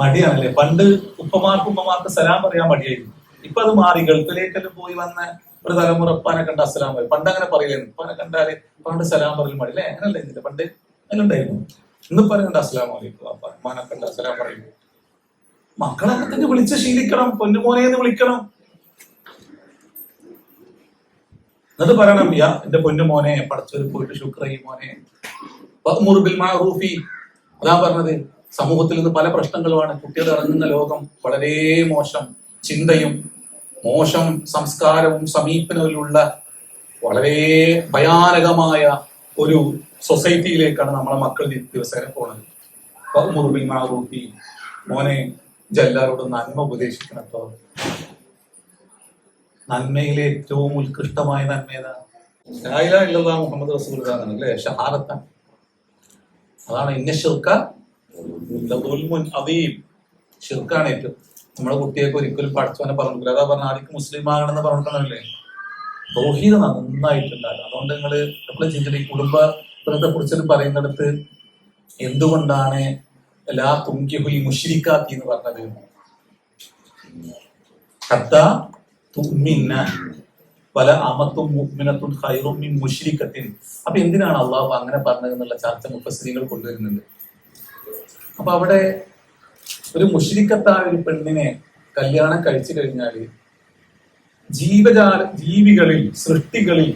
മടിയാണല്ലേ? പണ്ട് ഉമ്മമാർക്ക് സലാം പറയാൻ മടിയായിരുന്നു. ഇപ്പൊ അത് മാറി. ഗൾഫിലേക്കെല്ലാം പോയി വന്ന ഒരു തലമുറ ഉപ്പാനെ കണ്ട അസ്സലാം പറയും. പണ്ട് അങ്ങനെ പറയില്ലായിരുന്നു. ഉപ്പാനെ കണ്ടാല് പണ്ട് സലാം പറയും മടി അല്ലേ? അങ്ങനല്ലേ ഇതിന്റെ പണ്ട് അങ്ങനെ ഉണ്ടായിരുന്നു. ഇന്ന് പറയുന്നുണ്ട് അസ്സലാം വലൈക്കും. ഉമ്മാനെ കണ്ട അസ്സലാം പറയും. മക്കളെ തന്നെ വിളിച്ച് ശീലിക്കണം, പൊന്നുമോനെ എന്ന് വിളിക്കണം. എന്നിട്ട് പറയണം, യാ എന്റെ പൊന്നുമോനെ, പടച്ചോര് പോയിട്ട് ശുക്രൈ മോനെ. ബിൽ മഅറൂഫി. അതാ പറഞ്ഞത്. സമൂഹത്തിൽ നിന്ന് പല പ്രശ്നങ്ങളുമാണ്. കുട്ടികൾ ഇറങ്ങുന്ന ലോകം വളരെ മോശം ചിന്തയും മോശം സംസ്കാരവും സമീപനത്തിലുള്ള വളരെ ഭയാനകമായ ഒരു സൊസൈറ്റിയിലേക്കാണ് നമ്മളെ മക്കൾ ദിവസേന പോണത്. ബിൽ മഅറൂഫി. മോനെ എല്ലാവരോടും നന്മ ഉപദേശിക്കണട്ടോ. നന്മയിലെ ഏറ്റവും ഉത്കൃഷ്ടമായ നന്മ ഏതാ? ലാ ഇലാഹ ഇല്ലല്ലാഹ് മുഹമ്മദ് റസൂലുള്ളാഹ് അല്ലേ? ഷഹാദത്താണ്. അതാണ് ഇന്ന ശിർക ലദുൽമുൻ അദീം. ശിർക്കാണ് ഏറ്റവും. നമ്മുടെ കുട്ടിയൊക്കെ ഒരിക്കലും പഠിച്ചവനെ പറഞ്ഞിട്ടില്ല. അതാ പറഞ്ഞ ആദ്യം മുസ്ലിം ആകണമെന്ന് പറഞ്ഞിട്ടുണ്ടല്ലേ? തൗഹീദ് നന്നായിട്ടുണ്ടാകും. അതുകൊണ്ട് നിങ്ങൾ എപ്പോഴും ചിന്തിക്കും, ഈ കുടുംബത്തെ കുറിച്ച് പറയുന്നിടത്ത് എന്തുകൊണ്ടാണ് ലാ തുൻകിഹുൽ മുശ്രിക്കാത്തി എന്ന് പറഞ്ഞത്? ഹത്താ തുഅ്മിന വല അമത്തും മുഅ്മിനത്തുൻ ഖൈറും മിൻ മുശ്രിക്കത്തിൻ. അപ്പൊ എന്തിനാണ് അള്ളാഹു അങ്ങനെ പറഞ്ഞത് എന്നുള്ള ചർച്ച മുഫസ്സിരീങ്ങൾ കൊണ്ടുവരുന്നുണ്ട്. അപ്പൊ അവിടെ ഒരു മുശ്രിക്കത്തായ ഒരു പെണ്ണിനെ കല്യാണം കഴിച്ചു കഴിഞ്ഞാല് ജീവികളിൽ സൃഷ്ടികളിൽ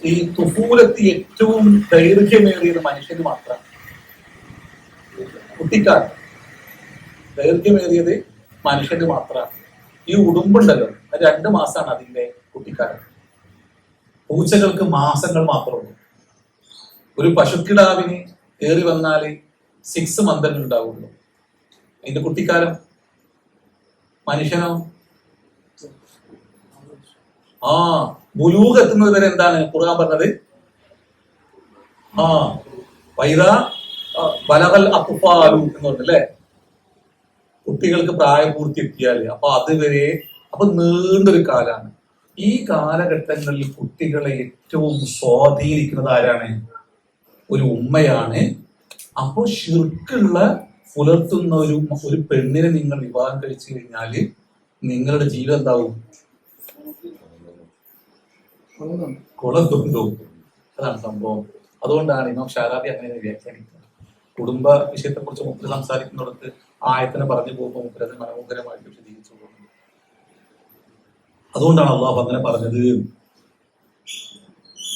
ഈ തുഫൂലത്ത് ഏറ്റവും ദൈർഘ്യമേറിയത് മനുഷ്യന് മാത്രമാണ്. കുട്ടിക്കാലം ദൈർഘ്യമേറിയത് മനുഷ്യന് മാത്രമാണ്. ഈ ഉടുമ്പുണ്ടല്ലോ, അത് 2 മാസമാണ് അതിന്റെ കുട്ടിക്കാലം. പൂച്ചകൾക്ക് മാസങ്ങൾ മാത്രമുള്ളൂ. ഒരു പശുക്കിടാവിന് കയറി വന്നാല് 6 മന്ത് ഉണ്ടാവുള്ളൂ അതിന്റെ കുട്ടിക്കാലം. മനുഷ്യനോ ബുലൂഗ് എത്തുന്നത് വരെ എന്താണ് ഖുർആൻ പറഞ്ഞത്? വൈദാ ബലഗൽ അത്ഫാലു എന്ന് പറഞ്ഞല്ലേ? കുട്ടികൾക്ക് പ്രായപൂർത്തി എത്തിയാല്. അപ്പൊ അതുവരെ നീണ്ടൊരു കാലാണ്. ഈ കാലഘട്ടങ്ങളിൽ കുട്ടികളെ ഏറ്റവും സ്വാധീനിക്കുന്നത് ആരാണ്? ഒരു ഉമ്മയാണ്. അപ്പോ ശിർക്കുള്ള പുലർത്തുന്ന ഒരു പെണ്ണിനെ നിങ്ങൾ വിവാഹം കഴിച്ചു കഴിഞ്ഞാല് നിങ്ങളുടെ ജീവിതം എന്താവും? കുളം തൊണ്ടും. അതാണ് സംഭവം. അതുകൊണ്ടാണ് ഇമാം ഷാറാബി അങ്ങനെ വ്യാഖ്യാനിക്കുന്നത്. കുടുംബ വിഷയത്തെ കുറിച്ച് മുപ്പര് സംസാരിക്കുന്നിടത്ത് ആയത്തിനെ പറഞ്ഞു പോകുമ്പോൾ മുപ്പരത് മനോഹരമായിട്ട് വിശദീകരിച്ചു പോകുന്നത്. അതുകൊണ്ടാണ് അള്ളാഹു അങ്ങനെ പറഞ്ഞത്.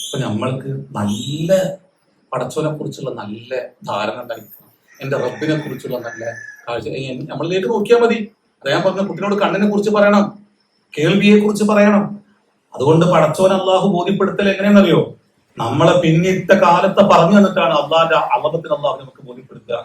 ഇപ്പൊ നമ്മൾക്ക് നല്ല പടച്ചോനെ കുറിച്ചുള്ള നല്ല ധാരണ ഉണ്ടായിരിക്കണം. എന്റെ റബ്ബിനെ കുറിച്ചുള്ള നല്ല കാഴ്ച നമ്മളിലേക്ക് നോക്കിയാൽ മതി. അദ്ദേഹം പറഞ്ഞ കുട്ടിനോട് കണ്ണിനെ കുറിച്ച് പറയണം, കേൾവിയെ കുറിച്ച് പറയണം. അതുകൊണ്ട് പടച്ചോൻ അള്ളാഹു ബോധ്യപ്പെടുത്തൽ എങ്ങനെയെന്നറിയോ? നമ്മളെ പിന്നിട്ട കാലത്തെ പറഞ്ഞു തന്നിട്ടാണ് അള്ളാന്റെ അളവത്തിന് അള്ളാഹു നമുക്ക് ബോധ്യപ്പെടുത്തുക.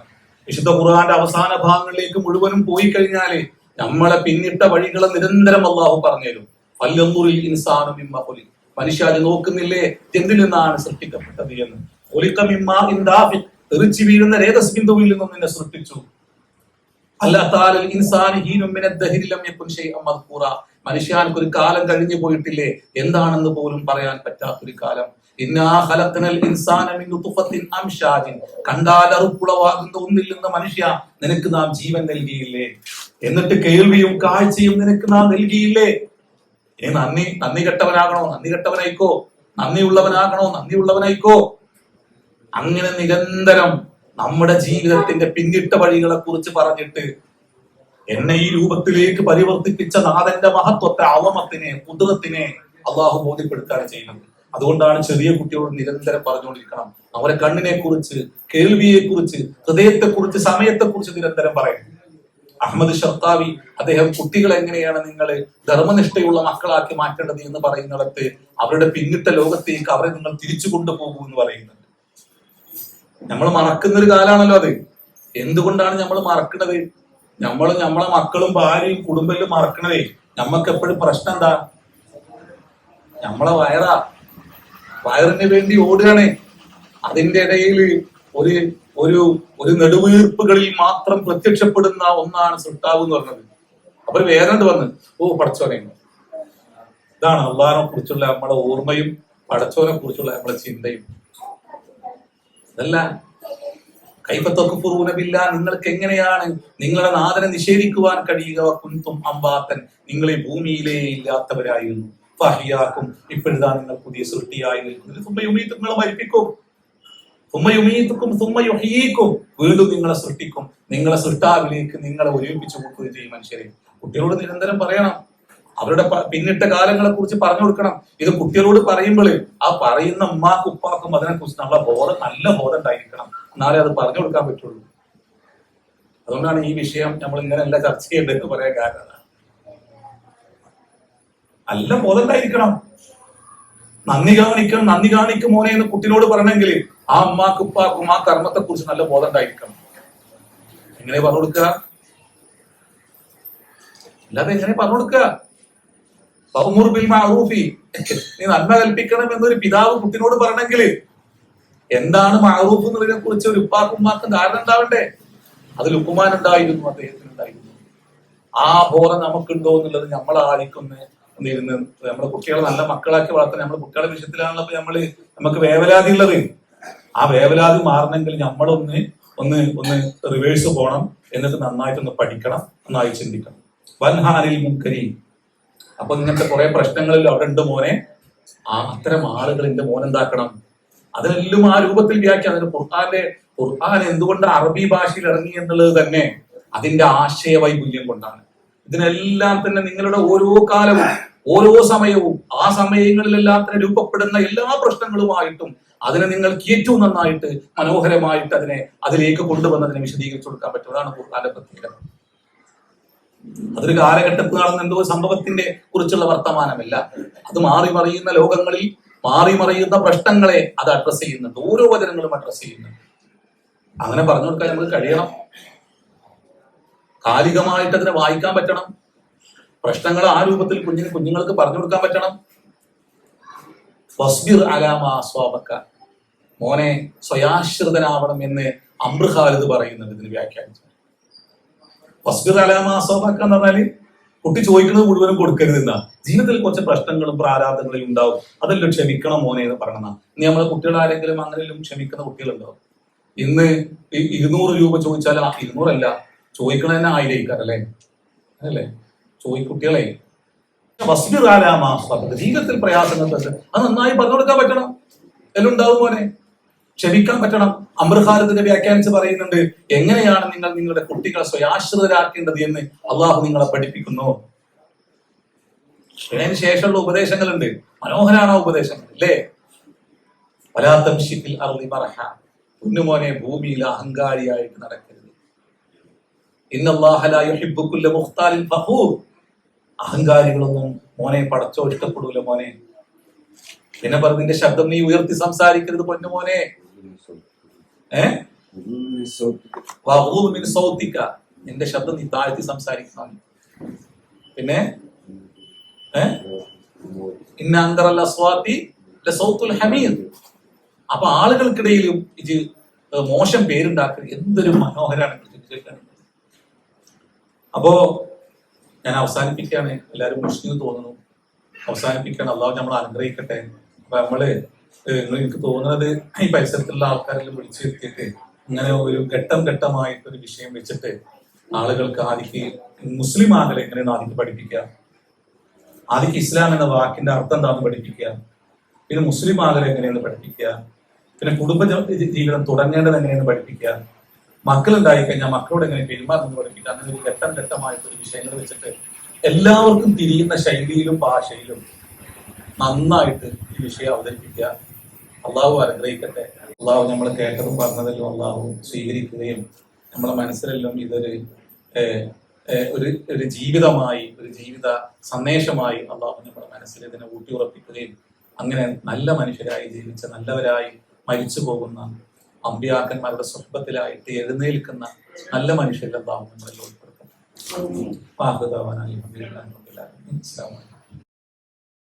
വിശുദ്ധ ഖുർആന്റെ അവസാന ഭാഗങ്ങളിലേക്ക് മുഴുവനും പോയി കഴിഞ്ഞാല് നമ്മളെ പിന്നിട്ട വഴികളെ നിരന്തരം അള്ളാഹു പറഞ്ഞു തരും. ഫല്യൻദുറിൽ ഇൻസാനു മിമ്മാ ഖുലിഖ. മനുഷ്യ നോക്കുന്നില്ലേ എന്തിൽ നിന്നാണ് സൃഷ്ടിക്കപ്പെട്ടത് എന്ന്. ഖുലിഖ മിമ്മാ ഇൻ ദാഫിഖ്. തെറിച്ചു വീഴുന്ന രേതസ്ബിന്ദുവിൽ നിന്നും നിന്നെ സൃഷ്ടിച്ചു. അല്ലാഹു ഇൻസാനി ഹീനും മിനദ് ദഹരി ലം യകുൻ ശൈഅൻ മദ്കൂറ. മനുഷ്യർക്ക് ഒരു കാലം കഴിഞ്ഞു പോയിട്ടില്ലേ, എന്താണെന്ന് പോലും പറയാൻ പറ്റാത്തൊരു കാലം. ഇന്നാ ഖലഖ്നൽ ഇൻസാന മിൻ നുത്ഫത്തിൻ അംശാജിൻ. കണ്ടാൽ അറുപ്പുളവാകുന്ന ഒന്നിൽ നിന്ന് മനുഷ്യ നിനക്ക് നാം ജീവൻ നൽകിയില്ലേ? എന്നിട്ട് കേൾവിയും കാഴ്ചയും നിനക്ക് നാം നൽകിയില്ലേ? നന്ദി കെട്ടവനാകണോ? നന്ദി കെട്ടവനായിക്കോ. നന്ദിയുള്ളവനാകണോ? നന്ദിയുള്ളവനായിക്കോ. അങ്ങനെ നിരന്തരം നമ്മുടെ ജീവിതത്തിന്റെ പിന്നിട്ട വഴികളെ കുറിച്ച് പറഞ്ഞിട്ട് എന്നെ ഈ രൂപത്തിലേക്ക് പരിവർത്തിപ്പിച്ച നാഥന്റെ മഹത്വത്തെ, അവമത്തിനെ, കുതിരത്തിനെ അള്ളാഹു ബോധ്യപ്പെടുത്താണ് ചെയ്യുന്നത്. അതുകൊണ്ടാണ് ചെറിയ കുട്ടികളോട് നിരന്തരം പറഞ്ഞുകൊണ്ടിരിക്കണം. അവരെ കണ്ണിനെ കുറിച്ച്, കേൾവിയെ കുറിച്ച്, ഹൃദയത്തെ കുറിച്ച്, സമയത്തെ കുറിച്ച് നിരന്തരം പറയും. അഹമ്മദ് ഷർത്താവി അദ്ദേഹം കുട്ടികൾ എങ്ങനെയാണ് നിങ്ങൾ ധർമ്മനിഷ്ഠയുള്ള മക്കളാക്കി മാറ്റേണ്ടത് എന്ന് പറയുന്നിടത്ത് അവരുടെ പിന്നിട്ട ലോകത്തേക്ക് അവരെ നിങ്ങൾ തിരിച്ചു കൊണ്ടുപോകൂ എന്ന് പറയുന്നുണ്ട്. നമ്മൾ മറക്കുന്ന ഒരു കാലാണല്ലോ അത്. എന്തുകൊണ്ടാണ് നമ്മൾ മറക്കുന്നത്? നമ്മളെ മക്കളും ഭാര്യയും കുടുംബത്തിലും മറക്കണതേ. നമ്മക്ക് എപ്പോഴും പ്രശ്നം എന്താ? നമ്മളെ വയറിന് വേണ്ടി ഓടുകയാണ്. അതിന്റെ ഇടയിൽ ഒരു ഒരു ഒരു നെടുവീർപ്പുകളിൽ മാത്രം പ്രത്യക്ഷപ്പെടുന്ന ഒന്നാണ് സൃഷ്ടാവ് എന്ന് പറഞ്ഞത്. അപ്പൊ വേറെ വന്ന് പടച്ചോനെ. ഇതാണ് അള്ളാഹിനെ കുറിച്ചുള്ള നമ്മളെ ഓർമ്മയും പടച്ചോനെ കുറിച്ചുള്ള നമ്മളെ ചിന്തയും. അതല്ല കൈഫത്തൊക്കെ പൂർവ്വനമില്ല, നിങ്ങൾക്ക് എങ്ങനെയാണ് നിങ്ങളുടെ നാഥനെ നിഷേധിക്കുവാൻ കഴിയുക? കുന്തും അമ്പാത്തൻ, നിങ്ങൾ ഈ ഭൂമിയിലേ ഇല്ലാത്തവരായിരുന്നു. ഫഹിയാക്കും, ഇപ്പോഴിതാ നിങ്ങൾ പുതിയ സൃഷ്ടിയായി നിൽക്കുന്നത്. തുമ്മയുമീത്തും നിങ്ങളെ മരിപ്പിക്കും, തുമ്മയുമീത്തുക്കും തുമ്മയുഹീക്കും, വീണ്ടും നിങ്ങളെ സൃഷ്ടിക്കും. നിങ്ങളെ സൃഷ്ടാവിലേക്ക് നിങ്ങളെ ഒരുമിപ്പിച്ചു കൂട്ടുകയും ചെയ്യും. മനുഷ്യരെ കുട്ടികളോട് നിരന്തരം പറയണം, അവരുടെ പിന്നിട്ട കാലങ്ങളെ കുറിച്ച് പറഞ്ഞു കൊടുക്കണം. ഇത് കുട്ടികളോട് പറയുമ്പോൾ ആ പറയുന്ന ഉമ്മാക്കും ഉപ്പാക്കും അതിനെ കുറിച്ച് നല്ല ബോധം ഉണ്ടായിരിക്കണം. എന്നാലേ അത് പറഞ്ഞു കൊടുക്കാൻ പറ്റുള്ളൂ. അതുകൊണ്ടാണ് ഈ വിഷയം നമ്മൾ ഇങ്ങനെയല്ല ചർച്ച ചെയ്യേണ്ടതെന്ന് പറയാൻ കാരണം. നല്ല ബോധം ഉണ്ടായിരിക്കണം. നന്ദി കാണിക്കും മോനെ എന്ന് കുട്ടിനോട് പറയണമെങ്കിൽ ആ അമ്മാക്കും ഉപ്പാക്കും ആ കർമ്മത്തെ കുറിച്ച് നല്ല ബോധം ഉണ്ടായിരിക്കണം. എങ്ങനെ പറഞ്ഞു കൊടുക്കുക? അല്ലാതെ എങ്ങനെ പറഞ്ഞു കൊടുക്കുക? നീ നന്മ കൽപ്പിക്കണം എന്നൊരു പിതാവ് കുട്ടിനോട് പറയണമെങ്കിൽ എന്താണ് മഅറൂഫ് എന്നുള്ളതിനെ കുറിച്ച് ഒരു ഉപ്പാക്കും ഉമ്മാക്കും ധാരണ ഉണ്ടാവണ്ടേ? അത് ലുക്കുമാൻ ഉണ്ടായിരുന്നു, അദ്ദേഹത്തിന് ഉണ്ടായിരുന്നു. ആ ബോധം നമുക്കുണ്ടോ എന്നുള്ളത് നമ്മൾ ആയിരിക്കുന്നു. നമ്മുടെ കുട്ടികളെ നല്ല മക്കളാക്കി വളർത്താൻ നമ്മുടെ കുട്ടികളുടെ വിഷയത്തിലാണല്ലോ നമുക്ക് വേവലാതി ഉള്ളത്. ആ വേവലാതി മാറണമെങ്കിൽ നമ്മളൊന്ന് റിവേഴ്സ് പോകണം. എന്നിട്ട് നന്നായിട്ടൊന്ന് പഠിക്കണം, നന്നായി ചിന്തിക്കണം. വൻഹാനിൽ മുൻകരി. അപ്പൊ ഇങ്ങനത്തെ കുറെ പ്രശ്നങ്ങളിൽ അവിടെ ഉണ്ട് മോനെ. അത്തരം ആളുകൾ എന്റെ മോൻ എന്താക്കണം? അതിനെല്ലാം ആ രൂപത്തിൽ വ്യാഖ്യാനം. ഖുർആൻ എന്തുകൊണ്ട് അറബി ഭാഷയിൽ ഇറങ്ങി എന്നുള്ളത് തന്നെ അതിന്റെ ആശയ വൈപുല്യം കൊണ്ടാണ്. ഇതിനെല്ലാം തന്നെ നിങ്ങളുടെ ഓരോ കാലവും ഓരോ സമയവും ആ സമയങ്ങളിലെല്ലാം തന്നെ രൂപപ്പെടുന്ന എല്ലാ പ്രശ്നങ്ങളുമായിട്ടും അതിനെ നിങ്ങൾക്ക് ഏറ്റവും നന്നായിട്ട് മനോഹരമായിട്ട് അതിലേക്ക് കൊണ്ടുവന്നതിനെ വിശദീകരിച്ചു കൊടുക്കാൻ പറ്റും. അതാണ് ഖുർആന്റെ പ്രത്യേകത. അതൊരു കാലഘട്ടത്തിൽ നടന്ന എന്തോ സംഭവത്തിന്റെ കുറിച്ചുള്ള വർത്തമാനമല്ല. അത് മാറി മറിയുന്ന ലോകങ്ങളിൽ മാറി മറിയുന്ന പ്രശ്നങ്ങളെ അത് അഡ്രസ് ചെയ്യുന്നുണ്ട്. ഓരോ വചനങ്ങളും അഡ്രസ് ചെയ്യുന്നുണ്ട്. അങ്ങനെ പറഞ്ഞു കൊടുക്കാൻ നമുക്ക് കഴിയണം. കാലികമായിട്ട് അതിനെ വായിക്കാൻ പറ്റണം. പ്രശ്നങ്ങൾ ആ രൂപത്തിൽ കുഞ്ഞുങ്ങൾക്ക് പറഞ്ഞു കൊടുക്കാൻ പറ്റണം. വസ്ബിർ അലാ മാ അസ്വാബക, മോനെ സ്വയാശ്രിതനാവണം എന്ന് അംർ ഖാലിദ് പറയുന്നുണ്ട് ഇതിന് വ്യാഖ്യാനിച്ചു. വസ്ബിർ അലാ മാ അസ്വാബക എന്ന് പറഞ്ഞാല് കുട്ടി ചോദിക്കുന്നത് മുഴുവനും കൊടുക്കരുത് എന്നാ. ജീവിതത്തിൽ കുറച്ച് പ്രശ്നങ്ങളും പ്രാരാബ്ദങ്ങളും ഉണ്ടാവും, അതെല്ലാം ക്ഷമിക്കണം മോനെ എന്ന് പറയണം. ഇനി നമ്മളെ കുട്ടികൾ ആരെങ്കിലും അങ്ങനെയും ക്ഷമിക്കുന്ന കുട്ടികളുണ്ടാവും. ഇന്ന് 200 രൂപ ചോദിച്ചാൽ 200 അല്ല ചോദിക്കണ തന്നെ 1000 അല്ലേ? കുട്ടികളെ ജീവിതത്തിൽ പ്രയാസങ്ങൾക്ക് അത് നന്നായി പറഞ്ഞു കൊടുക്കാൻ പറ്റണം. എല്ലാം ഉണ്ടാവും മോനെ, ക്ഷമിക്കാൻ പറ്റണം. അംർ ഖാലിദിനെ വ്യാഖ്യാനിച്ച് പറയുന്നുണ്ട് എങ്ങനെയാണ് നിങ്ങൾ നിങ്ങളുടെ കുട്ടികളെ സ്വയാശ്രിതരാക്കേണ്ടത് എന്ന് അള്ളാഹു നിങ്ങളെ പഠിപ്പിക്കുന്നു. അതിന് ശേഷമുള്ള ഉപദേശങ്ങളുണ്ട്. മനോഹരാണ് ആ ഉപദേശങ്ങൾ അല്ലേ? കുഞ്ഞുമോനെ ഭൂമിയിൽ അഹങ്കാരിയായിട്ട് നടക്കരുത്. ഇന്നല്ലാഹ ലാ യുഹിബ്ബു കുല്ല മുഖ്താലിൻ ഫഖൂർ. അഹങ്കാരികളൊന്നും മോനെ പടച്ചോ ഇഷ്ടപ്പെടൂല മോനെ. പിന്നെ പറഞ്ഞതിന്റെ ശബ്ദം നീ ഉയർത്തി സംസാരിക്കരുത് പൊന്നുമോനെ. നിന്റെ ശബ്ദം നീ താഴ്ത്തി സംസാരിക്കണം. പിന്നെ അപ്പൊ ആളുകൾക്കിടയിലും ഇത് മോശം പേരുണ്ടാക്കുക എന്തൊരു മനോഹരാണ്. അപ്പോ ഞാൻ അവസാനിപ്പിക്കുകയാണ്. എല്ലാവരും മുസ്ലിം തോന്നുന്നു. അവസാനിപ്പിക്കുകയാണ്. അള്ളാഹു നമ്മൾ അനുഗ്രഹിക്കട്ടെ. അപ്പൊ എനിക്ക് തോന്നുന്നത് ഈ പരിസരത്തുള്ള ആൾക്കാരെല്ലാം വിളിച്ചു വരുത്തിയിട്ട് ഇങ്ങനെ ഒരു ഘട്ടമായിട്ടൊരു വിഷയം വെച്ചിട്ട് ആളുകൾക്ക് ആദിക്ക് മുസ്ലിം ആകലെ എങ്ങനെയാണ് ആദിക്ക് പഠിപ്പിക്കുക, ആദിക്ക് ഇസ്ലാം എന്ന വാക്കിന്റെ അർത്ഥം എന്താണെന്ന് പഠിപ്പിക്കുക, പിന്നെ മുസ്ലിം ആകലെ എങ്ങനെയാണ് പഠിപ്പിക്കുക, പിന്നെ കുടുംബ ജീവിതം തുടങ്ങേണ്ടത് എങ്ങനെയാണ് പഠിപ്പിക്കുക, മക്കളുണ്ടായി കഴിഞ്ഞാൽ മക്കളോട് എങ്ങനെ പെരുമാറുന്നത് പഠിപ്പിക്കുക. അങ്ങനെ ഒരു ഘട്ടമായിട്ടൊരു വിഷയങ്ങൾ വെച്ചിട്ട് എല്ലാവർക്കും തിരിയുന്ന ശൈലിയിലും ഭാഷയിലും നന്നായിട്ട് ഈ വിഷയം അവതരിപ്പിക്കുക. അള്ളാഹു അനുഗ്രഹിക്കട്ടെ. അള്ളാഹു നമ്മൾ കേട്ടതും പറഞ്ഞതെല്ലാം അള്ളാഹു സ്വീകരിക്കുകയും നമ്മളെ മനസ്സിലെല്ലാം ഇതൊരു ഒരു ജീവിതമായി, ഒരു ജീവിത സന്ദേശമായി അള്ളാഹു നമ്മുടെ മനസ്സിൽ ഇതിനെ ഊട്ടിയുറപ്പിക്കുകയും അങ്ങനെ നല്ല മനുഷ്യരായി ജീവിച്ച, നല്ലവരായി മരിച്ചു പോകുന്ന അമ്പിയാക്കന്മാരുടെ സ്വപ്നത്തിലായിട്ട് എഴുന്നേൽക്കുന്ന നല്ല മനുഷ്യരുടെ അള്ളാഹു നമ്മളെ ഉൾപ്പെടുത്തും.